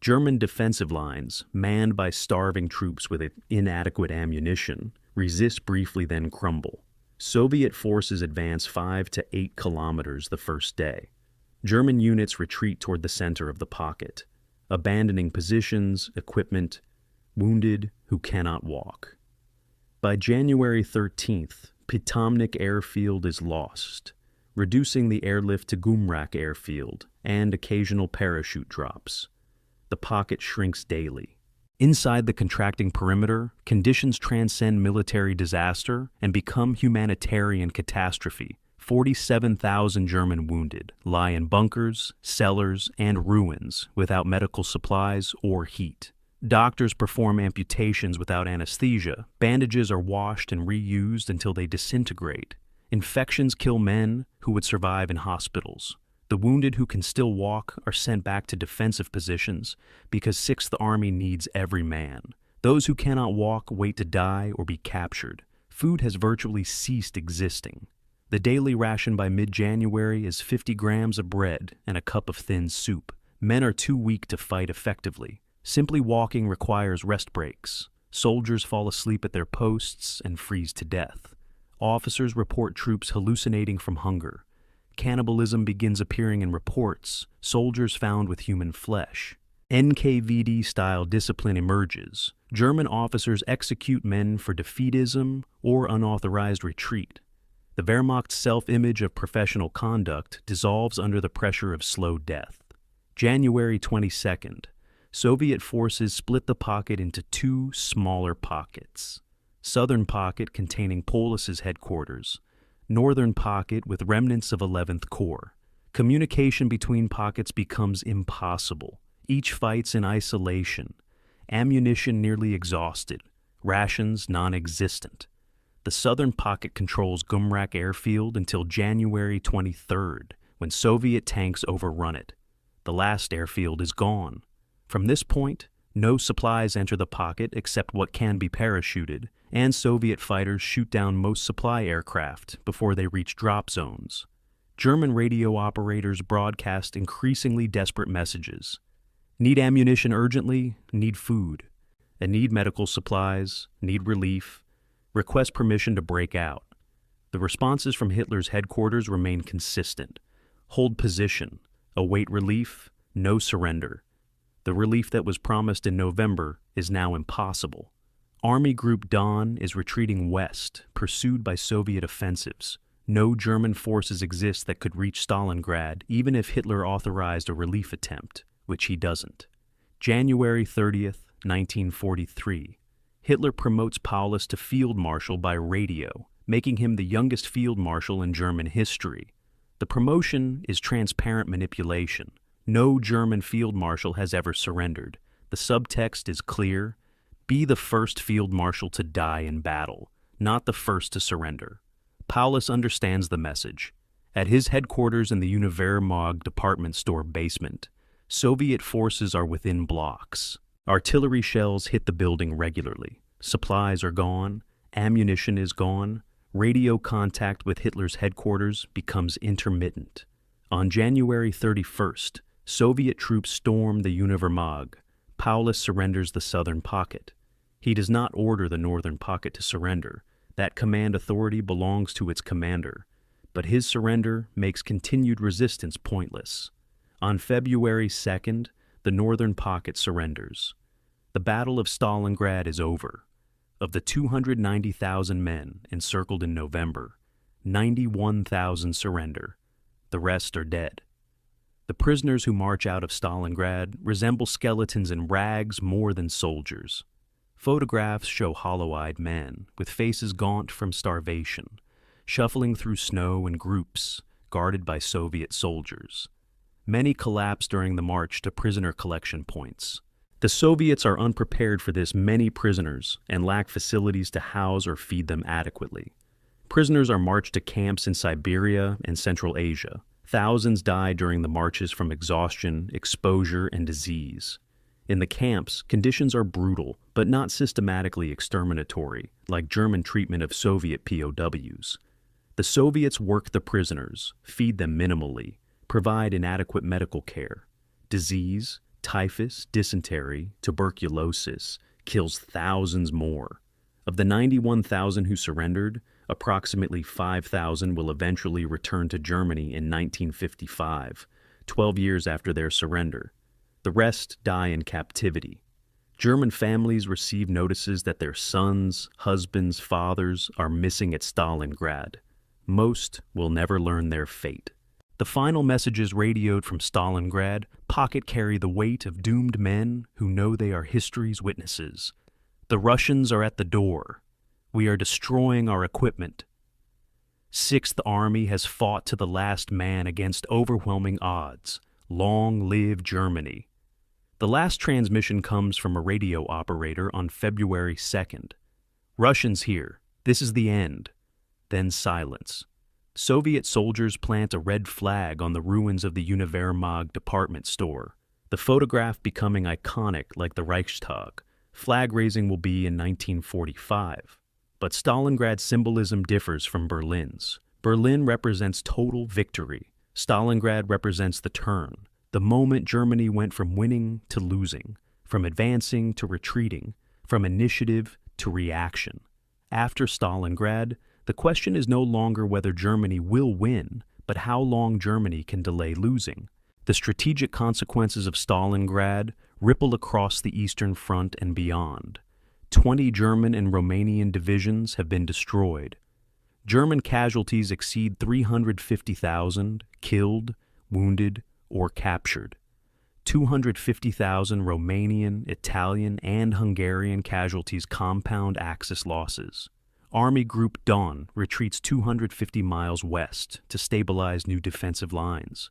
German defensive lines, manned by starving troops with inadequate ammunition, resist briefly then crumble. Soviet forces advance 5 to 8 kilometers the first day. German units retreat toward the center of the pocket, abandoning positions, equipment, wounded who cannot walk. By January 13th, Pitomnik airfield is lost, reducing the airlift to Gumrak airfield and occasional parachute drops. The pocket shrinks daily. Inside the contracting perimeter, conditions transcend military disaster and become humanitarian catastrophe. 47,000 German wounded lie in bunkers, cellars, and ruins without medical supplies or heat. Doctors perform amputations without anesthesia. Bandages are washed and reused until they disintegrate. Infections kill men who would survive in hospitals. The wounded who can still walk are sent back to defensive positions because Sixth Army needs every man. Those who cannot walk wait to die or be captured. Food has virtually ceased existing. The daily ration by mid-January is 50 grams of bread and a cup of thin soup. Men are too weak to fight effectively. Simply walking requires rest breaks. Soldiers fall asleep at their posts and freeze to death. Officers report troops hallucinating from hunger. Cannibalism begins appearing in reports, soldiers found with human flesh. NKVD-style discipline emerges. German officers execute men for defeatism or unauthorized retreat. The Wehrmacht's self-image of professional conduct dissolves under the pressure of slow death. January 22nd. Soviet forces split the pocket into 2 smaller pockets. Southern pocket containing Paulus's headquarters. Northern pocket with remnants of 11th Corps. Communication between pockets becomes impossible. Each fights in isolation. Ammunition nearly exhausted. Rations non-existent. The southern pocket controls Gumrak airfield until January 23rd, when Soviet tanks overrun it. The last airfield is gone. From this point, no supplies enter the pocket except what can be parachuted, and Soviet fighters shoot down most supply aircraft before they reach drop zones. German radio operators broadcast increasingly desperate messages. Need ammunition urgently, need food. And need medical supplies, need relief, request permission to break out. The responses from Hitler's headquarters remain consistent. Hold position, await relief, no surrender. The relief that was promised in November is now impossible. Army Group Don is retreating west, pursued by Soviet offensives. No German forces exist that could reach Stalingrad, even if Hitler authorized a relief attempt, which he doesn't. January 30th, 1943. Hitler promotes Paulus to field marshal by radio, making him the youngest field marshal in German history. The promotion is transparent manipulation. No German field marshal has ever surrendered. The subtext is clear. Be the first field marshal to die in battle, not the first to surrender. Paulus understands the message. At his headquarters in the Univermag department store basement, Soviet forces are within blocks. Artillery shells hit the building regularly. Supplies are gone. Ammunition is gone. Radio contact with Hitler's headquarters becomes intermittent. On January 31st, Soviet troops storm the Univermag. Paulus surrenders the southern pocket. He does not order the northern pocket to surrender. That command authority belongs to its commander. But his surrender makes continued resistance pointless. On February 2nd, the northern pocket surrenders. The Battle of Stalingrad is over. Of the 290,000 men encircled in November, 91,000 surrender. The rest are dead. The prisoners who march out of Stalingrad resemble skeletons in rags more than soldiers. Photographs show hollow-eyed men with faces gaunt from starvation, shuffling through snow in groups, guarded by Soviet soldiers. Many collapse during the march to prisoner collection points. The Soviets are unprepared for this many prisoners and lack facilities to house or feed them adequately. Prisoners are marched to camps in Siberia and Central Asia. Thousands die during the marches from exhaustion, exposure, and disease. In the camps, conditions are brutal, but not systematically exterminatory, like German treatment of Soviet POWs. The Soviets work the prisoners, feed them minimally, provide inadequate medical care. Disease, typhus, dysentery, tuberculosis, kills thousands more. Of the 91,000 who surrendered, approximately 5,000 will eventually return to Germany in 1955, 12 years after their surrender. The rest die in captivity. German families receive notices that their sons, husbands, fathers are missing at Stalingrad. Most will never learn their fate. The final messages radioed from Stalingrad pocket carry the weight of doomed men who know they are history's witnesses. The Russians are at the door. We are destroying our equipment. Sixth Army has fought to the last man against overwhelming odds. Long live Germany. The last transmission comes from a radio operator on February 2nd. Russians here. This is the end. Then silence. Soviet soldiers plant a red flag on the ruins of the Univermag department store, the photograph becoming iconic like the Reichstag. Flag raising will be in 1945. But Stalingrad's symbolism differs from Berlin's. Berlin represents total victory. Stalingrad represents the turn, the moment Germany went from winning to losing, from advancing to retreating, from initiative to reaction. After Stalingrad, the question is no longer whether Germany will win, but how long Germany can delay losing. The strategic consequences of Stalingrad ripple across the Eastern Front and beyond. 20 German and Romanian divisions have been destroyed. German casualties exceed 350,000 killed, wounded, or captured. 250,000 Romanian, Italian, and Hungarian casualties compound Axis losses. Army Group Don retreats 250 miles west to stabilize new defensive lines.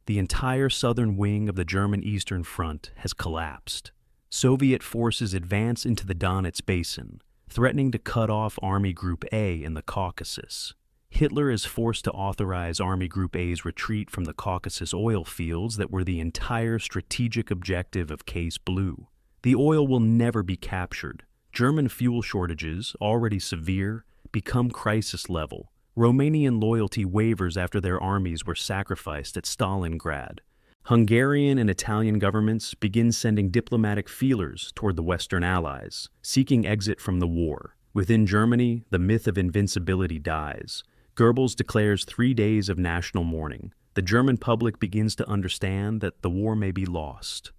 The entire southern wing of the German Eastern Front has collapsed. Soviet forces advance into the Donets Basin, threatening to cut off Army Group A in the Caucasus. Hitler is forced to authorize Army Group A's retreat from the Caucasus oil fields that were the entire strategic objective of Case Blue. The oil will never be captured. German fuel shortages, already severe, become crisis level. Romanian loyalty wavers after their armies were sacrificed at Stalingrad. Hungarian and Italian governments begin sending diplomatic feelers toward the Western Allies, seeking exit from the war. Within Germany, the myth of invincibility dies. Goebbels declares 3 days of national mourning. The German public begins to understand that the war may be lost.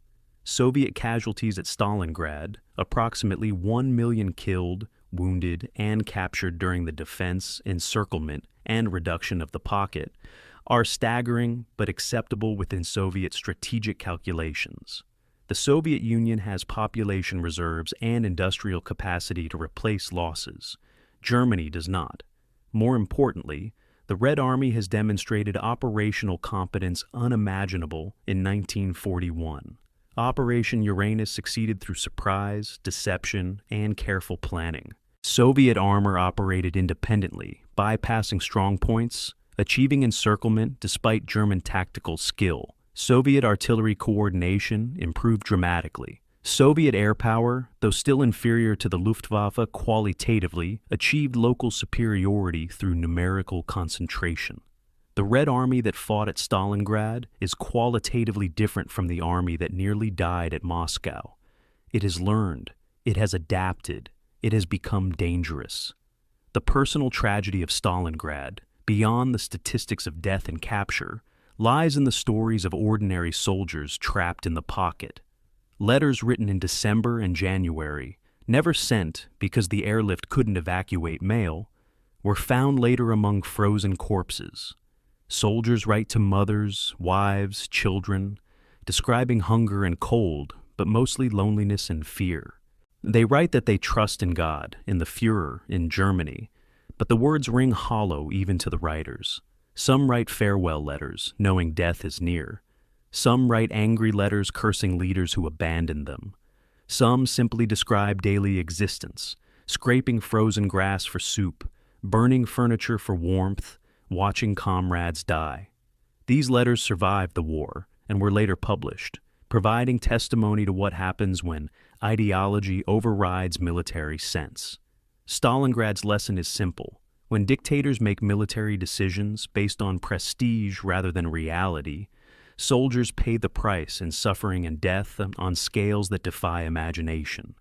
Soviet casualties at Stalingrad, approximately 1 million killed, wounded, and captured during the defense, encirclement, and reduction of the pocket, are staggering but acceptable within Soviet strategic calculations. The Soviet Union has population reserves and industrial capacity to replace losses. Germany does not. More importantly, the Red Army has demonstrated operational competence unimaginable in 1941. Operation Uranus succeeded through surprise, deception, and careful planning. Soviet armor operated independently, bypassing strong points, achieving encirclement despite German tactical skill. Soviet artillery coordination improved dramatically. Soviet air power, though still inferior to the Luftwaffe qualitatively, achieved local superiority through numerical concentration. The Red Army that fought at Stalingrad is qualitatively different from the army that nearly died at Moscow. It has learned, it has adapted, it has become dangerous. The personal tragedy of Stalingrad, beyond the statistics of death and capture, lies in the stories of ordinary soldiers trapped in the pocket. Letters written in December and January, never sent because the airlift couldn't evacuate mail, were found later among frozen corpses. Soldiers write to mothers, wives, children, describing hunger and cold, but mostly loneliness and fear. They write that they trust in God, in the Führer, in Germany, but the words ring hollow even to the writers. Some write farewell letters, knowing death is near. Some write angry letters cursing leaders who abandoned them. Some simply describe daily existence, scraping frozen grass for soup, burning furniture for warmth, watching comrades die. These letters survived the war and were later published, providing testimony to what happens when ideology overrides military sense. Stalingrad's lesson is simple. When dictators make military decisions based on prestige rather than reality, soldiers pay the price in suffering and death on scales that defy imagination.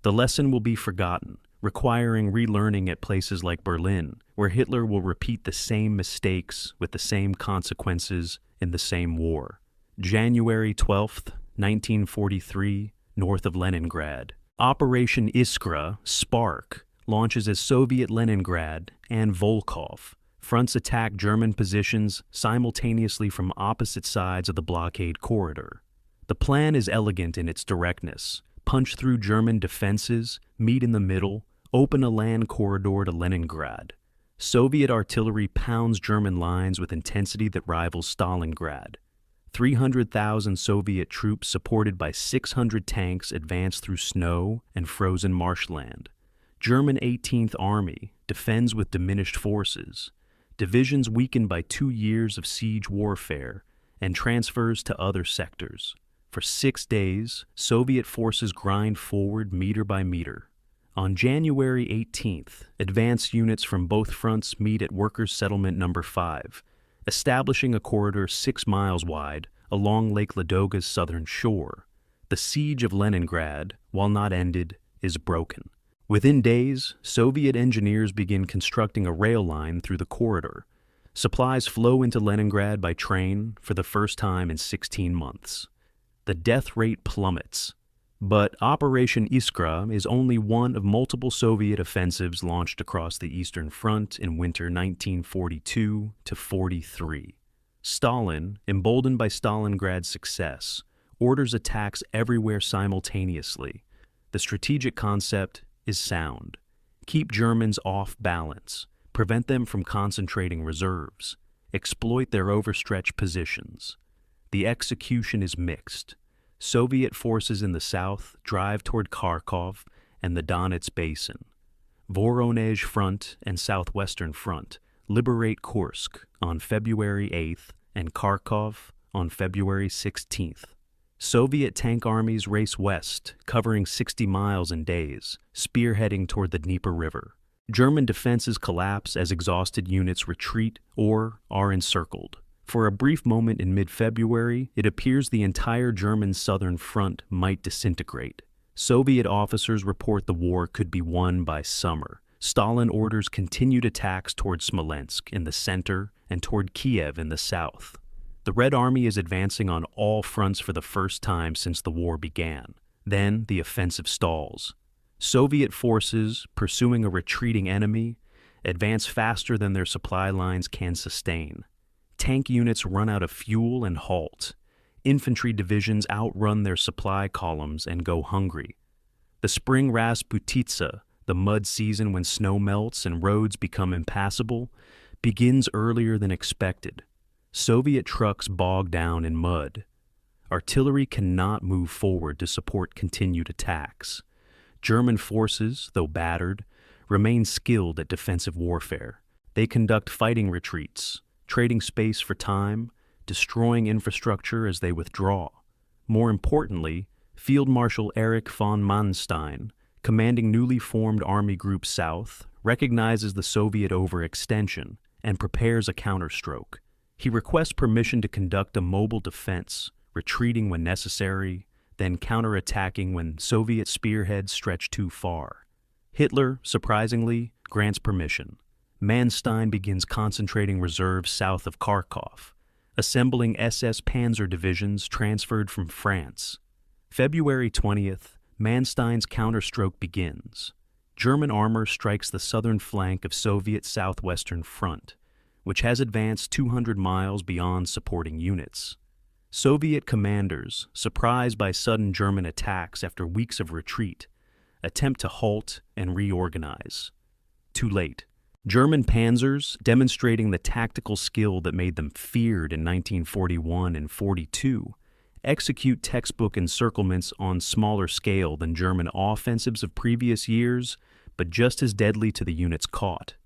The lesson will be forgotten, requiring relearning at places like Berlin, where Hitler will repeat the same mistakes with the same consequences in the same war. January 12, 1943, north of Leningrad. Operation Iskra, Spark, launches as Soviet Leningrad and Volkhov. Fronts attack German positions simultaneously from opposite sides of the blockade corridor. The plan is elegant in its directness. Punch through German defenses, meet in the middle, open a land corridor to Leningrad. Soviet artillery pounds German lines with intensity that rivals Stalingrad. 300,000 Soviet troops supported by 600 tanks advance through snow and frozen marshland. German 18th Army defends with diminished forces. Divisions weakened by 2 years of siege warfare and transfers to other sectors. For 6 days, Soviet forces grind forward meter by meter. On January 18th, advance units from both fronts meet at Workers' Settlement No. 5, establishing a corridor 6 miles wide along Lake Ladoga's southern shore. The siege of Leningrad, while not ended, is broken. Within days, Soviet engineers begin constructing a rail line through the corridor. Supplies flow into Leningrad by train for the first time in 16 months. The death rate plummets. But Operation Iskra is only one of multiple Soviet offensives launched across the Eastern Front in winter 1942-43. Stalin, emboldened by Stalingrad's success, orders attacks everywhere simultaneously. The strategic concept is sound. Keep Germans off balance, prevent them from concentrating reserves, exploit their overstretched positions. The execution is mixed. Soviet forces in the south drive toward Kharkov and the Donets Basin. Voronezh Front and Southwestern Front liberate Kursk on February 8th and Kharkov on February 16th. Soviet tank armies race west, covering 60 miles in days, spearheading toward the Dnieper River. German defenses collapse as exhausted units retreat or are encircled. For a brief moment in mid-February, it appears the entire German southern front might disintegrate. Soviet officers report the war could be won by summer. Stalin orders continued attacks toward Smolensk in the center and toward Kiev in the south. The Red Army is advancing on all fronts for the first time since the war began. Then the offensive stalls. Soviet forces, pursuing a retreating enemy, advance faster than their supply lines can sustain. Tank units run out of fuel and halt. Infantry divisions outrun their supply columns and go hungry. The spring Rasputitsa, the mud season when snow melts and roads become impassable, begins earlier than expected. Soviet trucks bog down in mud. Artillery cannot move forward to support continued attacks. German forces, though battered, remain skilled at defensive warfare. They conduct fighting retreats, trading space for time, destroying infrastructure as they withdraw. More importantly, Field Marshal Erich von Manstein, commanding newly formed Army Group South, recognizes the Soviet overextension and prepares a counterstroke. He requests permission to conduct a mobile defense, retreating when necessary, then counterattacking when Soviet spearheads stretch too far. Hitler, surprisingly, grants permission. Manstein begins concentrating reserves south of Kharkov, assembling SS Panzer divisions transferred from France. February 20th, Manstein's counterstroke begins. German armor strikes the southern flank of Soviet southwestern front, which has advanced 200 miles beyond supporting units. Soviet commanders, surprised by sudden German attacks after weeks of retreat, attempt to halt and reorganize. Too late. German panzers, demonstrating the tactical skill that made them feared in 1941 and 42, execute textbook encirclements on smaller scale than German offensives of previous years, but just as deadly to the units caught.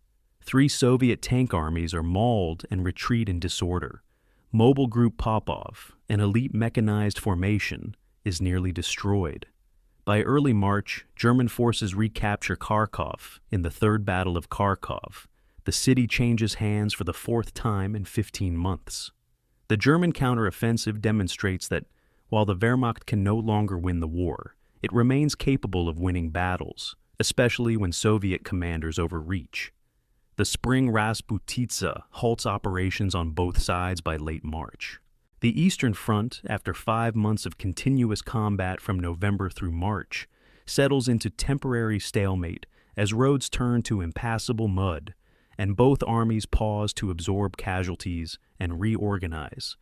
3 Soviet tank armies are mauled and retreat in disorder. Mobile Group Popov, an elite mechanized formation, is nearly destroyed. By early March, German forces recapture Kharkov in the Third Battle of Kharkov. The city changes hands for the 4th time in 15 months. The German counteroffensive demonstrates that, while the Wehrmacht can no longer win the war, it remains capable of winning battles, especially when Soviet commanders overreach. The spring Rasputitsa halts operations on both sides by late March. The Eastern Front, after 5 months of continuous combat from November through March, settles into temporary stalemate as roads turn to impassable mud, and both armies pause to absorb casualties and reorganize.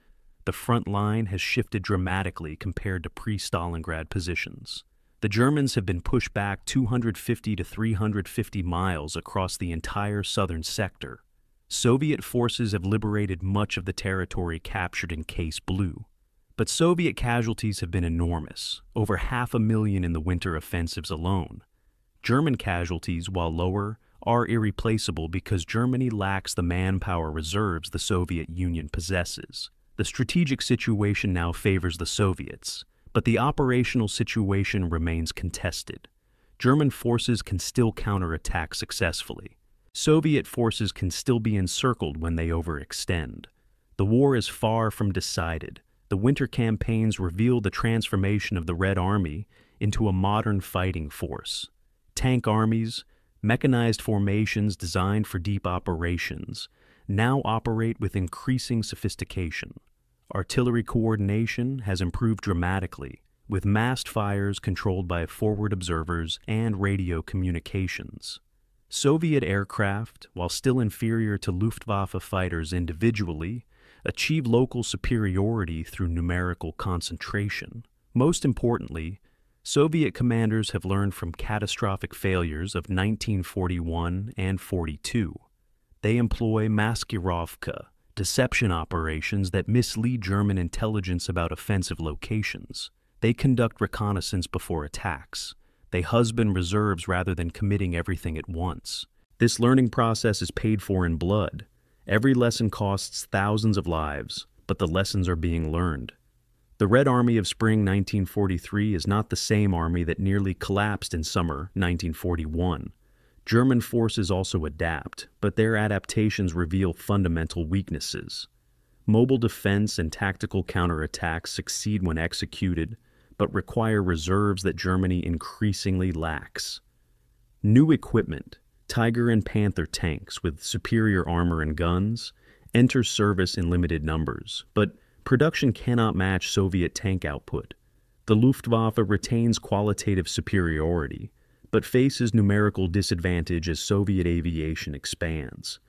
The front line has shifted dramatically compared to pre-Stalingrad positions. The Germans have been pushed back 250 to 350 miles across the entire southern sector. Soviet forces have liberated much of the territory captured in Case Blue. But Soviet casualties have been enormous, over 500,000 in the winter offensives alone. German casualties, while lower, are irreplaceable because Germany lacks the manpower reserves the Soviet Union possesses. The strategic situation now favors the Soviets, but the operational situation remains contested. German forces can still counterattack successfully. Soviet forces can still be encircled when they overextend. The war is far from decided. The winter campaigns reveal the transformation of the Red Army into a modern fighting force. Tank armies, mechanized formations designed for deep operations, now operate with increasing sophistication. Artillery coordination has improved dramatically, with massed fires controlled by forward observers and radio communications. Soviet aircraft, while still inferior to Luftwaffe fighters individually, achieve local superiority through numerical concentration. Most importantly, Soviet commanders have learned from catastrophic failures of 1941 and 42. They employ maskirovka, deception operations that mislead German intelligence about offensive locations. They conduct reconnaissance before attacks. They husband reserves rather than committing everything at once. This learning process is paid for in blood. Every lesson costs thousands of lives, but the lessons are being learned. The Red Army of spring 1943 is not the same army that nearly collapsed in summer 1941. German forces also adapt, but their adaptations reveal fundamental weaknesses. Mobile defense and tactical counterattacks succeed when executed, but require reserves that Germany increasingly lacks. New equipment, Tiger and Panther tanks with superior armor and guns, enter service in limited numbers, but production cannot match Soviet tank output. The Luftwaffe retains qualitative superiority, but faces numerical disadvantage as Soviet aviation expands.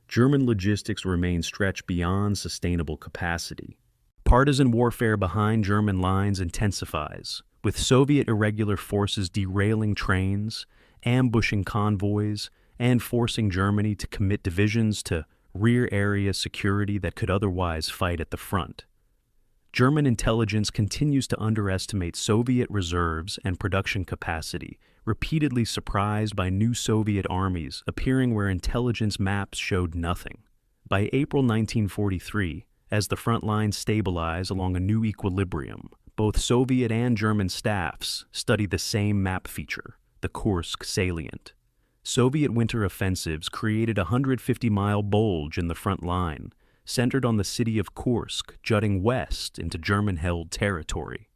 German logistics remain stretched beyond sustainable capacity. Partisan warfare behind German lines intensifies, with Soviet irregular forces derailing trains, ambushing convoys, and forcing Germany to commit divisions to rear area security that could otherwise fight at the front. German intelligence continues to underestimate Soviet reserves and production capacity, repeatedly surprised by new Soviet armies appearing where intelligence maps showed nothing. By April 1943, as the front lines stabilize along a new equilibrium, both Soviet and German staffs study the same map feature, the Kursk salient. Soviet winter offensives created a 150-mile bulge in the front line, centered on the city of Kursk, jutting west into German-held territory.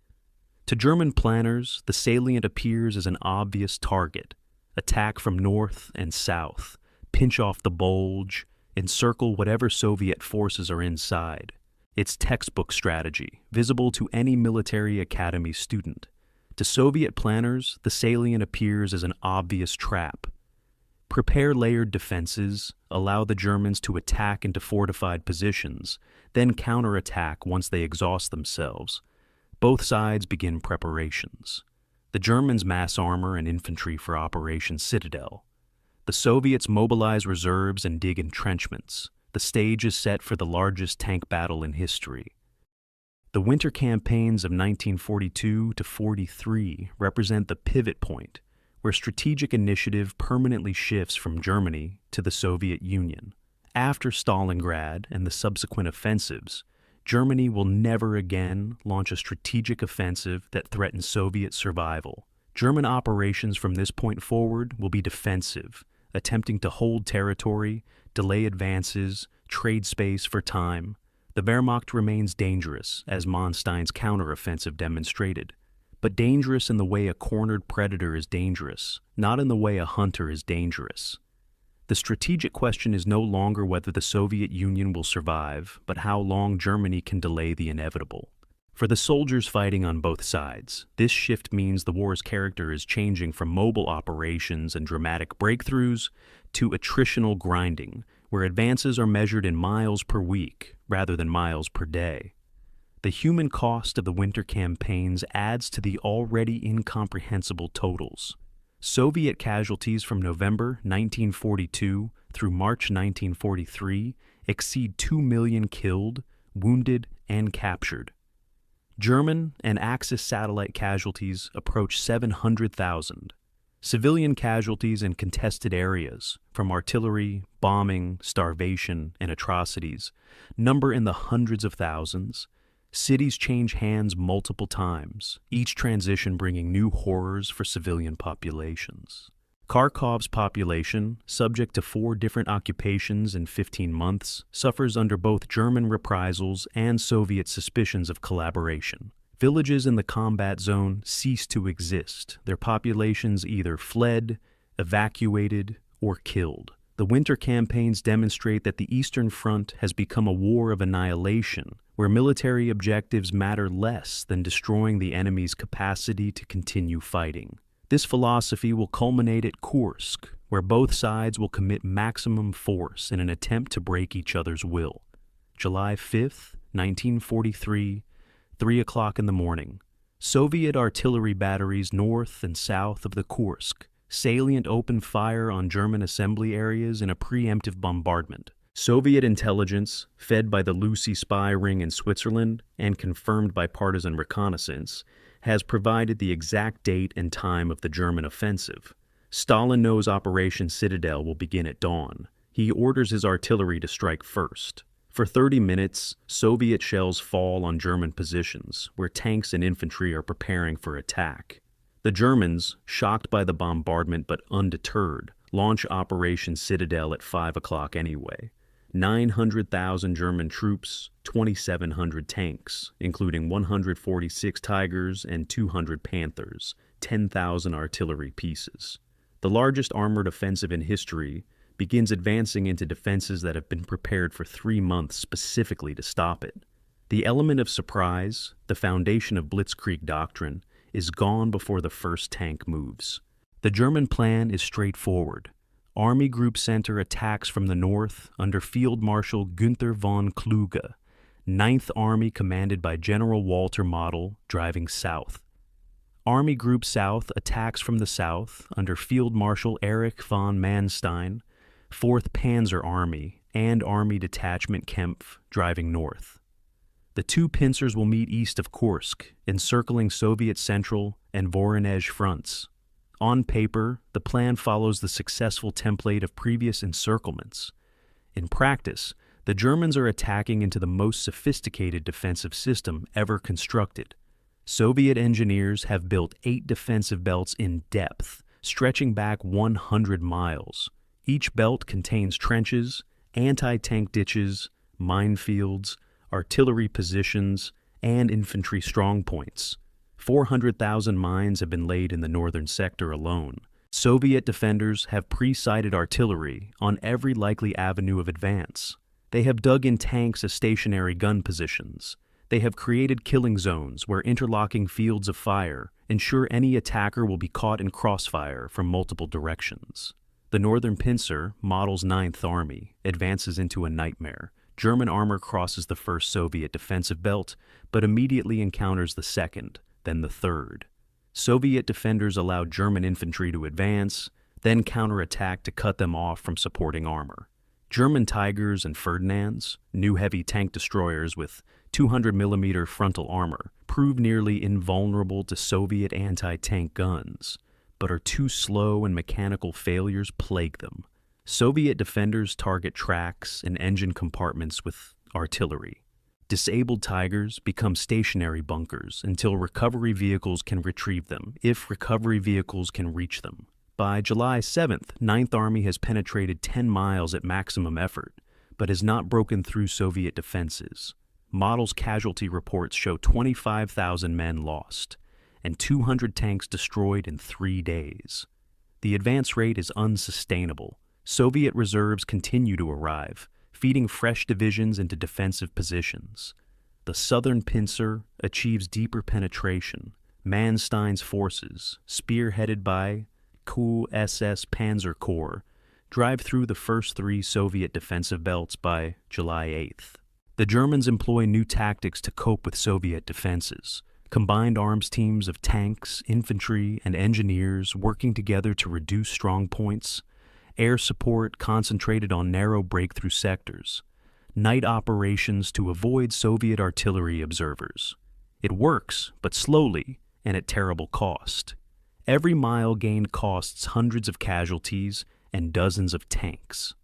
To German planners, the salient appears as an obvious target: attack from north and south, pinch off the bulge, encircle whatever Soviet forces are inside. It's textbook strategy, visible to any military academy student. To Soviet planners, the salient appears as an obvious trap. Prepare layered defenses, allow the Germans to attack into fortified positions, then counterattack once they exhaust themselves. Both sides begin preparations. The Germans mass armor and infantry for Operation Citadel. The Soviets mobilize reserves and dig entrenchments. The stage is set for the largest tank battle in history. The winter campaigns of 1942 to 43 represent the pivot point, where strategic initiative permanently shifts from Germany to the Soviet Union. After Stalingrad and the subsequent offensives, Germany will never again launch a strategic offensive that threatens Soviet survival. German operations from this point forward will be defensive, attempting to hold territory, delay advances, trade space for time. The Wehrmacht remains dangerous, as Manstein's counteroffensive demonstrated, but dangerous in the way a cornered predator is dangerous, not in the way a hunter is dangerous. The strategic question is no longer whether the Soviet Union will survive, but how long Germany can delay the inevitable. For the soldiers fighting on both sides, this shift means the war's character is changing from mobile operations and dramatic breakthroughs to attritional grinding, where advances are measured in miles per week rather than miles per day. The human cost of the winter campaigns adds to the already incomprehensible totals. Soviet casualties from November 1942 through March 1943 exceed 2 million killed, wounded, and captured. German and Axis satellite casualties approach 700,000. Civilian casualties in contested areas, from artillery, bombing, starvation, and atrocities, number in the hundreds of thousands. Cities change hands multiple times, each transition bringing new horrors for civilian populations. Kharkov's population, subject to 4 different occupations in 15 months, suffers under both German reprisals and Soviet suspicions of collaboration. Villages in the combat zone cease to exist, their populations either fled, evacuated, or killed. The winter campaigns demonstrate that the Eastern Front has become a war of annihilation, where military objectives matter less than destroying the enemy's capacity to continue fighting. This philosophy will culminate at Kursk, where both sides will commit maximum force in an attempt to break each other's will. July 5, 1943, 3 o'clock in the morning. Soviet artillery batteries north and south of the Kursk. Salient open fire on German assembly areas in a preemptive bombardment. Soviet intelligence, fed by the Lucy spy ring in Switzerland and confirmed by partisan reconnaissance, has provided the exact date and time of the German offensive. Stalin knows Operation Citadel will begin at dawn. He orders his artillery to strike first. For 30 minutes, Soviet shells fall on German positions, where tanks and infantry are preparing for attack. The Germans, shocked by the bombardment but undeterred, launch Operation Citadel at 5 o'clock anyway. 900,000 German troops, 2,700 tanks, including 146 Tigers and 200 Panthers, 10,000 artillery pieces. The largest armored offensive in history begins advancing into defenses that have been prepared for 3 months specifically to stop it. The element of surprise, the foundation of Blitzkrieg doctrine, is gone before the first tank moves. The German plan is straightforward. Army Group Center attacks from the north under Field Marshal Günther von Kluge, 9th Army commanded by General Walter Model, driving south. Army Group South attacks from the south under Field Marshal Erich von Manstein, 4th Panzer Army, and Army Detachment Kempf, driving north. The two pincers will meet east of Kursk, encircling Soviet Central and Voronezh fronts. On paper, the plan follows the successful template of previous encirclements. In practice, the Germans are attacking into the most sophisticated defensive system ever constructed. Soviet engineers have built 8 defensive belts in depth, stretching back 100 miles. Each belt contains trenches, anti-tank ditches, minefields, artillery positions, and infantry strongpoints. 400,000 mines have been laid in the northern sector alone. Soviet defenders have pre-sighted artillery on every likely avenue of advance. They have dug in tanks as stationary gun positions. They have created killing zones where interlocking fields of fire ensure any attacker will be caught in crossfire from multiple directions. The northern pincer, Model's 9th Army, advances into a nightmare. German armor crosses the first Soviet defensive belt, but immediately encounters the second, then the third. Soviet defenders allowed German infantry to advance, then counterattack to cut them off from supporting armor. German Tigers and Ferdinands, new heavy tank destroyers with 200mm frontal armor, prove nearly invulnerable to Soviet anti-tank guns, but are too slow and mechanical failures plague them. Soviet defenders target tracks and engine compartments with artillery. Disabled Tigers become stationary bunkers until recovery vehicles can retrieve them, if recovery vehicles can reach them. By July 7th, 9th Army has penetrated 10 miles at maximum effort, but has not broken through Soviet defenses. Model's casualty reports show 25,000 men lost, and 200 tanks destroyed in 3 days. The advance rate is unsustainable. Soviet reserves continue to arrive, feeding fresh divisions into defensive positions. The southern pincer achieves deeper penetration. Manstein's forces, spearheaded by QSS Panzer Corps, drive through the first 3 Soviet defensive belts by July 8th. The Germans employ new tactics to cope with Soviet defenses. Combined arms teams of tanks, infantry, and engineers working together to reduce strong points. Air support concentrated on narrow breakthrough sectors. Night operations to avoid Soviet artillery observers. It works, but slowly and at terrible cost. Every mile gained costs hundreds of casualties and dozens of tanks.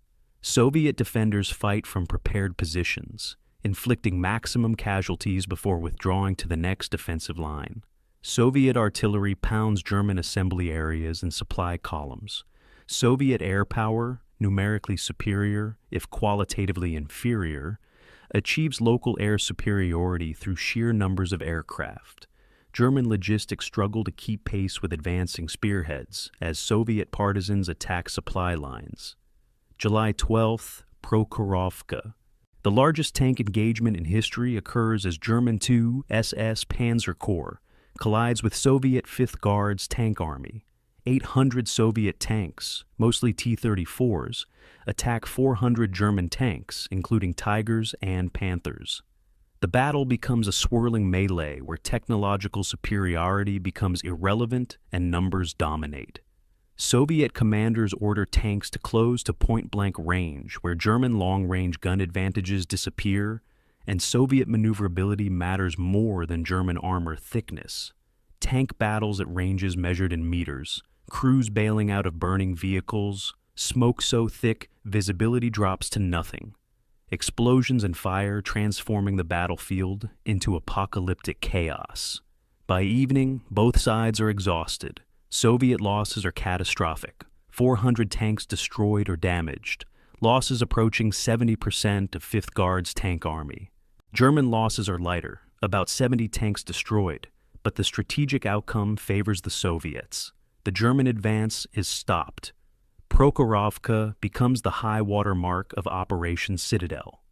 Soviet defenders fight from prepared positions, inflicting maximum casualties before withdrawing to the next defensive line. Soviet artillery pounds German assembly areas and supply columns. Soviet air power, numerically superior, if qualitatively inferior, achieves local air superiority through sheer numbers of aircraft. German logistics struggle to keep pace with advancing spearheads as Soviet partisans attack supply lines. July 12th, Prokhorovka. The largest tank engagement in history occurs as German 2 SS Panzer Corps collides with Soviet 5th Guards Tank Army. 800 Soviet tanks, mostly T-34s, attack 400 German tanks, including Tigers and Panthers. The battle becomes a swirling melee where technological superiority becomes irrelevant and numbers dominate. Soviet commanders order tanks to close to point-blank range where German long-range gun advantages disappear, and Soviet maneuverability matters more than German armor thickness. Tank battles at ranges measured in meters, crews bailing out of burning vehicles, smoke so thick visibility drops to nothing. Explosions and fire transforming the battlefield into apocalyptic chaos. By evening, both sides are exhausted. Soviet losses are catastrophic. 400 tanks destroyed or damaged. Losses approaching 70% of 5th Guards Tank Army. German losses are lighter, about 70 tanks destroyed, but the strategic outcome favors the Soviets. The German advance is stopped. Prokhorovka becomes the high water mark of Operation Citadel.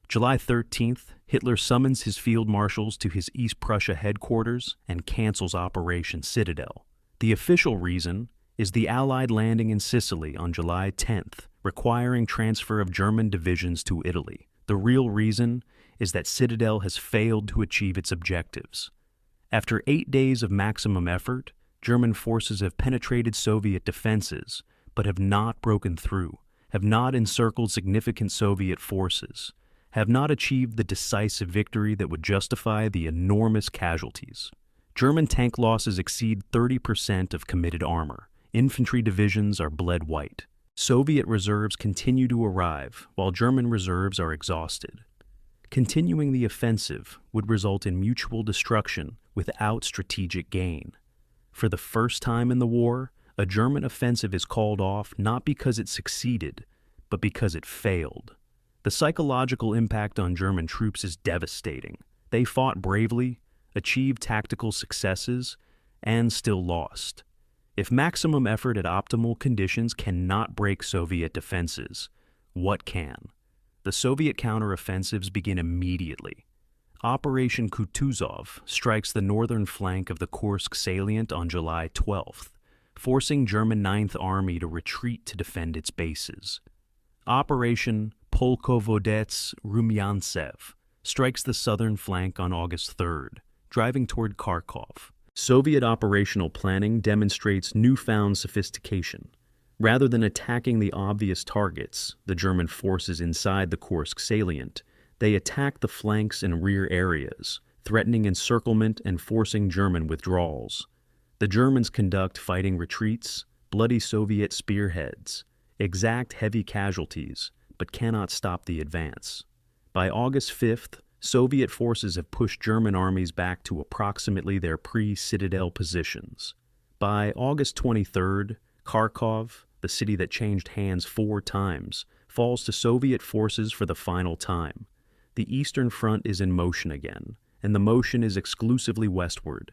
July 13th, Hitler summons his field marshals to his East Prussia headquarters and cancels Operation Citadel. The official reason is the Allied landing in Sicily on July 10th, requiring transfer of German divisions to Italy. The real reason is that Citadel has failed to achieve its objectives. After 8 days of maximum effort, German forces have penetrated Soviet defenses, but have not broken through, have not encircled significant Soviet forces, have not achieved the decisive victory that would justify the enormous casualties. German tank losses exceed 30% of committed armor. Infantry divisions are bled white. Soviet reserves continue to arrive, while German reserves are exhausted. Continuing the offensive would result in mutual destruction without strategic gain. For the first time in the war, a German offensive is called off not because it succeeded, but because it failed. The psychological impact on German troops is devastating. They fought bravely, achieved tactical successes, and still lost. If maximum effort at optimal conditions cannot break Soviet defenses, what can? The Soviet counteroffensives begin immediately. Operation Kutuzov strikes the northern flank of the Kursk salient on July 12th, forcing German Ninth Army to retreat to defend its bases. Operation Polkovodets-Rumyantsev strikes the southern flank on August 3rd, driving toward Kharkov. Soviet operational planning demonstrates newfound sophistication. Rather than attacking the obvious targets, the German forces inside the Kursk salient, they attack the flanks and rear areas, threatening encirclement and forcing German withdrawals. The Germans conduct fighting retreats, bloody Soviet spearheads, exact heavy casualties, but cannot stop the advance. By August 5th, Soviet forces have pushed German armies back to approximately their pre-Citadel positions. By August 23rd, Kharkov, the city that changed hands 4 times, falls to Soviet forces for the final time. The Eastern Front is in motion again, and the motion is exclusively westward.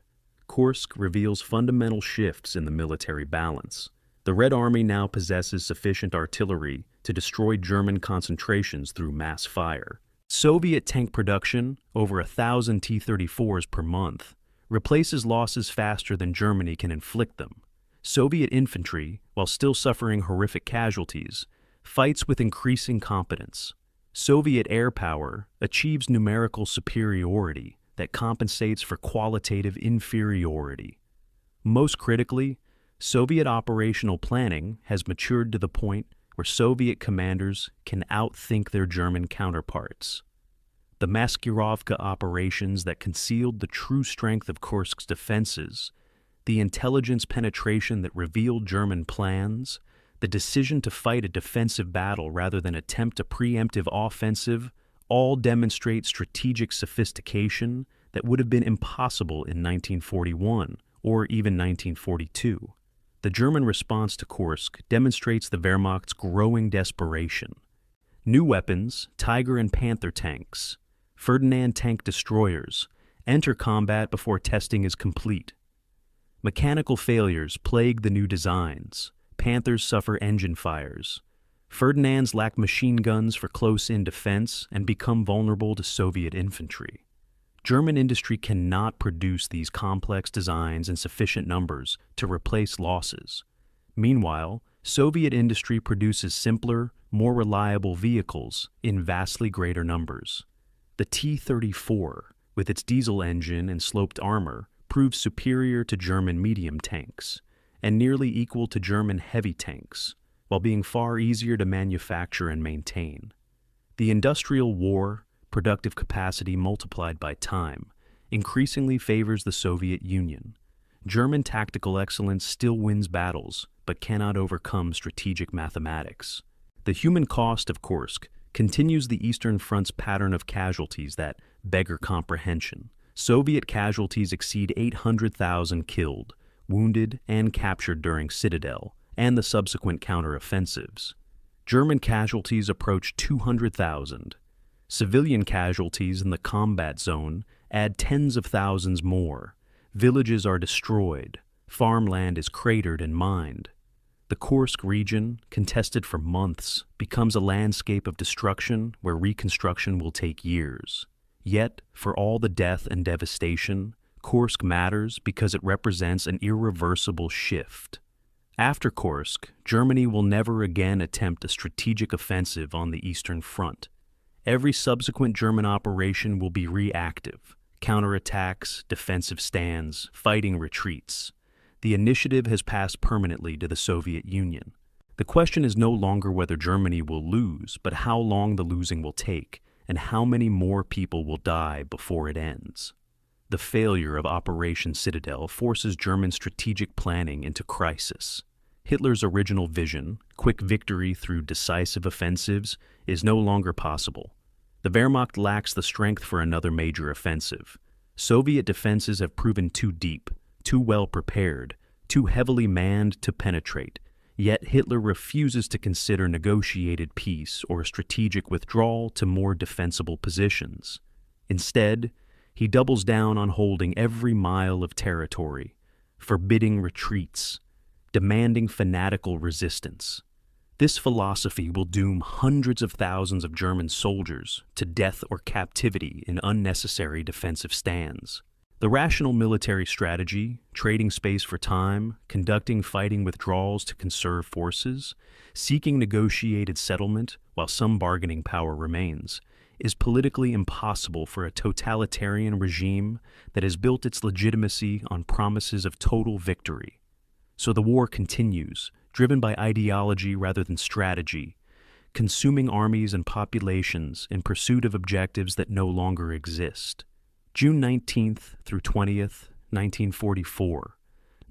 Kursk reveals fundamental shifts in the military balance. The Red Army now possesses sufficient artillery to destroy German concentrations through mass fire. Soviet tank production, over 1,000 T-34s per month, replaces losses faster than Germany can inflict them. Soviet infantry, while still suffering horrific casualties, fights with increasing competence. Soviet air power achieves numerical superiority that compensates for qualitative inferiority. Most critically, Soviet operational planning has matured to the point where Soviet commanders can outthink their German counterparts. The Maskirovka operations that concealed the true strength of Kursk's defenses, the intelligence penetration that revealed German plans, the decision to fight a defensive battle rather than attempt a preemptive offensive, all demonstrate strategic sophistication that would have been impossible in 1941 or even 1942. The German response to Kursk demonstrates the Wehrmacht's growing desperation. New weapons, Tiger and Panther tanks, Ferdinand tank destroyers, enter combat before testing is complete. Mechanical failures plague the new designs. Panthers suffer engine fires. Ferdinands lack machine guns for close-in defense and become vulnerable to Soviet infantry. German industry cannot produce these complex designs in sufficient numbers to replace losses. Meanwhile, Soviet industry produces simpler, more reliable vehicles in vastly greater numbers. The T-34, with its diesel engine and sloped armor, proves superior to German medium tanks, and nearly equal to German heavy tanks, while being far easier to manufacture and maintain. The industrial war, productive capacity multiplied by time, increasingly favors the Soviet Union. German tactical excellence still wins battles, but cannot overcome strategic mathematics. The human cost of Kursk continues the Eastern Front's pattern of casualties that beggar comprehension. Soviet casualties exceed 800,000 killed, wounded, and captured during Citadel and the subsequent counteroffensives. German casualties approach 200,000. Civilian casualties in the combat zone add tens of thousands more. Villages are destroyed. Farmland is cratered and mined. The Kursk region, contested for months, becomes a landscape of destruction where reconstruction will take years. Yet, for all the death and devastation, Kursk matters because it represents an irreversible shift. After Kursk, Germany will never again attempt a strategic offensive on the Eastern Front. Every subsequent German operation will be reactive: counterattacks, defensive stands, fighting retreats. The initiative has passed permanently to the Soviet Union. The question is no longer whether Germany will lose, but how long the losing will take, and how many more people will die before it ends. The failure of Operation Citadel forces German strategic planning into crisis. Hitler's original vision, quick victory through decisive offensives, is no longer possible. The Wehrmacht lacks the strength for another major offensive. Soviet defenses have proven too deep, too well prepared, too heavily manned to penetrate. Yet Hitler refuses to consider negotiated peace or strategic withdrawal to more defensible positions. Instead, he doubles down on holding every mile of territory, forbidding retreats, demanding fanatical resistance. This philosophy will doom hundreds of thousands of German soldiers to death or captivity in unnecessary defensive stands. The rational military strategy, trading space for time, conducting fighting withdrawals to conserve forces, seeking negotiated settlement while some bargaining power remains, is politically impossible for a totalitarian regime that has built its legitimacy on promises of total victory. So the war continues, driven by ideology rather than strategy, consuming armies and populations in pursuit of objectives that no longer exist. June 19th through 20th, 1944.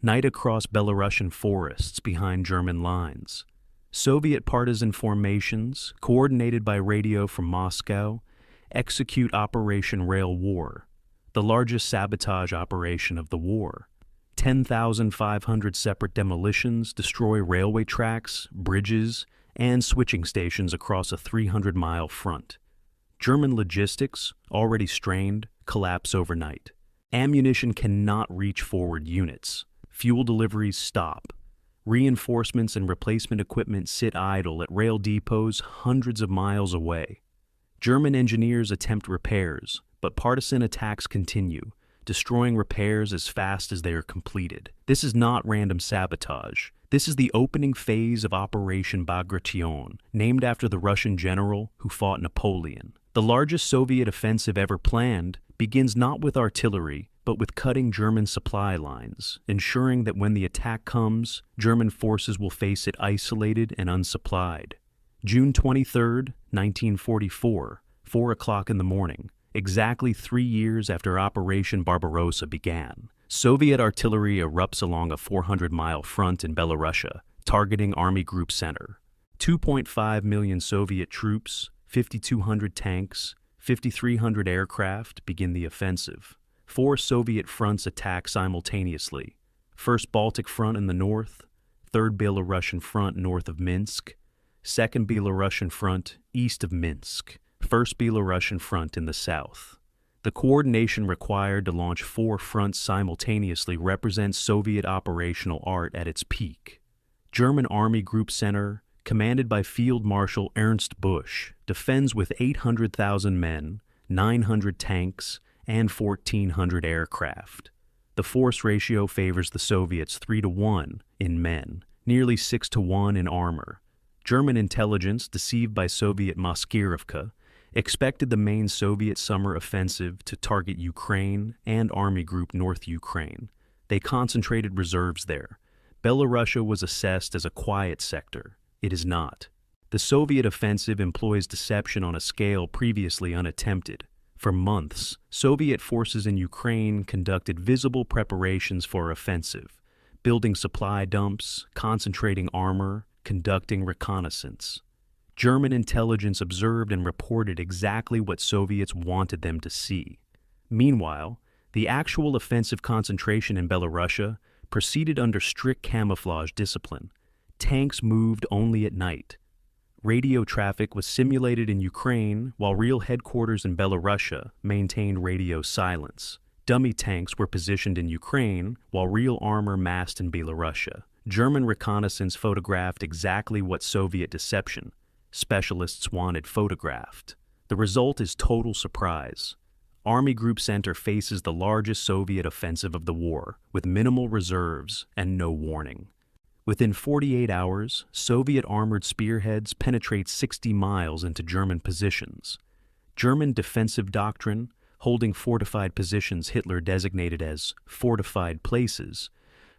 Night across Belarusian forests behind German lines. Soviet partisan formations, coordinated by radio from Moscow, execute Operation Rail War, the largest sabotage operation of the war. 10,500 separate demolitions destroy railway tracks, bridges, and switching stations across a 300-mile front. German logistics, already strained, collapse overnight. Ammunition cannot reach forward units. Fuel deliveries stop. Reinforcements and replacement equipment sit idle at rail depots hundreds of miles away. German engineers attempt repairs, but partisan attacks continue, destroying repairs as fast as they are completed. This is not random sabotage. This is the opening phase of Operation Bagration, named after the Russian general who fought Napoleon. The largest Soviet offensive ever planned begins not with artillery, but with cutting German supply lines, ensuring that when the attack comes, German forces will face it isolated and unsupplied. June 23, 1944, 4 o'clock in the morning, exactly 3 years after Operation Barbarossa began. Soviet artillery erupts along a 400-mile front in Belarusia, targeting Army Group Center. 2.5 million Soviet troops, 5,200 tanks, 5,300 aircraft begin the offensive. 4 Soviet fronts attack simultaneously. 1st Baltic Front in the north, 3rd Belarusian Front north of Minsk, 2nd Belarusian Front east of Minsk, 1st Belarusian Front in the south. The coordination required to launch 4 fronts simultaneously represents Soviet operational art at its peak. German Army Group Center, commanded by Field Marshal Ernst Busch, defends with 800,000 men, 900 tanks, and 1,400 aircraft. The force ratio favors the Soviets 3-1 in men, nearly 6-1 in armor. German intelligence, deceived by Soviet Maskirivka, expected the main Soviet summer offensive to target Ukraine and Army Group North Ukraine. They concentrated reserves there. Belarusia was assessed as a quiet sector. It is not. The Soviet offensive employs deception on a scale previously unattempted. For months, Soviet forces in Ukraine conducted visible preparations for offensive, building supply dumps, concentrating armor, conducting reconnaissance. German intelligence observed and reported exactly what Soviets wanted them to see. Meanwhile, the actual offensive concentration in Belarusia proceeded under strict camouflage discipline. Tanks moved only at night. Radio traffic was simulated in Ukraine, while real headquarters in Belarusia maintained radio silence. Dummy tanks were positioned in Ukraine, while real armor massed in Belarusia. German reconnaissance photographed exactly what Soviet deception specialists wanted photographed. The result is total surprise. Army Group Center faces the largest Soviet offensive of the war, with minimal reserves and no warning. Within 48 hours, Soviet armored spearheads penetrate 60 miles into German positions. German defensive doctrine, holding fortified positions Hitler designated as fortified places,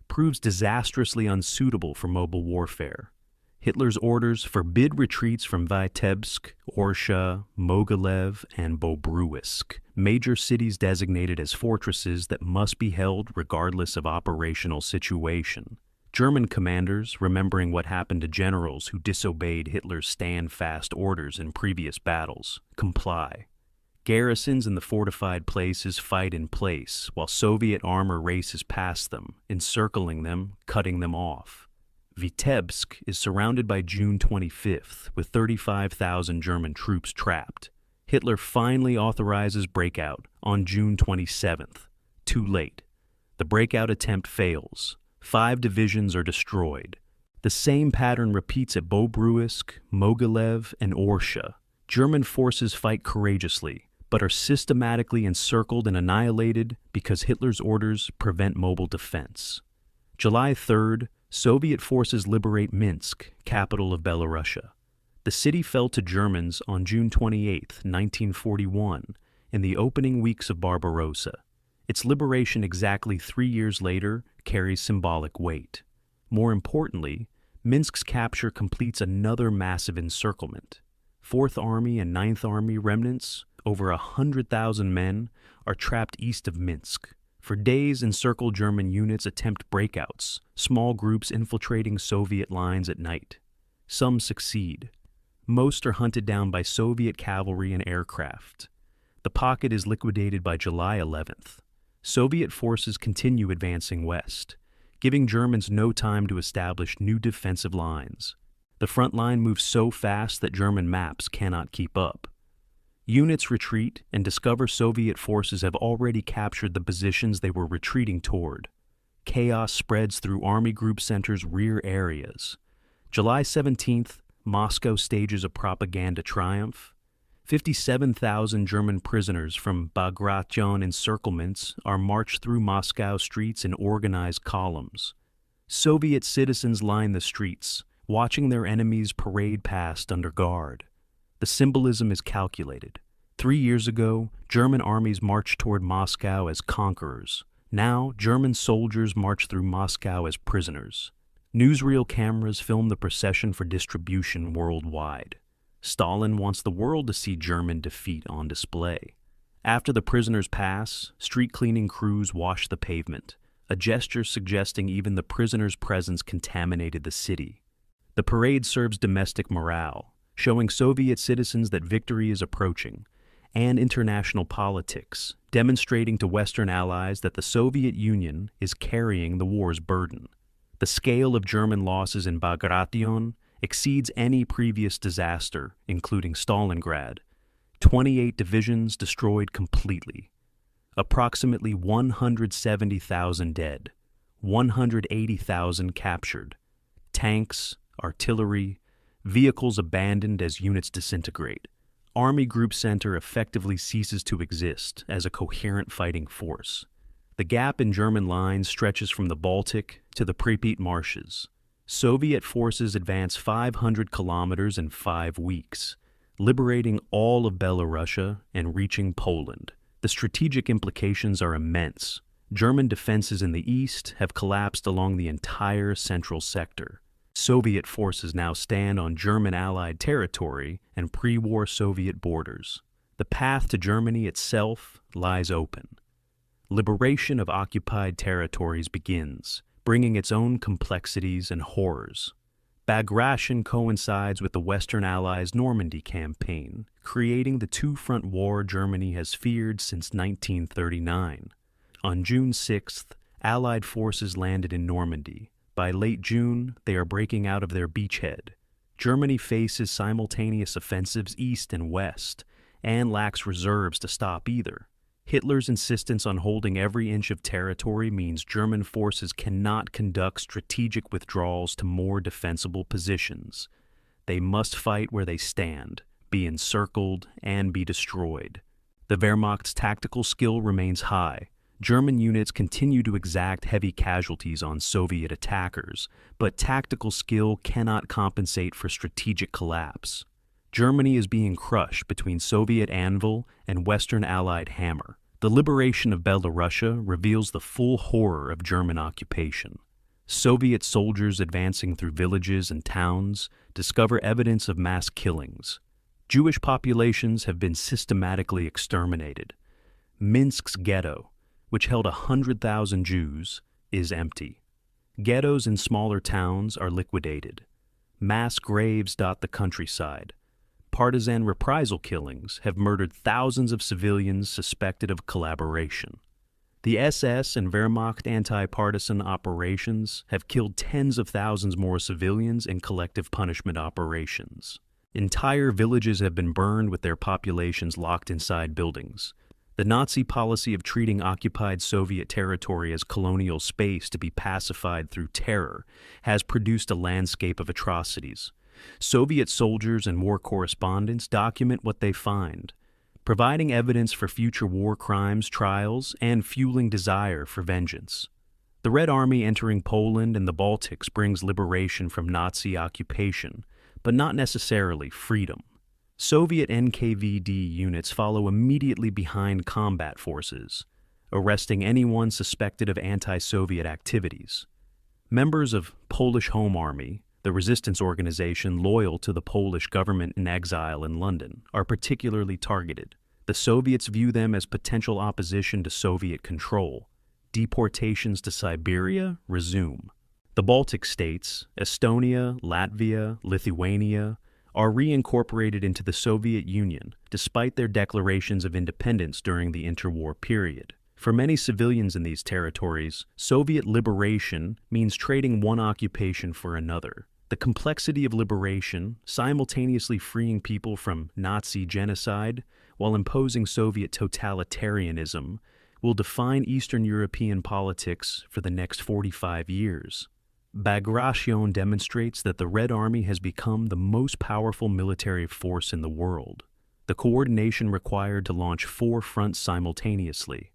proves disastrously unsuitable for mobile warfare. Hitler's orders forbid retreats from Vitebsk, Orsha, Mogilev, and Bobruisk, major cities designated as fortresses that must be held regardless of operational situation. German commanders, remembering what happened to generals who disobeyed Hitler's stand-fast orders in previous battles, comply. Garrisons in the fortified places fight in place, while Soviet armor races past them, encircling them, cutting them off. Vitebsk is surrounded by June 25th, with 35,000 German troops trapped. Hitler finally authorizes breakout on June 27th. Too late. The breakout attempt fails. 5 divisions are destroyed. The same pattern repeats at Bobruisk, Mogilev, and Orsha. German forces fight courageously, but are systematically encircled and annihilated because Hitler's orders prevent mobile defense. July 3rd, Soviet forces liberate Minsk, capital of Belarusia. The city fell to Germans on June 28, 1941, in the opening weeks of Barbarossa. Its liberation exactly 3 years later carries symbolic weight. More importantly, Minsk's capture completes another massive encirclement. 4th Army and 9th Army remnants, over 100,000 men, are trapped east of Minsk. For days, encircled German units attempt breakouts, small groups infiltrating Soviet lines at night. Some succeed. Most are hunted down by Soviet cavalry and aircraft. The pocket is liquidated by July 11th. Soviet forces continue advancing west, giving Germans no time to establish new defensive lines. The front line moves so fast that German maps cannot keep up. Units retreat and discover Soviet forces have already captured the positions they were retreating toward. Chaos spreads through Army Group Center's rear areas. July 17th, Moscow stages a propaganda triumph. 57,000 German prisoners from Bagration encirclements are marched through Moscow streets in organized columns. Soviet citizens line the streets, watching their enemies parade past under guard. The symbolism is calculated. 3 years ago, German armies marched toward Moscow as conquerors. Now, German soldiers march through Moscow as prisoners. Newsreel cameras film the procession for distribution worldwide. Stalin wants the world to see German defeat on display. After the prisoners pass, street cleaning crews wash the pavement, a gesture suggesting even the prisoners' presence contaminated the city. The parade serves domestic morale, showing Soviet citizens that victory is approaching, and international politics, demonstrating to Western allies that the Soviet Union is carrying the war's burden. The scale of German losses in Bagration exceeds any previous disaster, including Stalingrad. 28 divisions destroyed completely. Approximately 170,000 dead. 180,000 captured. Tanks, artillery, vehicles abandoned as units disintegrate. Army Group Center effectively ceases to exist as a coherent fighting force. The gap in German lines stretches from the Baltic to the Pripyat marshes. Soviet forces advance 500 kilometers in 5 weeks, liberating all of Belarusia and reaching Poland. The strategic implications are immense. German defenses in the east have collapsed along the entire central sector. Soviet forces now stand on German Allied territory and pre-war Soviet borders. The path to Germany itself lies open. Liberation of occupied territories begins, bringing its own complexities and horrors. Bagration coincides with the Western Allies' Normandy campaign, creating the two-front war Germany has feared since 1939. On June 6th, Allied forces landed in Normandy. By late June, they are breaking out of their beachhead. Germany faces simultaneous offensives east and west, and lacks reserves to stop either. Hitler's insistence on holding every inch of territory means German forces cannot conduct strategic withdrawals to more defensible positions. They must fight where they stand, be encircled, and be destroyed. The Wehrmacht's tactical skill remains high. German units continue to exact heavy casualties on Soviet attackers, but tactical skill cannot compensate for strategic collapse. Germany is being crushed between Soviet anvil and Western Allied hammer. The liberation of Belarusia reveals the full horror of German occupation. Soviet soldiers advancing through villages and towns discover evidence of mass killings. Jewish populations have been systematically exterminated. Minsk's ghetto, which held 100,000 Jews, is empty. Ghettos in smaller towns are liquidated. Mass graves dot the countryside. partisan reprisal killings have murdered thousands of civilians suspected of collaboration. The SS and Wehrmacht anti-partisan operations have killed tens of thousands more civilians in collective punishment operations. Entire villages have been burned with their populations locked inside buildings. The Nazi policy of treating occupied Soviet territory as colonial space to be pacified through terror has produced a landscape of atrocities. Soviet soldiers and war correspondents document what they find, providing evidence for future war crimes trials and fueling desire for vengeance. The Red Army entering Poland and the Baltics brings liberation from Nazi occupation, but not necessarily freedom. Soviet NKVD units follow immediately behind combat forces, arresting anyone suspected of anti-Soviet activities. Members of Polish Home Army, the resistance organization loyal to the Polish government in exile in London, are particularly targeted. The Soviets view them as potential opposition to Soviet control. Deportations to Siberia resume. The Baltic states, Estonia, Latvia, Lithuania, are reincorporated into the Soviet Union despite their declarations of independence during the interwar period. For many civilians in these territories, Soviet liberation means trading one occupation for another. The complexity of liberation, simultaneously freeing people from Nazi genocide while imposing Soviet totalitarianism, will define Eastern European politics for the next 45 years. Bagration demonstrates that the Red Army has become the most powerful military force in the world. The coordination required to launch 4 fronts simultaneously,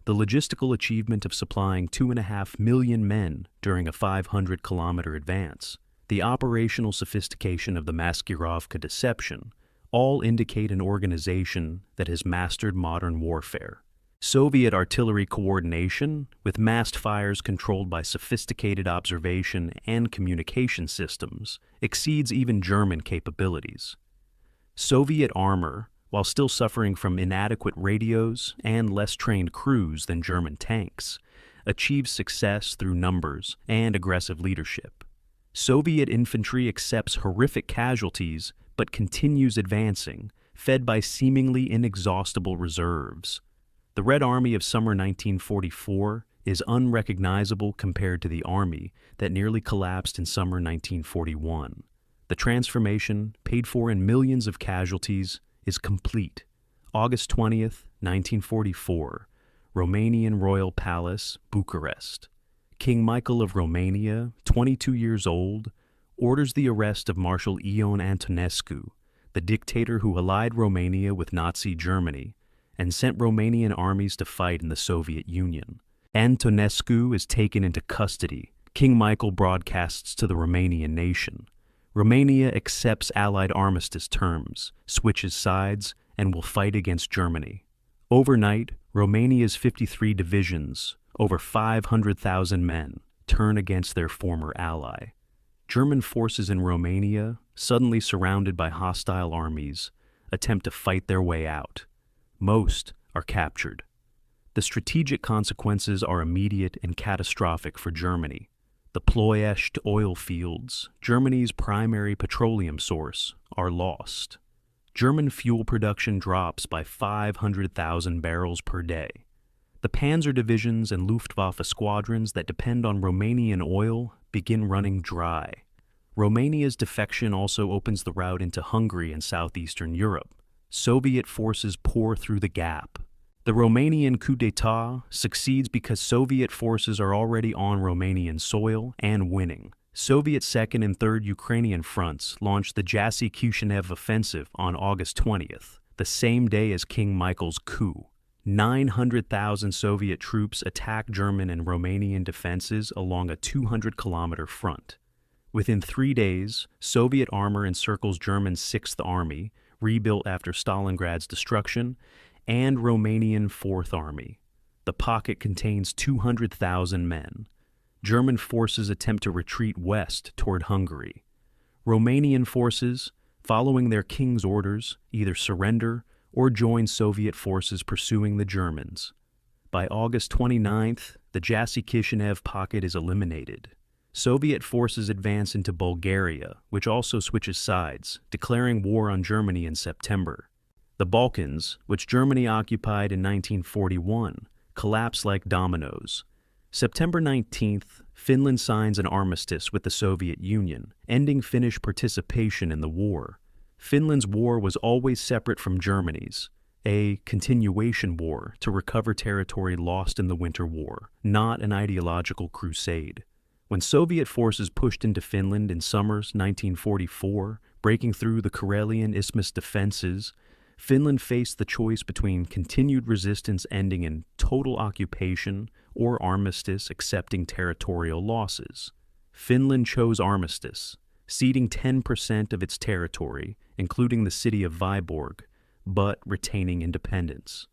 the logistical achievement of supplying 2.5 million men during a 500-kilometer advance, the operational sophistication of the Maskirovka deception, all indicate an organization that has mastered modern warfare. Soviet artillery coordination, with massed fires controlled by sophisticated observation and communication systems, exceeds even German capabilities. Soviet armor, while still suffering from inadequate radios and less trained crews than German tanks, achieves success through numbers and aggressive leadership. Soviet infantry accepts horrific casualties but continues advancing, fed by seemingly inexhaustible reserves. The Red Army of summer 1944 is unrecognizable compared to the army that nearly collapsed in summer 1941. The transformation, paid for in millions of casualties, is complete. August 20th, 1944, Romanian Royal Palace, Bucharest. King Michael of Romania, 22 years old, orders the arrest of Marshal Ion Antonescu, the dictator who allied Romania with Nazi Germany and sent Romanian armies to fight in the Soviet Union. Antonescu is taken into custody. King Michael broadcasts to the Romanian nation. Romania accepts Allied armistice terms, switches sides, and will fight against Germany. Overnight, Romania's 53 divisions, over 500,000 men, turn against their former ally. German forces in Romania, suddenly surrounded by hostile armies, attempt to fight their way out. Most are captured. The strategic consequences are immediate and catastrophic for Germany. The Ploiești oil fields, Germany's primary petroleum source, are lost. German fuel production drops by 500,000 barrels per day. The Panzer divisions and Luftwaffe squadrons that depend on Romanian oil begin running dry. Romania's defection also opens the route into Hungary and southeastern Europe. Soviet forces pour through the gap. The Romanian coup d'etat succeeds because Soviet forces are already on Romanian soil and winning. Soviet 2nd and 3rd Ukrainian fronts launched the Jassy-Kishinev offensive on August 20th, the same day as King Michael's coup. 900,000 Soviet troops attack German and Romanian defenses along a 200-kilometer front. Within 3 days, Soviet armor encircles German 6th Army, rebuilt after Stalingrad's destruction, and Romanian 4th Army. The pocket contains 200,000 men. German forces attempt to retreat west toward Hungary. Romanian forces, following their king's orders, either surrender or join Soviet forces pursuing the Germans. By August 29th, the Jassy-Kishinev pocket is eliminated. Soviet forces advance into Bulgaria, which also switches sides, declaring war on Germany in September. The Balkans, which Germany occupied in 1941, collapse like dominoes. September 19th, Finland signs an armistice with the Soviet Union, ending Finnish participation in the war. Finland's war was always separate from Germany's, a continuation war to recover territory lost in the Winter War, not an ideological crusade. When Soviet forces pushed into Finland in summer 1944, breaking through the Karelian Isthmus defenses, Finland faced the choice between continued resistance ending in total occupation or armistice accepting territorial losses. Finland chose armistice, ceding 10% of its territory, including the city of Viborg, but retaining independence.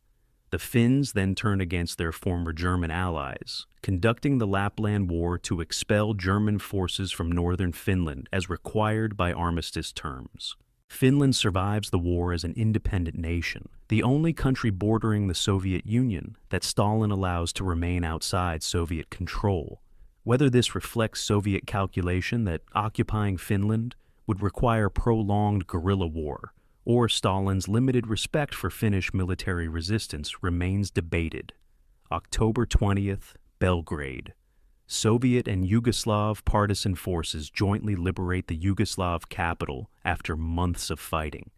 The Finns then turned against their former German allies, conducting the Lapland War to expel German forces from northern Finland as required by armistice terms. Finland survives the war as an independent nation, the only country bordering the Soviet Union that Stalin allows to remain outside Soviet control. Whether this reflects Soviet calculation that occupying Finland would require prolonged guerrilla war, or Stalin's limited respect for Finnish military resistance remains debated. October 20th, Belgrade. Soviet and Yugoslav partisan forces jointly liberate the Yugoslav capital after months of fighting.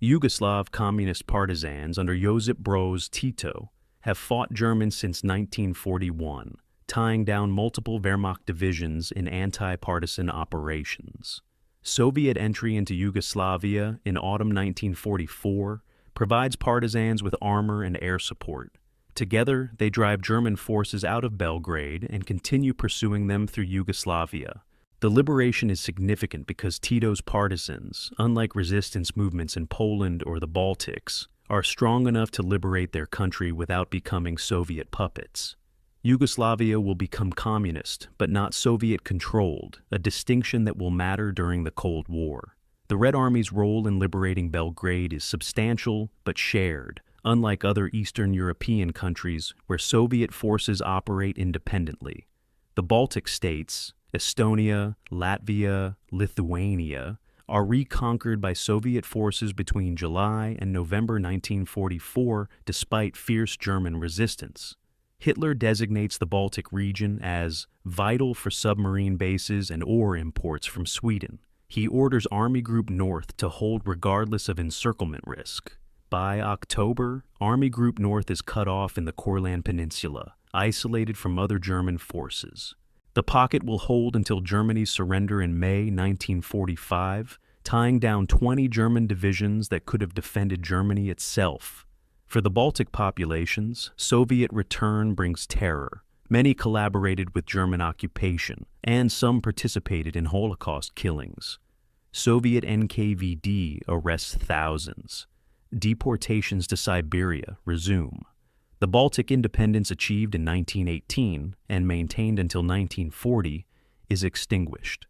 Yugoslav communist partisans under Josip Broz Tito have fought Germans since 1941, tying down multiple Wehrmacht divisions in anti-partisan operations. Soviet entry into Yugoslavia in autumn 1944 provides partisans with armor and air support. Together, they drive German forces out of Belgrade and continue pursuing them through Yugoslavia. The liberation is significant because Tito's partisans, unlike resistance movements in Poland or the Baltics, are strong enough to liberate their country without becoming Soviet puppets. Yugoslavia will become communist, but not Soviet-controlled, a distinction that will matter during the Cold War. The Red Army's role in liberating Belgrade is substantial but shared, unlike other Eastern European countries where Soviet forces operate independently. The Baltic states, Estonia, Latvia, Lithuania, are reconquered by Soviet forces between July and November 1944 despite fierce German resistance. Hitler designates the Baltic region as vital for submarine bases and ore imports from Sweden. He orders Army Group North to hold regardless of encirclement risk. By October, Army Group North is cut off in the Courland Peninsula, isolated from other German forces. The pocket will hold until Germany's surrender in May 1945, tying down 20 German divisions that could have defended Germany itself. For the Baltic populations, Soviet return brings terror. Many collaborated with German occupation, and some participated in Holocaust killings. Soviet NKVD arrests thousands. Deportations to Siberia resume. The Baltic independence achieved in 1918 and maintained until 1940 is extinguished.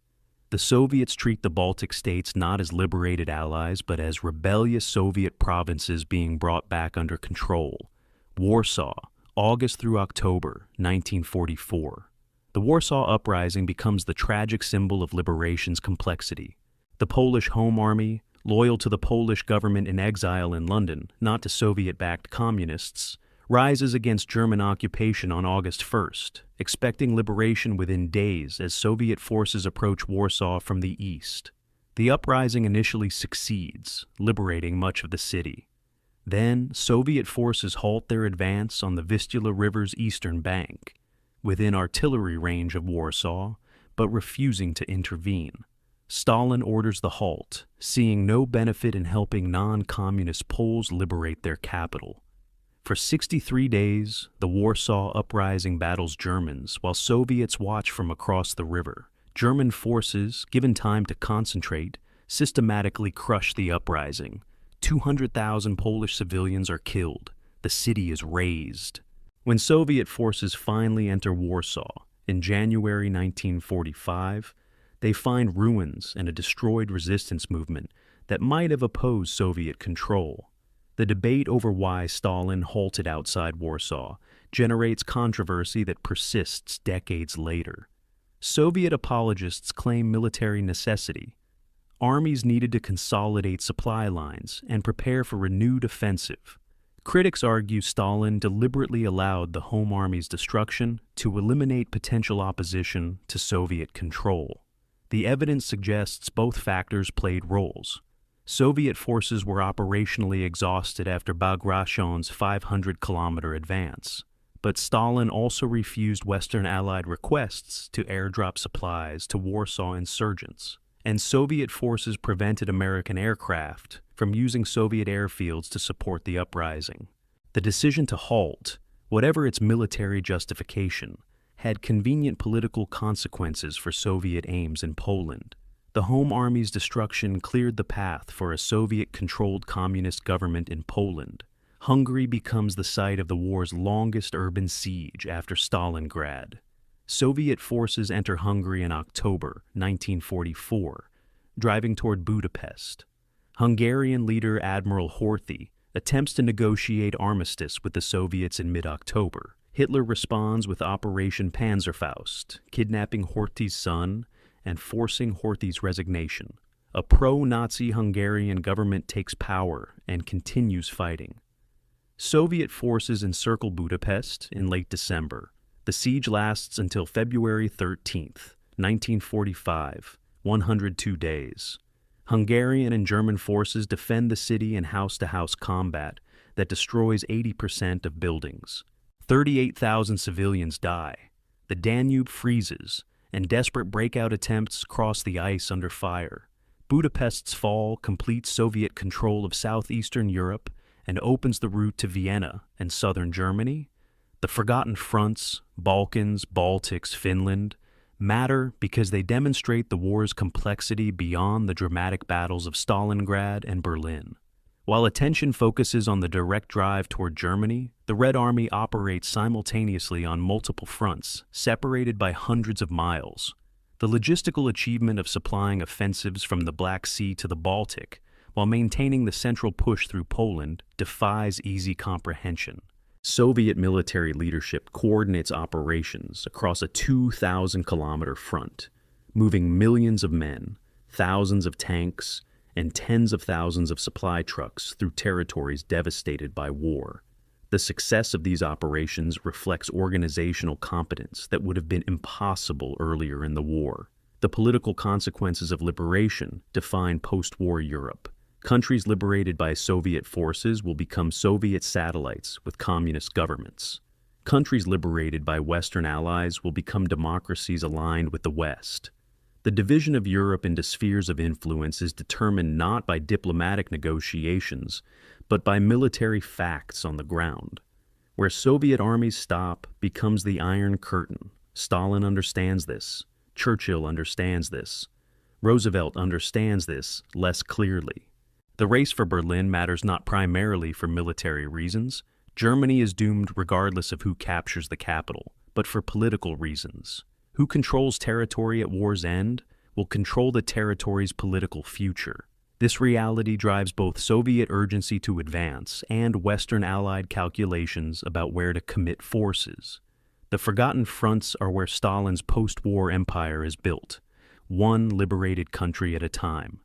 The Soviets treat the Baltic states not as liberated allies, but as rebellious Soviet provinces being brought back under control. Warsaw, August through October, 1944. The Warsaw Uprising becomes the tragic symbol of liberation's complexity. The Polish Home Army, loyal to the Polish government in exile in London, not to Soviet-backed communists, rises against German occupation on August 1st, expecting liberation within days as Soviet forces approach Warsaw from the east. The uprising initially succeeds, liberating much of the city. Then, Soviet forces halt their advance on the Vistula River's eastern bank, within artillery range of Warsaw, but refusing to intervene. Stalin orders the halt, seeing no benefit in helping non-communist Poles liberate their capital. For 63 days, the Warsaw Uprising battles Germans while Soviets watch from across the river. German forces, given time to concentrate, systematically crush the uprising. 200,000 Polish civilians are killed. The city is razed. When Soviet forces finally enter Warsaw in January 1945, they find ruins and a destroyed resistance movement that might have opposed Soviet control. The debate over why Stalin halted outside Warsaw generates controversy that persists decades later. Soviet apologists claim military necessity. Armies needed to consolidate supply lines and prepare for renewed offensive. Critics argue Stalin deliberately allowed the Home Army's destruction to eliminate potential opposition to Soviet control. The evidence suggests both factors played roles. Soviet forces were operationally exhausted after Bagration's 500-kilometer advance, but Stalin also refused Western Allied requests to airdrop supplies to Warsaw insurgents, and Soviet forces prevented American aircraft from using Soviet airfields to support the uprising. The decision to halt, whatever its military justification, had convenient political consequences for Soviet aims in Poland. The Home Army's destruction cleared the path for a Soviet-controlled communist government in Poland. Hungary becomes the site of the war's longest urban siege after Stalingrad. Soviet forces enter Hungary in October 1944, driving toward Budapest. Hungarian leader Admiral Horthy attempts to negotiate armistice with the Soviets in mid-October. Hitler responds with Operation Panzerfaust, kidnapping Horthy's son and forcing Horthy's resignation. A pro-Nazi Hungarian government takes power and continues fighting. Soviet forces encircle Budapest in late December. The siege lasts until February 13th, 1945, 102 days. Hungarian and German forces defend the city in house-to-house combat that destroys 80% of buildings. 38,000 civilians die. The Danube freezes, and desperate breakout attempts cross the ice under fire. Budapest's fall completes Soviet control of southeastern Europe and opens the route to Vienna and southern Germany. The forgotten fronts, Balkans, Baltics, Finland, matter because they demonstrate the war's complexity beyond the dramatic battles of Stalingrad and Berlin. While attention focuses on the direct drive toward Germany, the Red Army operates simultaneously on multiple fronts, separated by hundreds of miles. The logistical achievement of supplying offensives from the Black Sea to the Baltic, while maintaining the central push through Poland, defies easy comprehension. Soviet military leadership coordinates operations across a 2,000-kilometer front, moving millions of men, thousands of tanks, and tens of thousands of supply trucks through territories devastated by war. The success of these operations reflects organizational competence that would have been impossible earlier in the war. The political consequences of liberation define post-war Europe. Countries liberated by Soviet forces will become Soviet satellites with communist governments. Countries liberated by Western allies will become democracies aligned with the West. The division of Europe into spheres of influence is determined not by diplomatic negotiations, but by military facts on the ground. Where Soviet armies stop becomes the Iron Curtain. Stalin understands this. Churchill understands this. Roosevelt understands this less clearly. The race for Berlin matters not primarily for military reasons. Germany is doomed regardless of who captures the capital, but for political reasons. Who controls territory at war's end will control the territory's political future. This reality drives both Soviet urgency to advance and Western Allied calculations about where to commit forces. The forgotten fronts are where Stalin's post-war empire is built, one liberated country at a time.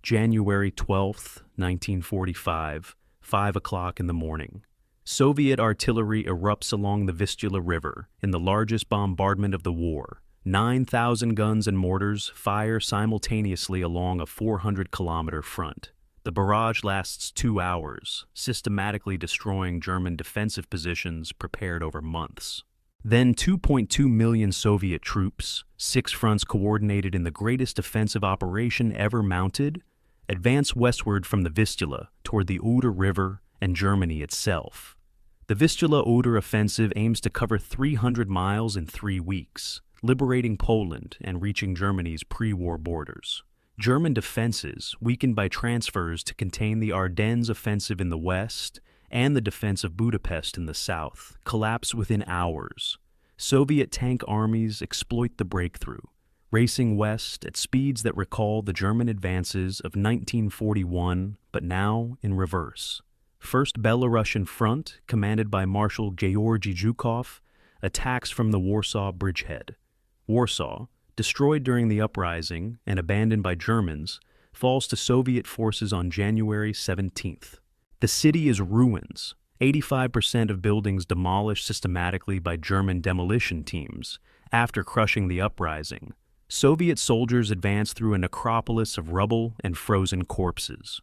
January 12, 1945, 5 o'clock in the morning. Soviet artillery erupts along the Vistula River in the largest bombardment of the war. 9,000 guns and mortars fire simultaneously along a 400-kilometer front. The barrage lasts 2 hours, systematically destroying German defensive positions prepared over months. Then 2.2 million Soviet troops, 6 fronts coordinated in the greatest offensive operation ever mounted, advance westward from the Vistula toward the Oder River and Germany itself. The Vistula-Oder offensive aims to cover 300 miles in 3 weeks, liberating Poland and reaching Germany's pre-war borders. German defenses, weakened by transfers to contain the Ardennes offensive in the west and the defense of Budapest in the south, collapse within hours. Soviet tank armies exploit the breakthrough, racing west at speeds that recall the German advances of 1941, but now in reverse. First Belarusian Front, commanded by Marshal Georgy Zhukov, attacks from the Warsaw bridgehead. Warsaw, destroyed during the uprising and abandoned by Germans, falls to Soviet forces on January 17th. The city is ruins, 85% of buildings demolished systematically by German demolition teams after crushing the uprising. Soviet soldiers advance through a necropolis of rubble and frozen corpses.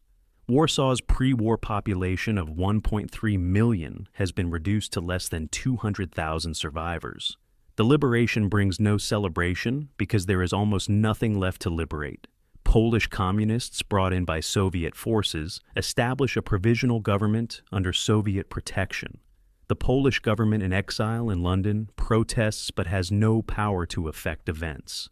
Warsaw's pre-war population of 1.3 million has been reduced to less than 200,000 survivors. The liberation brings no celebration because there is almost nothing left to liberate. Polish communists brought in by Soviet forces establish a provisional government under Soviet protection. The Polish government in exile in London protests but has no power to affect events.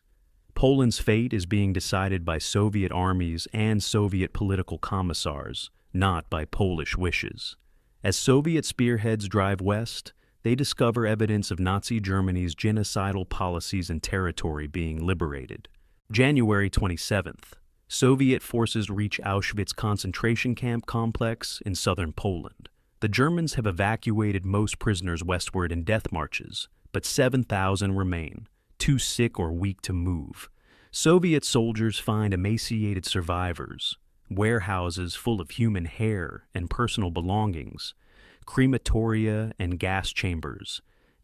Poland's fate is being decided by Soviet armies and Soviet political commissars, not by Polish wishes. As Soviet spearheads drive west, they discover evidence of Nazi Germany's genocidal policies and territory being liberated. January 27th, Soviet forces reach Auschwitz concentration camp complex in southern Poland. The Germans have evacuated most prisoners westward in death marches, but 7,000 remain, too sick or weak to move. Soviet soldiers find emaciated survivors, warehouses full of human hair and personal belongings, crematoria and gas chambers,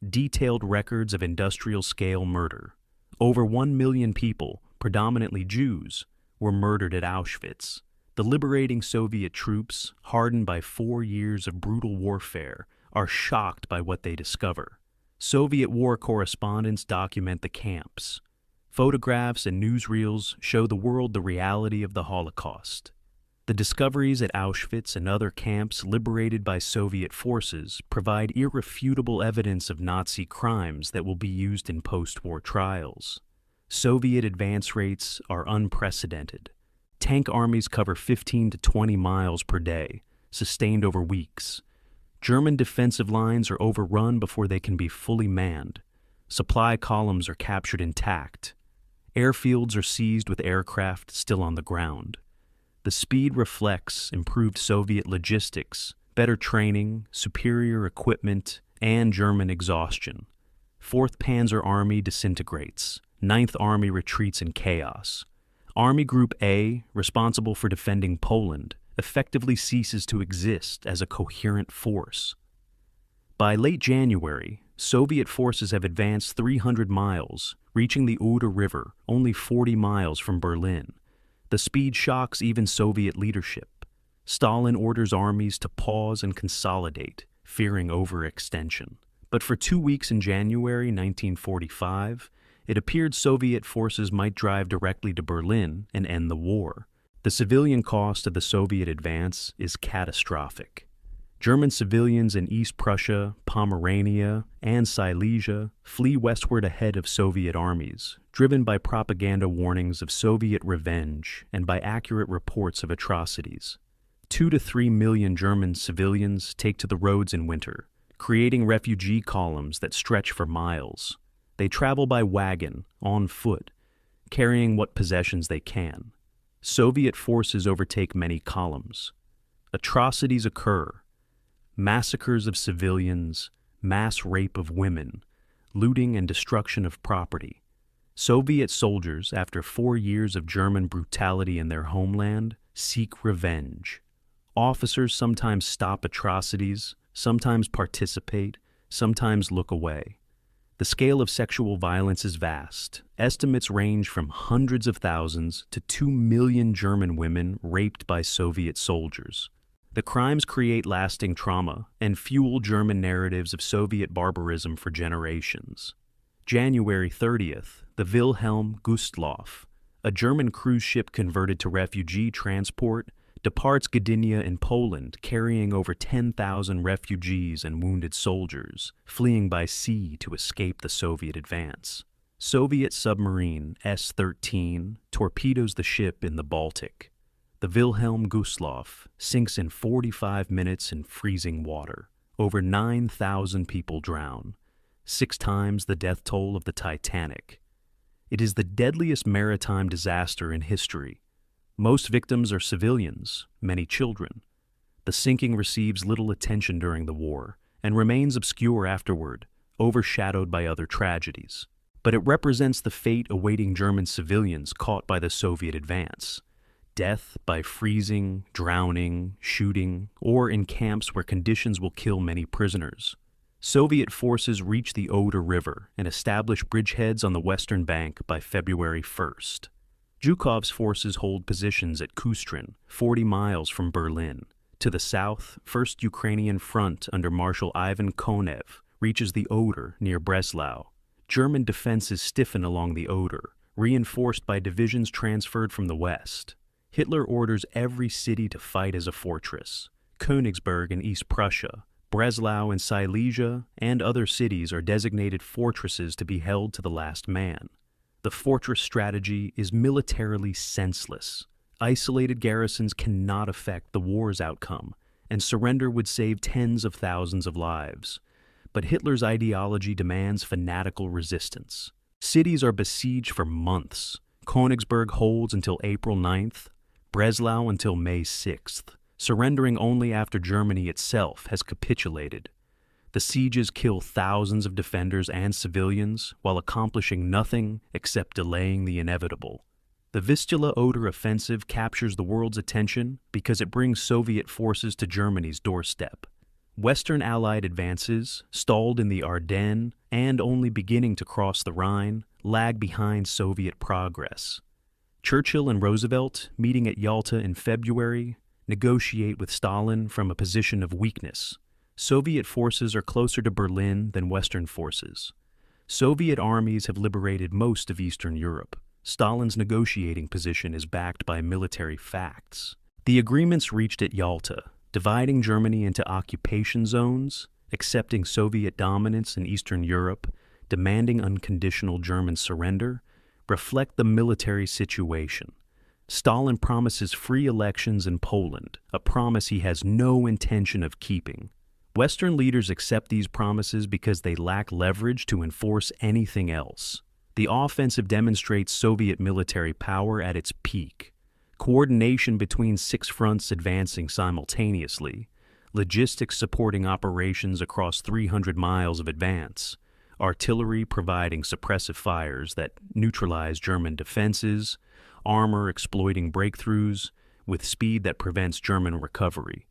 detailed records of industrial-scale murder. Over 1 million people, predominantly Jews, were murdered at Auschwitz. The liberating Soviet troops, hardened by 4 years of brutal warfare, are shocked by what they discover. Soviet war correspondents document the camps. Photographs and newsreels show the world the reality of the Holocaust. The discoveries at Auschwitz and other camps liberated by Soviet forces provide irrefutable evidence of Nazi crimes that will be used in post-war trials. Soviet advance rates are unprecedented. Tank armies cover 15 to 20 miles per day, sustained over weeks. German defensive lines are overrun before they can be fully manned. Supply columns are captured intact. Airfields are seized with aircraft still on the ground. The speed reflects improved Soviet logistics, better training, superior equipment, and German exhaustion. 4th Panzer Army disintegrates. 9th Army retreats in chaos. Army Group A, responsible for defending Poland, effectively ceases to exist as a coherent force. By late January, Soviet forces have advanced 300 miles, reaching the Oder River, only 40 miles from Berlin. The speed shocks even Soviet leadership. Stalin orders armies to pause and consolidate, fearing overextension. But for 2 weeks in January 1945, it appeared Soviet forces might drive directly to Berlin and end the war. The civilian cost of the Soviet advance is catastrophic. German civilians in East Prussia, Pomerania, and Silesia flee westward ahead of Soviet armies, driven by propaganda warnings of Soviet revenge and by accurate reports of atrocities. 2 to 3 million German civilians take to the roads in winter, creating refugee columns that stretch for miles. They travel by wagon, on foot, carrying what possessions they can. Soviet forces overtake many columns. Atrocities occur. Massacres of civilians, mass rape of women, looting and destruction of property. Soviet soldiers, after 4 years of German brutality in their homeland, seek revenge. Officers sometimes stop atrocities, sometimes participate, sometimes look away. The scale of sexual violence is vast. Estimates range from hundreds of thousands to 2 million German women raped by Soviet soldiers. The crimes create lasting trauma and fuel German narratives of Soviet barbarism for generations. January 30th, the Wilhelm Gustloff, a German cruise ship converted to refugee transport, departs Gdynia in Poland, carrying over 10,000 refugees and wounded soldiers, fleeing by sea to escape the Soviet advance. Soviet submarine S-13 torpedoes the ship in the Baltic. The Wilhelm Gustloff sinks in 45 minutes in freezing water. Over 9,000 people drown, 6 times the death toll of the Titanic. It is the deadliest maritime disaster in history. Most victims are civilians, many children. The sinking receives little attention during the war and remains obscure afterward, overshadowed by other tragedies. but it represents the fate awaiting German civilians caught by the Soviet advance. Death by freezing, drowning, shooting, or in camps where conditions will kill many prisoners. Soviet forces reach the Oder River and establish bridgeheads on the western bank by February 1st. Zhukov's forces hold positions at Kustrin, 40 miles from Berlin. To the south, 1st Ukrainian Front under Marshal Ivan Konev reaches the Oder near Breslau. German defenses stiffen along the Oder, reinforced by divisions transferred from the west. Hitler orders every city to fight as a fortress. Königsberg in East Prussia, Breslau in Silesia, and other cities are designated fortresses to be held to the last man. The fortress strategy is militarily senseless. Isolated garrisons cannot affect the war's outcome, and surrender would save tens of thousands of lives. But Hitler's ideology demands fanatical resistance. Cities are besieged for months. Königsberg holds until April 9th, Breslau until May 6th, surrendering only after Germany itself has capitulated. The sieges kill thousands of defenders and civilians while accomplishing nothing except delaying the inevitable. The Vistula-Oder offensive captures the world's attention because it brings Soviet forces to Germany's doorstep. Western Allied advances, stalled in the Ardennes and only beginning to cross the Rhine, lag behind Soviet progress. Churchill and Roosevelt, meeting at Yalta in February, negotiate with Stalin from a position of weakness. Soviet forces are closer to Berlin than Western forces. Soviet armies have liberated most of Eastern Europe. Stalin's negotiating position is backed by military facts. The agreements reached at Yalta, dividing Germany into occupation zones, accepting Soviet dominance in Eastern Europe, demanding unconditional German surrender, reflect the military situation. Stalin promises free elections in Poland, a promise he has no intention of keeping. Western leaders accept these promises because they lack leverage to enforce anything else. The offensive demonstrates Soviet military power at its peak. Coordination between 6 fronts advancing simultaneously, logistics supporting operations across 300 miles of advance, artillery providing suppressive fires that neutralize German defenses, armor exploiting breakthroughs with speed that prevents German recovery.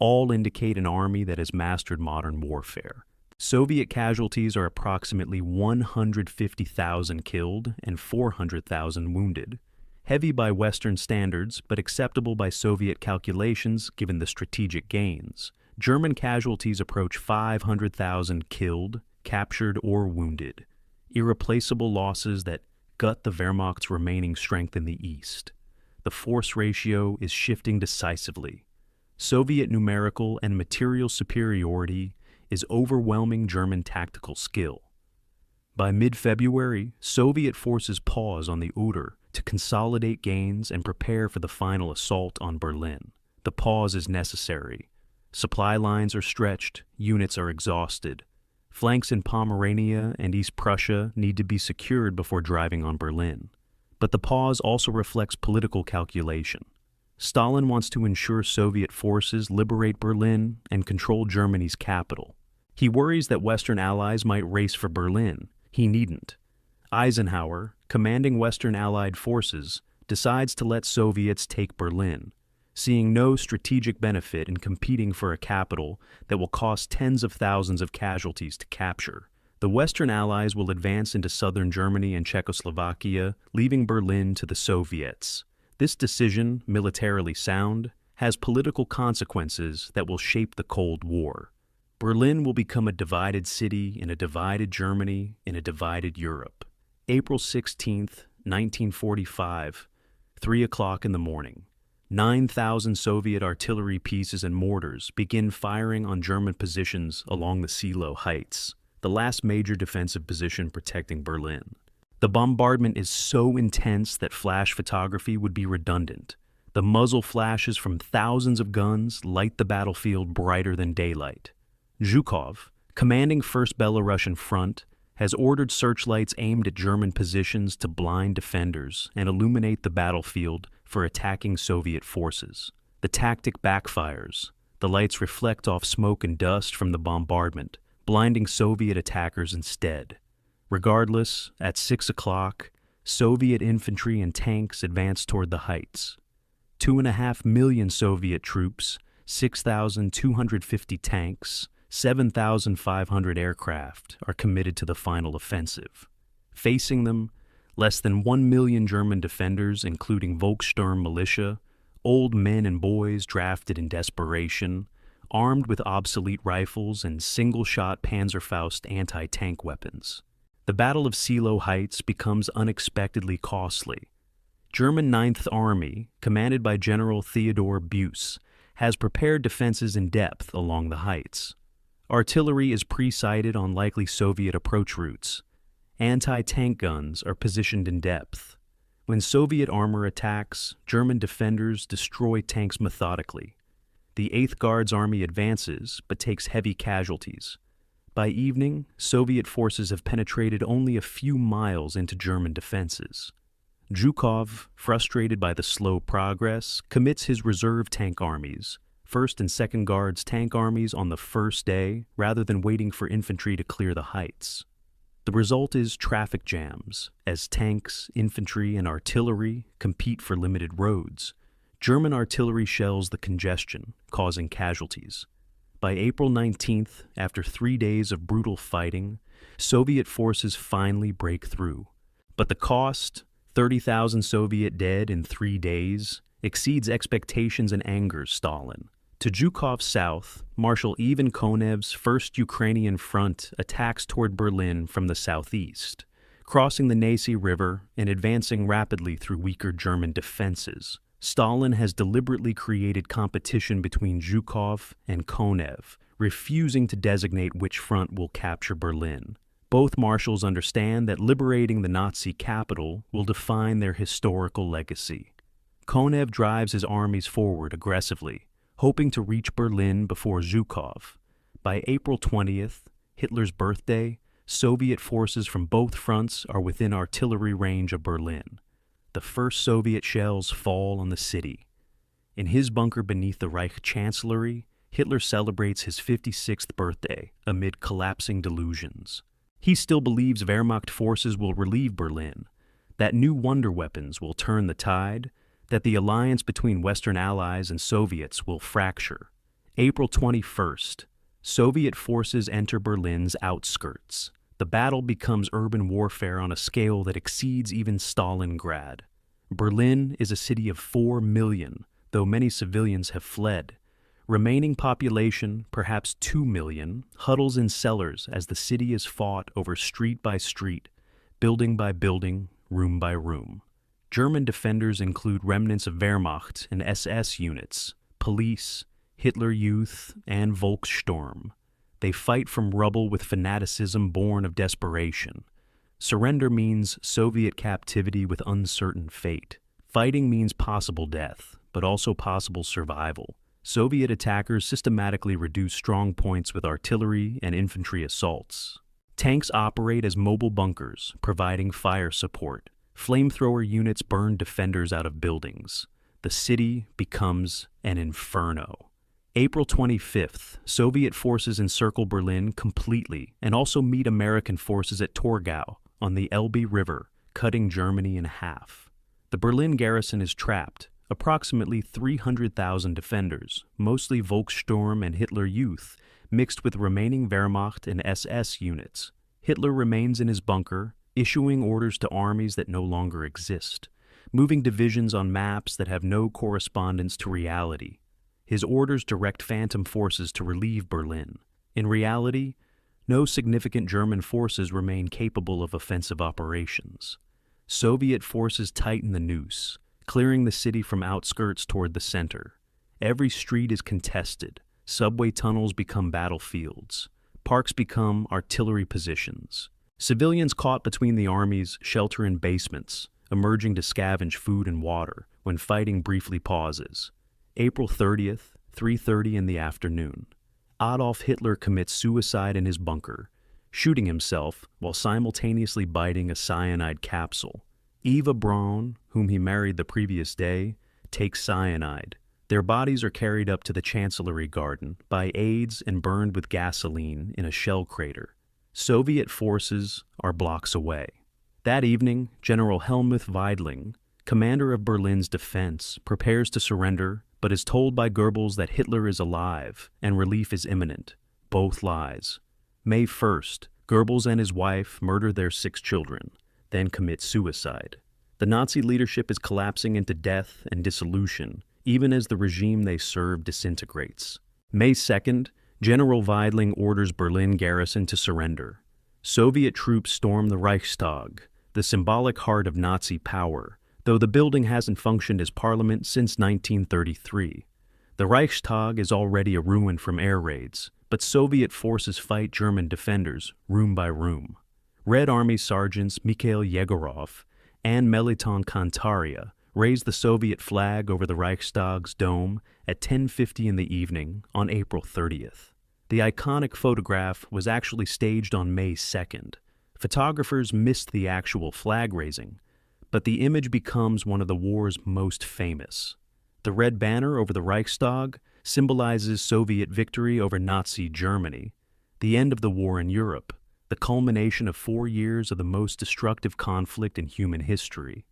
All indicate an army that has mastered modern warfare. Soviet casualties are approximately 150,000 killed and 400,000 wounded. Heavy by Western standards, but acceptable by Soviet calculations given the strategic gains. German casualties approach 500,000 killed, captured, or wounded. Irreplaceable losses that gut the Wehrmacht's remaining strength in the east. The force ratio is shifting decisively. Soviet numerical and material superiority is overwhelming German tactical skill. By mid-February, Soviet forces pause on the Oder to consolidate gains and prepare for the final assault on Berlin. The pause is necessary. Supply lines are stretched, units are exhausted. Flanks in Pomerania and East Prussia need to be secured before driving on Berlin. But the pause also reflects political calculation. Stalin wants to ensure Soviet forces liberate Berlin and control Germany's capital. He worries that Western allies might race for Berlin. He needn't. Eisenhower, commanding Western Allied forces, decides to let Soviets take Berlin, seeing no strategic benefit in competing for a capital that will cost tens of thousands of casualties to capture. The Western Allies will advance into southern Germany and Czechoslovakia, leaving Berlin to the Soviets. This decision, militarily sound, has political consequences that will shape the Cold War. Berlin will become a divided city in a divided Germany in a divided Europe. April 16, 1945, 3 o'clock in the morning. 9,000 Soviet artillery pieces and mortars begin firing on German positions along the Seelow Heights, the last major defensive position protecting Berlin. The bombardment is so intense that flash photography would be redundant. The muzzle flashes from thousands of guns light the battlefield brighter than daylight. Zhukov, commanding 1st Belarusian Front, has ordered searchlights aimed at German positions to blind defenders and illuminate the battlefield for attacking Soviet forces. The tactic backfires. The lights reflect off smoke and dust from the bombardment, blinding Soviet attackers instead. Regardless, at 6 o'clock, Soviet infantry and tanks advanced toward the heights. 2.5 million Soviet troops, 6,250 tanks, 7,500 aircraft are committed to the final offensive. Facing them, less than 1 million German defenders, including Volkssturm militia, old men and boys drafted in desperation, armed with obsolete rifles and single-shot Panzerfaust anti-tank weapons. The Battle of Seelow Heights becomes unexpectedly costly. German Ninth Army, commanded by General Theodor Busse, has prepared defenses in depth along the heights. Artillery is pre-sighted on likely Soviet approach routes. Anti-tank guns are positioned in depth. When Soviet armor attacks, German defenders destroy tanks methodically. The 8th Guards Army advances, but takes heavy casualties. By evening, Soviet forces have penetrated only a few miles into German defenses. Zhukov, frustrated by the slow progress, commits his reserve tank armies, 1st and 2nd Guards tank armies on the first day, rather than waiting for infantry to clear the heights. The result is traffic jams, as tanks, infantry, and artillery compete for limited roads. German artillery shells the congestion, causing casualties. By April 19th, after 3 days of brutal fighting, Soviet forces finally break through. But the cost, 30,000 Soviet dead in 3 days, exceeds expectations and angers Stalin. To Zhukov's south, Marshal Ivan Konev's 1st Ukrainian Front attacks toward Berlin from the southeast, crossing the Neisse River and advancing rapidly through weaker German defenses. Stalin has deliberately created competition between Zhukov and Konev, refusing to designate which front will capture Berlin. Both marshals understand that liberating the Nazi capital will define their historical legacy. Konev drives his armies forward aggressively, hoping to reach Berlin before Zhukov. By April 20th, Hitler's birthday, Soviet forces from both fronts are within artillery range of Berlin. The first Soviet shells fall on the city. In his bunker beneath the Reich Chancellery, Hitler celebrates his 56th birthday amid collapsing delusions. He still believes Wehrmacht forces will relieve Berlin, that new wonder weapons will turn the tide, that the alliance between Western Allies and Soviets will fracture. April 21st, Soviet forces enter Berlin's outskirts. The battle becomes urban warfare on a scale that exceeds even Stalingrad. Berlin is a city of 4 million, though many civilians have fled. Remaining population, perhaps 2 million, huddles in cellars as the city is fought over street by street, building by building, room by room. German defenders include remnants of Wehrmacht and SS units, police, Hitler Youth, and Volkssturm. They fight from rubble with fanaticism born of desperation. Surrender means Soviet captivity with uncertain fate. Fighting means possible death, but also possible survival. Soviet attackers systematically reduce strong points with artillery and infantry assaults. Tanks operate as mobile bunkers, providing fire support. Flamethrower units burn defenders out of buildings. The city becomes an inferno. April 25th, Soviet forces encircle Berlin completely and also meet American forces at Torgau on the Elbe River, cutting Germany in half. The Berlin garrison is trapped, approximately 300,000 defenders, mostly Volkssturm and Hitler Youth, mixed with remaining Wehrmacht and SS units. Hitler remains in his bunker, issuing orders to armies that no longer exist, moving divisions on maps that have no correspondence to reality. His orders direct phantom forces to relieve Berlin. In reality, no significant German forces remain capable of offensive operations. Soviet forces tighten the noose, clearing the city from outskirts toward the center. Every street is contested. Subway tunnels become battlefields. Parks become artillery positions. Civilians caught between the armies shelter in basements, emerging to scavenge food and water when fighting briefly pauses. April 30th, 3:30 in the afternoon. Adolf Hitler commits suicide in his bunker, shooting himself while simultaneously biting a cyanide capsule. Eva Braun, whom he married the previous day, takes cyanide. Their bodies are carried up to the Chancellery Garden by aides and burned with gasoline in a shell crater. Soviet forces are blocks away. That evening, General Helmuth Weidling, commander of Berlin's defense, prepares to surrender, but is told by Goebbels that Hitler is alive and relief is imminent. Both lies. May 1st, Goebbels and his wife murder their 6 children, then commit suicide. The Nazi leadership is collapsing into death and dissolution, even as the regime they serve disintegrates. May 2nd, General Weidling orders Berlin garrison to surrender. Soviet troops storm the Reichstag, the symbolic heart of Nazi power, though the building hasn't functioned as parliament since 1933. The Reichstag is already a ruin from air raids, but Soviet forces fight German defenders room by room. Red Army sergeants Mikhail Yegorov and Meliton Kantaria raised the Soviet flag over the Reichstag's dome at 10:50 in the evening on April 30th. The iconic photograph was actually staged on May 2nd. Photographers missed the actual flag raising, but the image becomes one of the war's most famous. The red banner over the Reichstag symbolizes Soviet victory over Nazi Germany, the end of the war in Europe, the culmination of 4 years of the most destructive conflict in human history.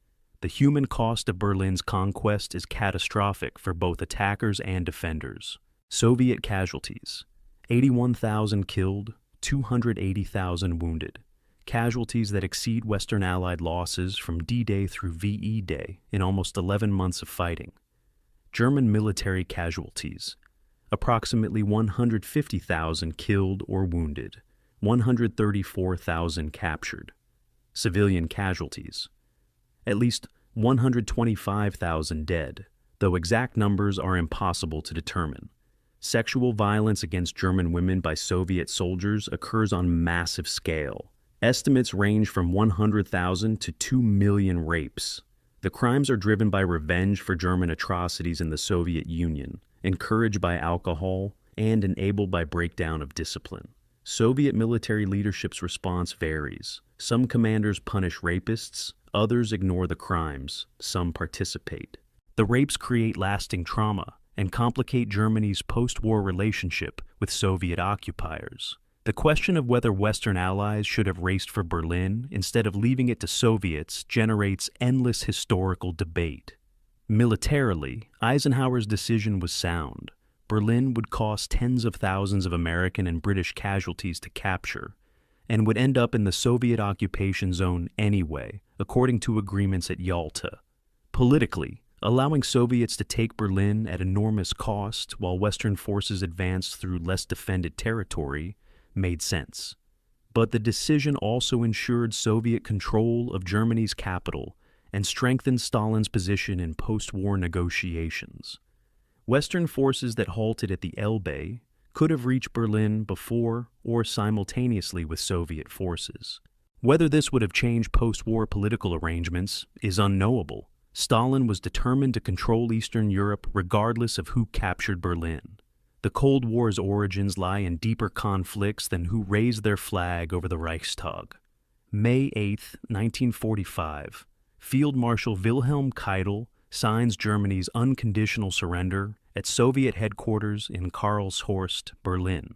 The human cost of Berlin's conquest is catastrophic for both attackers and defenders. Soviet casualties: 81,000 killed, 280,000 wounded. Casualties that exceed Western Allied losses from D-Day through VE Day in almost 11 months of fighting. German military casualties: approximately 150,000 killed or wounded, 134,000 captured. Civilian casualties: at least 125,000 dead, though exact numbers are impossible to determine. Sexual violence against German women by Soviet soldiers occurs on massive scale. Estimates range from 100,000 to 2 million rapes. The crimes are driven by revenge for German atrocities in the Soviet Union, encouraged by alcohol, and enabled by breakdown of discipline. Soviet military leadership's response varies. Some commanders punish rapists, others ignore the crimes, some participate. The rapes create lasting trauma and complicate Germany's post-war relationship with Soviet occupiers. The question of whether Western allies should have raced for Berlin instead of leaving it to Soviets generates endless historical debate. Militarily, Eisenhower's decision was sound. Berlin would cost tens of thousands of American and British casualties to capture, and would end up in the Soviet occupation zone anyway, according to agreements at Yalta. Politically, allowing Soviets to take Berlin at enormous cost while Western forces advanced through less defended territory made sense. But the decision also ensured Soviet control of Germany's capital and strengthened Stalin's position in post-war negotiations. Western forces that halted at the Elbe could have reached Berlin before or simultaneously with Soviet forces. Whether this would have changed post-war political arrangements is unknowable. Stalin was determined to control Eastern Europe regardless of who captured Berlin. The Cold War's origins lie in deeper conflicts than who raised their flag over the Reichstag. May 8, 1945, Field Marshal Wilhelm Keitel signs Germany's unconditional surrender at Soviet headquarters in Karlshorst, Berlin.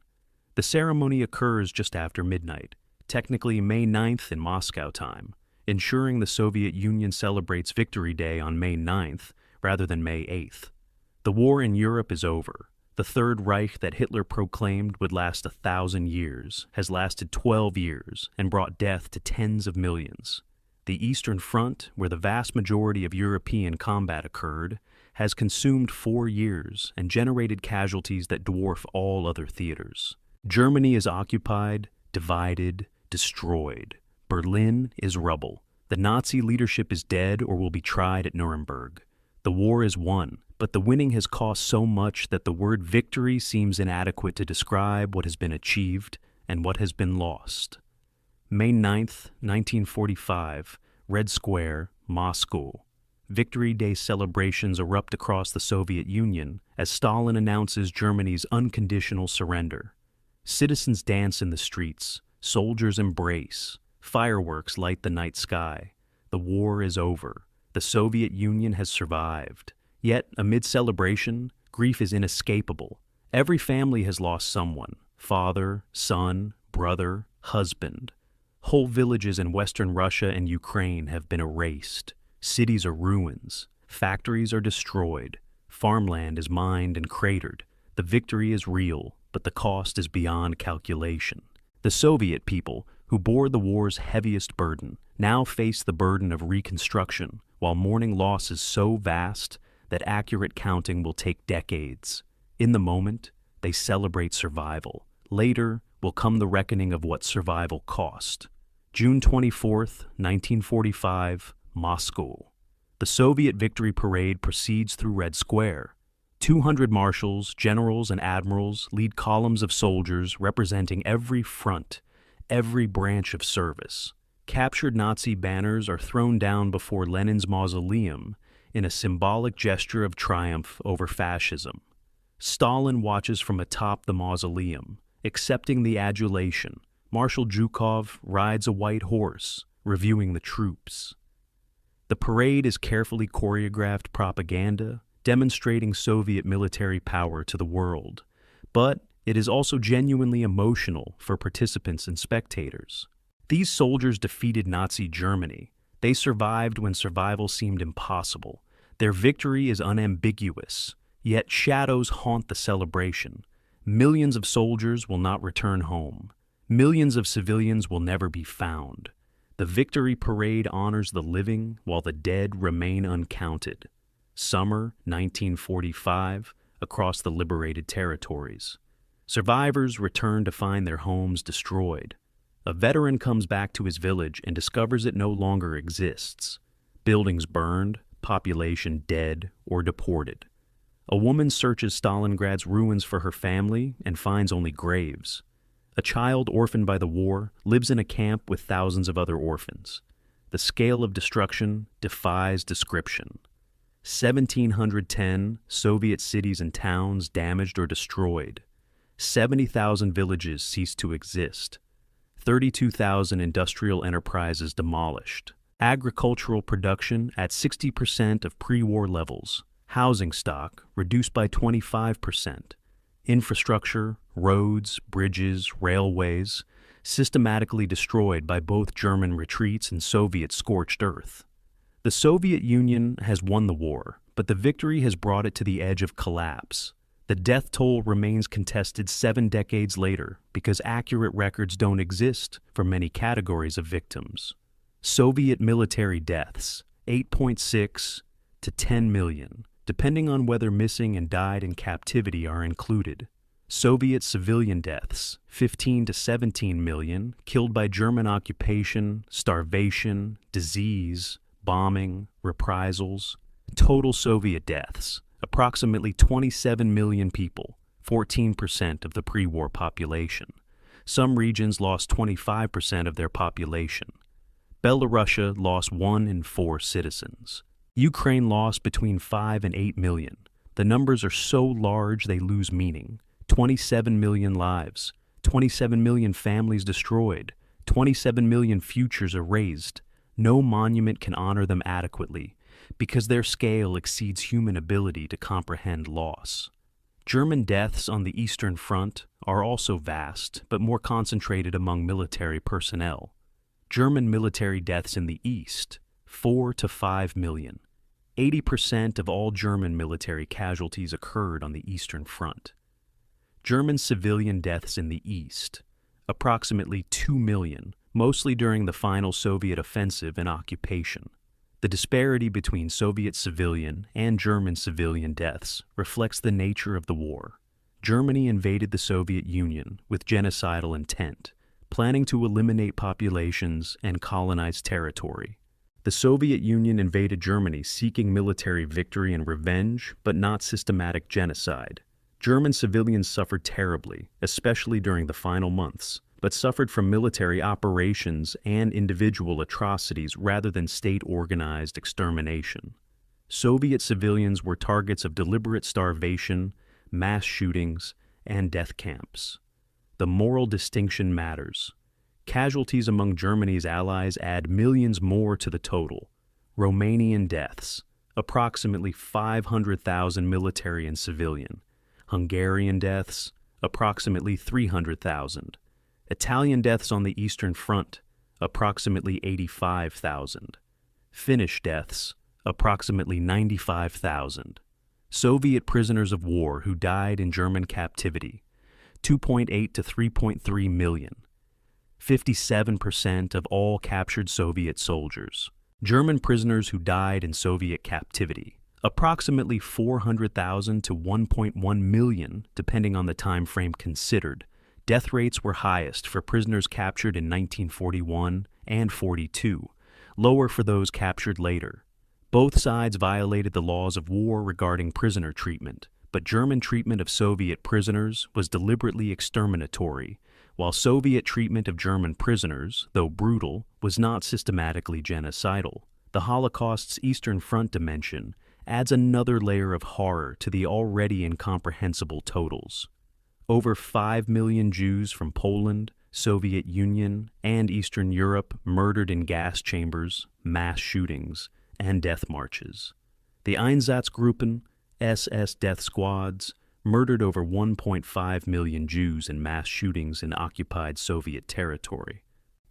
The ceremony occurs just after midnight, technically May 9th in Moscow time, ensuring the Soviet Union celebrates Victory Day on May 9th rather than May 8th. The war in Europe is over. The Third Reich that Hitler proclaimed would last 1,000 years has lasted 12 years and brought death to tens of millions. The Eastern Front, where the vast majority of European combat occurred, has consumed 4 years and generated casualties that dwarf all other theaters. Germany is occupied, divided, destroyed. Berlin is rubble. The Nazi leadership is dead or will be tried at Nuremberg. The war is won, but the winning has cost so much that the word victory seems inadequate to describe what has been achieved and what has been lost. May 9th, 1945, Red Square, Moscow. Victory Day celebrations erupt across the Soviet Union as Stalin announces Germany's unconditional surrender. Citizens dance in the streets, soldiers embrace, fireworks light the night sky. The war is over. The Soviet Union has survived. Yet, amid celebration, grief is inescapable. Every family has lost someone: father, son, brother, husband. Whole villages in Western Russia and Ukraine have been erased. Cities are ruins. Factories are destroyed. Farmland is mined and cratered. The victory is real, but the cost is beyond calculation. The Soviet people, who bore the war's heaviest burden, now face the burden of reconstruction, while mourning losses so vast that accurate counting will take decades. In the moment, they celebrate survival. Later will come the reckoning of what survival cost. June 24th, 1945, Moscow. The Soviet victory parade proceeds through Red Square. 200 marshals, generals, and admirals lead columns of soldiers representing every front, every branch of service. Captured Nazi banners are thrown down before Lenin's mausoleum in a symbolic gesture of triumph over fascism. Stalin watches from atop the mausoleum, accepting the adulation. Marshal Zhukov rides a white horse, reviewing the troops. The parade is carefully choreographed propaganda, demonstrating Soviet military power to the world, but it is also genuinely emotional for participants and spectators. These soldiers defeated Nazi Germany. They survived when survival seemed impossible. Their victory is unambiguous, yet shadows haunt the celebration. Millions of soldiers will not return home. Millions of civilians will never be found. The victory parade honors the living while the dead remain uncounted. Summer 1945, across the liberated territories. Survivors return to find their homes destroyed. A veteran comes back to his village and discovers it no longer exists. Buildings burned, population dead or deported. A woman searches Stalingrad's ruins for her family and finds only graves. A child orphaned by the war lives in a camp with thousands of other orphans. The scale of destruction defies description. 1,710 Soviet cities and towns damaged or destroyed. 70,000 villages ceased to exist. 32,000 industrial enterprises demolished. Agricultural production at 60% of pre-war levels. Housing stock reduced by 25%. Infrastructure, roads, bridges, railways, systematically destroyed by both German retreats and Soviet scorched earth. The Soviet Union has won the war, but the victory has brought it to the edge of collapse. The death toll remains contested 7 decades later because accurate records don't exist for many categories of victims. Soviet military deaths, 8.6 to 10 million, depending on whether missing and died in captivity are included. Soviet civilian deaths, 15 to 17 million, killed by German occupation, starvation, disease, bombing, reprisals. Total Soviet deaths, approximately 27 million people, 14% of the pre-war population. Some regions lost 25% of their population. Belarus lost 1 in 4 citizens. Ukraine lost between 5 and 8 million. The numbers are so large they lose meaning. 27 million lives, 27 million families destroyed, 27 million futures erased. No monument can honor them adequately because their scale exceeds human ability to comprehend loss. German deaths on the Eastern Front are also vast, but more concentrated among military personnel. German military deaths in the East, 4 to 5 million. 80% of all German military casualties occurred on the Eastern Front. German civilian deaths in the East, approximately 2 million, mostly during the final Soviet offensive and occupation. The disparity between Soviet civilian and German civilian deaths reflects the nature of the war. Germany invaded the Soviet Union with genocidal intent, planning to eliminate populations and colonize territory. The Soviet Union invaded Germany seeking military victory and revenge, but not systematic genocide. German civilians suffered terribly, especially during the final months, but suffered from military operations and individual atrocities rather than state-organized extermination. Soviet civilians were targets of deliberate starvation, mass shootings, and death camps. The moral distinction matters. Casualties among Germany's allies add millions more to the total. Romanian deaths, approximately 500,000 military and civilian. Hungarian deaths, approximately 300,000. Italian deaths on the Eastern Front, approximately 85,000. Finnish deaths, approximately 95,000. Soviet prisoners of war who died in German captivity, 2.8 to 3.3 million. 57% of all captured Soviet soldiers. German prisoners who died in Soviet captivity, approximately 400,000 to 1.1 million, depending on the time frame considered. Death rates were highest for prisoners captured in 1941 and 42, lower for those captured later. Both sides violated the laws of war regarding prisoner treatment, but German treatment of Soviet prisoners was deliberately exterminatory, while Soviet treatment of German prisoners, though brutal, was not systematically genocidal. The Holocaust's Eastern Front dimension adds another layer of horror to the already incomprehensible totals. Over 5 million Jews from Poland, Soviet Union, and Eastern Europe murdered in gas chambers, mass shootings, and death marches. The Einsatzgruppen, SS death squads, murdered over 1.5 million Jews in mass shootings in occupied Soviet territory.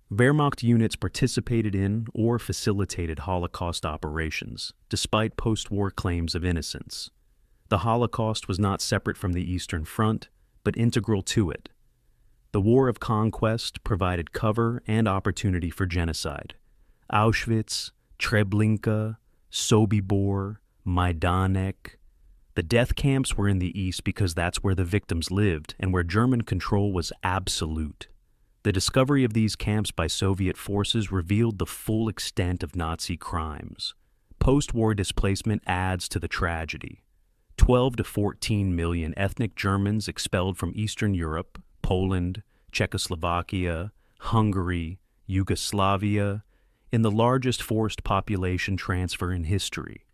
Wehrmacht units participated in or facilitated Holocaust operations, despite post-war claims of innocence. The Holocaust was not separate from the Eastern Front, but integral to it. The War of Conquest provided cover and opportunity for genocide. Auschwitz, Treblinka, Sobibor, Majdanek. The death camps were in the east because that's where the victims lived and where German control was absolute. The discovery of these camps by Soviet forces revealed the full extent of Nazi crimes. Post-war displacement adds to the tragedy. 12 to 14 million ethnic Germans expelled from Eastern Europe, Poland, Czechoslovakia, Hungary, Yugoslavia, in the largest forced population transfer in history.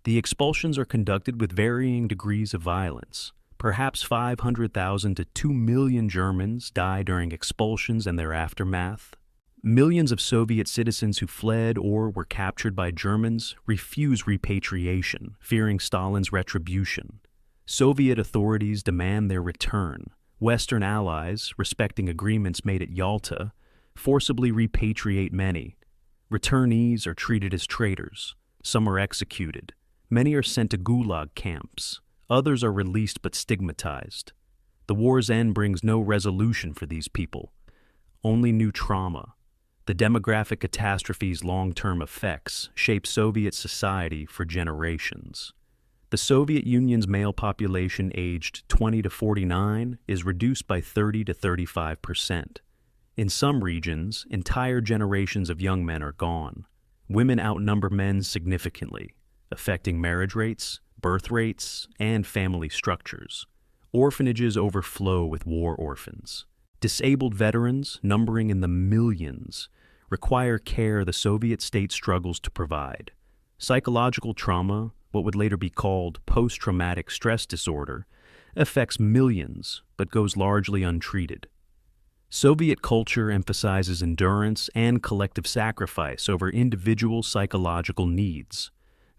The expulsions are conducted with varying degrees of violence. Perhaps 500,000 to 2 million Germans die during expulsions and their aftermath. Millions of Soviet citizens who fled or were captured by Germans refuse repatriation, fearing Stalin's retribution. Soviet authorities demand their return. Western allies, respecting agreements made at Yalta, forcibly repatriate many. Returnees are treated as traitors. Some are executed. Many are sent to gulag camps. Others are released but stigmatized. The war's end brings no resolution for these people, only new trauma. The demographic catastrophe's long-term effects shape Soviet society for generations. The Soviet Union's male population aged 20 to 49 is reduced by 30 to 35%. In some regions, entire generations of young men are gone. Women outnumber men significantly, affecting marriage rates, birth rates, and family structures. Orphanages overflow with war orphans. Disabled veterans, numbering in the millions, require care the Soviet state struggles to provide. Psychological trauma, what would later be called post-traumatic stress disorder, affects millions but goes largely untreated. Soviet culture emphasizes endurance and collective sacrifice over individual psychological needs.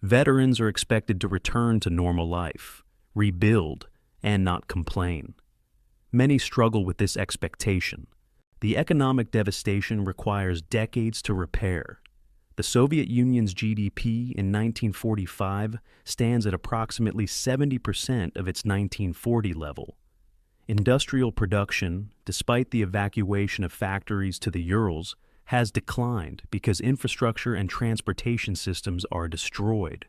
Veterans are expected to return to normal life, rebuild, and not complain. Many struggle with this expectation. The economic devastation requires decades to repair. The Soviet Union's GDP in 1945 stands at approximately 70% of its 1940 level. Industrial production, despite the evacuation of factories to the Urals, has declined because infrastructure and transportation systems are destroyed.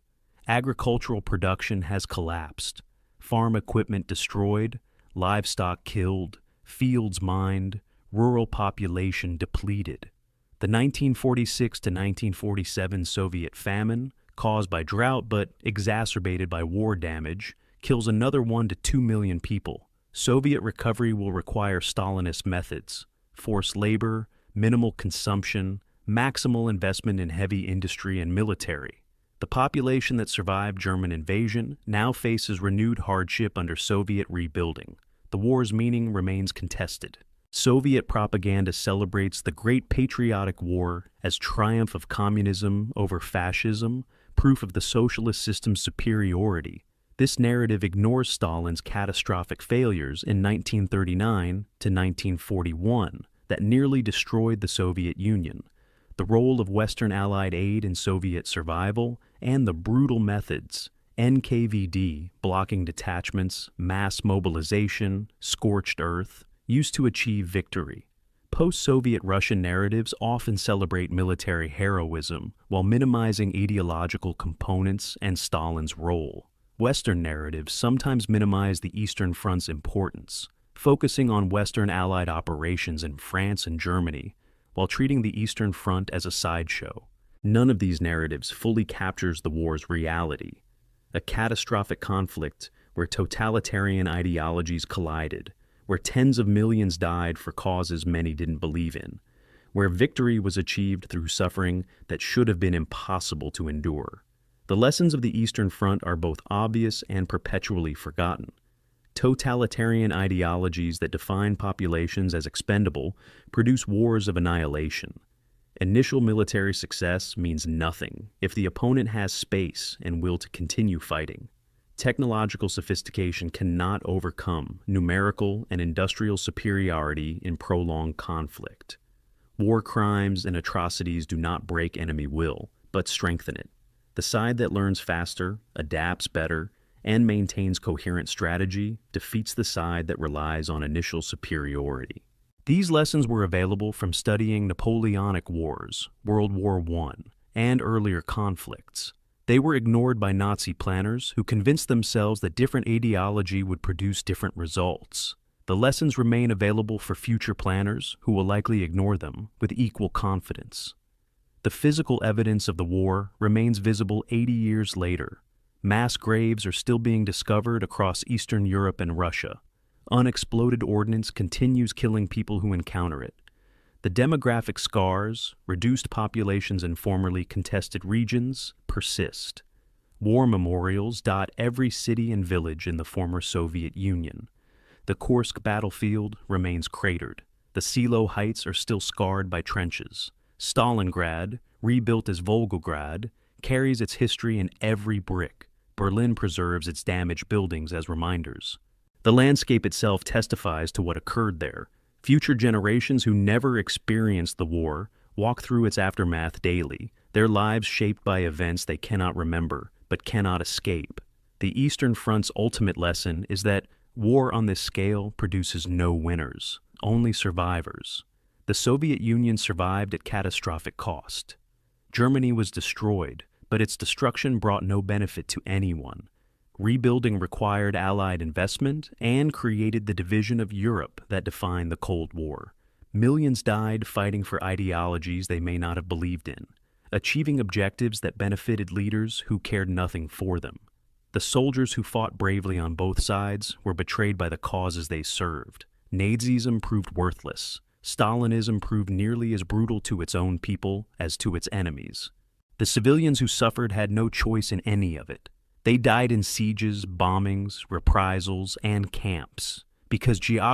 Agricultural production has collapsed, farm equipment destroyed, livestock killed, fields mined, rural population depleted. The 1946 to 1947 Soviet famine, caused by drought but exacerbated by war damage, kills another 1 to 2 million people. Soviet recovery will require Stalinist methods: forced labor, minimal consumption, maximal investment in heavy industry and military. The population that survived German invasion now faces renewed hardship under Soviet rebuilding. The war's meaning remains contested. Soviet propaganda celebrates the Great Patriotic War as triumph of communism over fascism, proof of the socialist system's superiority. This narrative ignores Stalin's catastrophic failures in 1939 to 1941, that nearly destroyed the Soviet Union, the role of Western Allied aid in Soviet survival, and the brutal methods NKVD, blocking detachments, mass mobilization, scorched earth, used to achieve victory. Post-Soviet Russian narratives often celebrate military heroism while minimizing ideological components and Stalin's role. Western narratives sometimes minimize the Eastern Front's importance, focusing on Western Allied operations in France and Germany, while treating the Eastern Front as a sideshow. None of these narratives fully captures the war's reality, a catastrophic conflict where totalitarian ideologies collided, where tens of millions died for causes many didn't believe in, where victory was achieved through suffering that should have been impossible to endure. The lessons of the Eastern Front are both obvious and perpetually forgotten. Totalitarian ideologies that define populations as expendable produce wars of annihilation. Initial military success means nothing if the opponent has space and will to continue fighting. Technological sophistication cannot overcome numerical and industrial superiority in prolonged conflict. War crimes and atrocities do not break enemy will, but strengthen it. The side that learns faster, adapts better, and maintains coherent strategy defeats the side that relies on initial superiority. These lessons were available from studying Napoleonic Wars, World War I, and earlier conflicts. They were ignored by Nazi planners who convinced themselves that different ideology would produce different results. The lessons remain available for future planners who will likely ignore them with equal confidence. The physical evidence of the war remains visible 80 years later. Mass graves are still being discovered across Eastern Europe and Russia. Unexploded ordnance continues killing people who encounter it. The demographic scars, reduced populations in formerly contested regions, persist. War memorials dot every city and village in the former Soviet Union. The Kursk battlefield remains cratered. The Silo Heights are still scarred by trenches. Stalingrad, rebuilt as Volgograd, carries its history in every brick. Berlin preserves its damaged buildings as reminders. The landscape itself testifies to what occurred there. Future generations who never experienced the war walk through its aftermath daily, their lives shaped by events they cannot remember, but cannot escape. The Eastern Front's ultimate lesson is that war on this scale produces no winners, only survivors. The Soviet Union survived at catastrophic cost. Germany was destroyed, but its destruction brought no benefit to anyone. Rebuilding required Allied investment and created the division of Europe that defined the Cold War. Millions died fighting for ideologies they may not have believed in, achieving objectives that benefited leaders who cared nothing for them. The soldiers who fought bravely on both sides were betrayed by the causes they served. Nazism proved worthless. Stalinism proved nearly as brutal to its own people as to its enemies. The civilians who suffered had no choice in any of it. They died in sieges, bombings, reprisals, and camps because geography